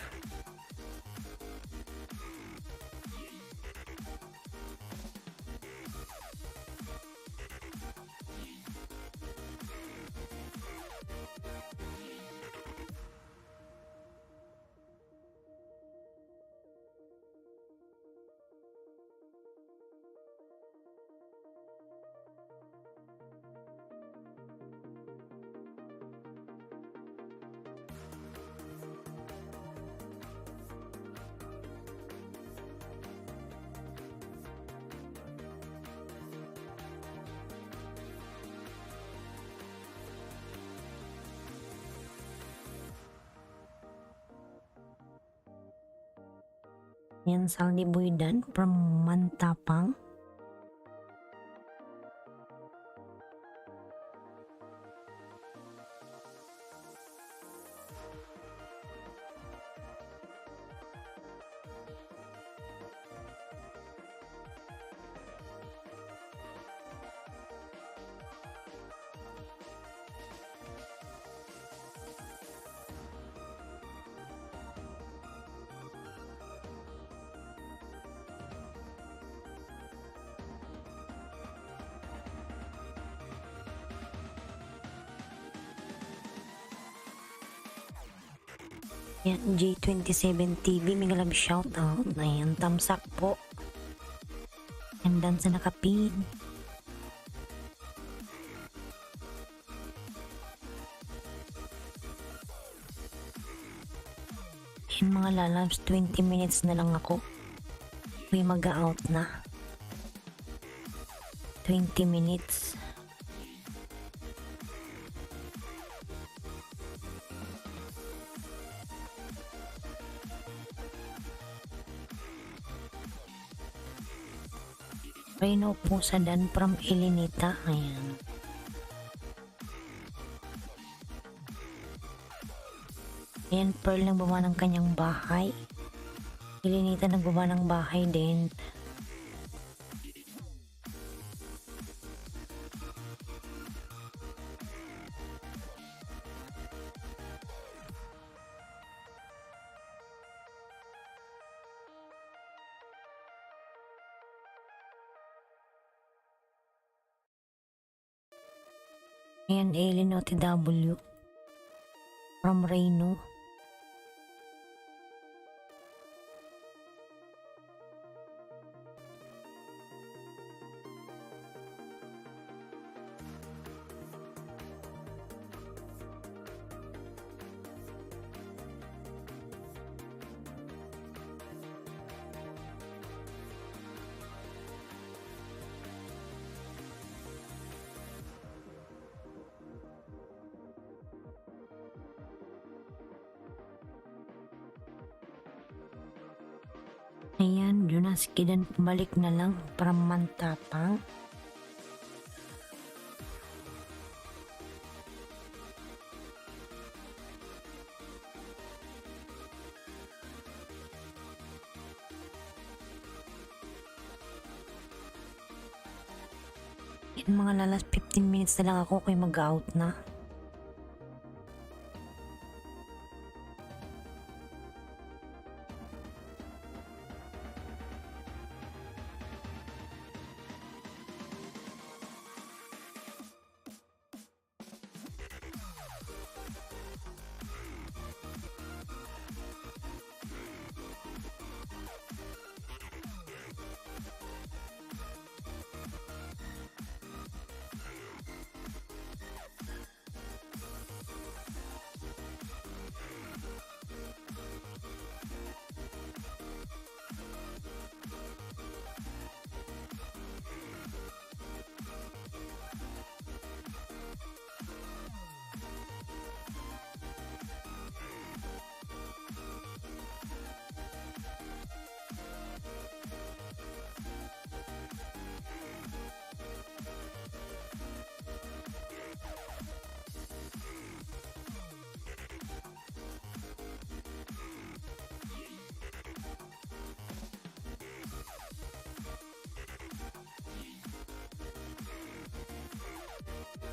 Yan, Saldi Buidan from Mantapang. Yan, J27 TV, mega love shout out. Ayan, thumbs up po. And dan sa nakapin. Yan mga lalabs, 20 minutes na lang ako. May mag-out na. 20 minutes. Reno po sa Dan from Elinita. Ayan. Ayan, Pearl nagbawa ng kanyang bahay. Elinita nagbawa ng bahay din. Ayan, Aileen OTW from Reno. Ayan, Jonas Kidan balik na lang from Mantapang. Yan mga lalas, 15 minutes na lang ako kay mag-out na.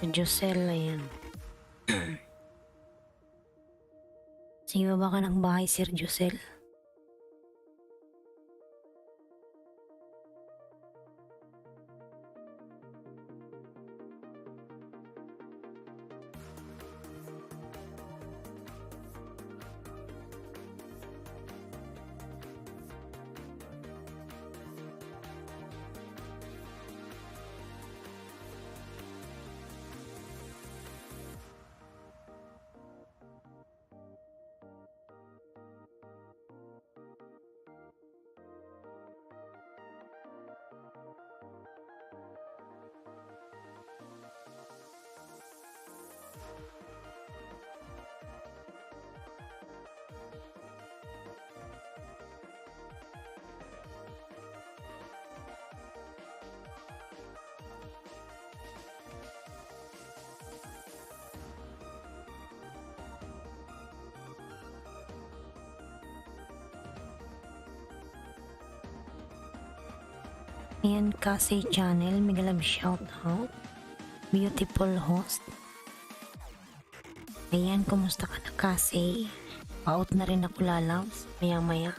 Josel, ayan. Sige, baba ka ng bahay, Sir Josel. Ayan, Casey Channel, mega love shout out. Beautiful host. Ayan, kumusta ka na, Casey? Out na rin ako, lalabs, maya maya.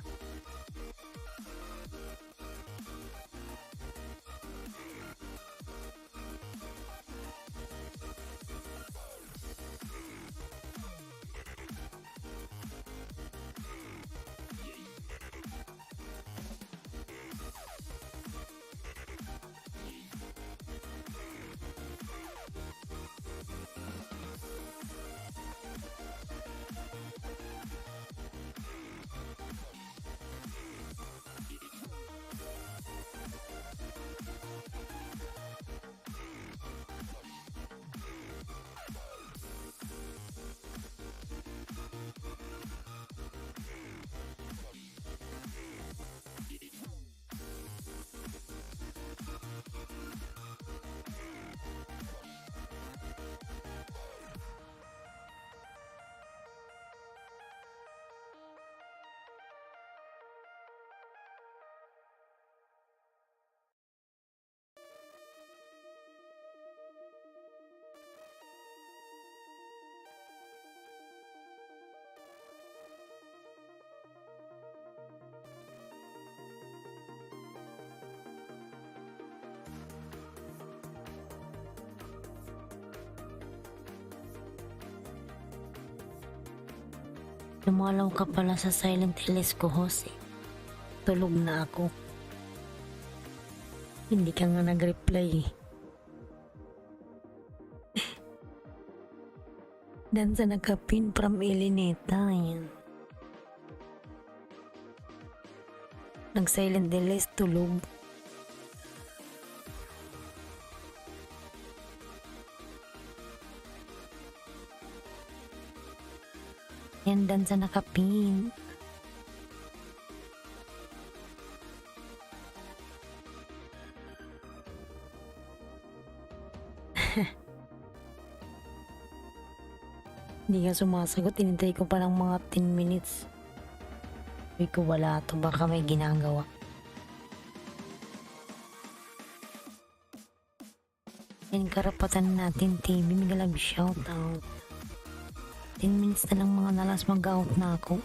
Dumalaw ka pala sa silent LS ko, Jose. Tulog na ako. Hindi ka nga nag-reply eh. Dan sa nagka-pin from Elineta, yan. Nag-silent LS, tulog. Yan, dan sa nakapin. Hindi ka sumasagot, inintay ko palang mga 10 minutes. Sabi ko wala to, baka may ginagawa. Yan, karapatan natin, TV, may galag shout out. 10 minutes na lang mga nalas, mag-out na ako.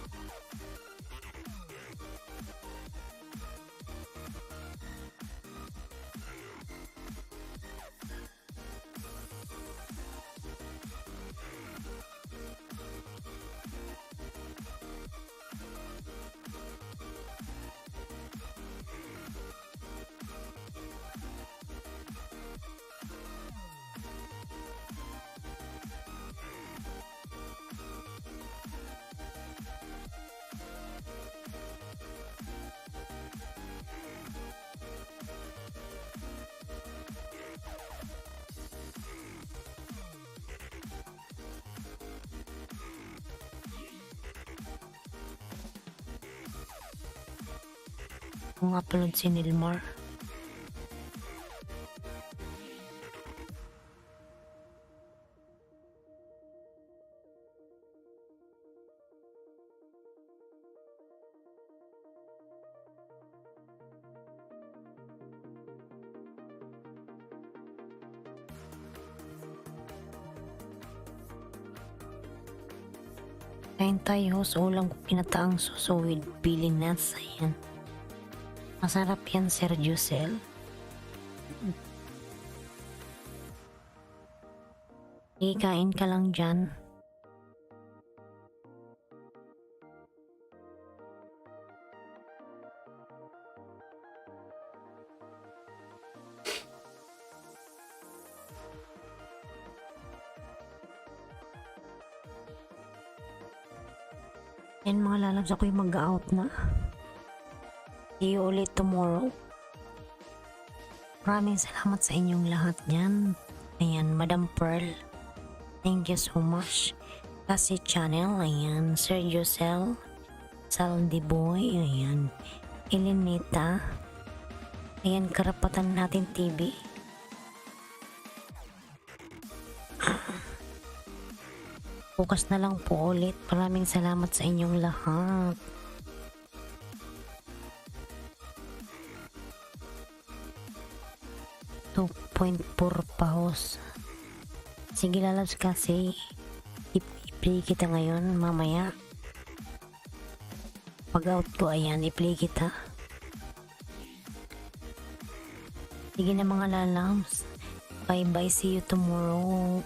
Kung upload si Nilmar. Kain tayo sa ulam ko, pinataang suso with pili nuts. Ayan. Masarap yan, Sir Jusel. Ikain ka lang dyan. Yan mga lalabs, ako'y mag-out na. See you ulit tomorrow. Maraming salamat sa inyong lahat dyan. Ayan, Madam Pearl. Thank you so much. Kasi channel, ayan, Sir Jusel, Saldi Boy, ayan, Elinita, ayan, Karapatan Natin TV. Bukas na lang po ulit. Maraming salamat sa inyong lahat. 2.4 paus. Sige lalabs kasi i-play kita ngayon mamaya. Pag out ko ayan i-play kita. Sige na mga lalabs. Bye bye, see you tomorrow.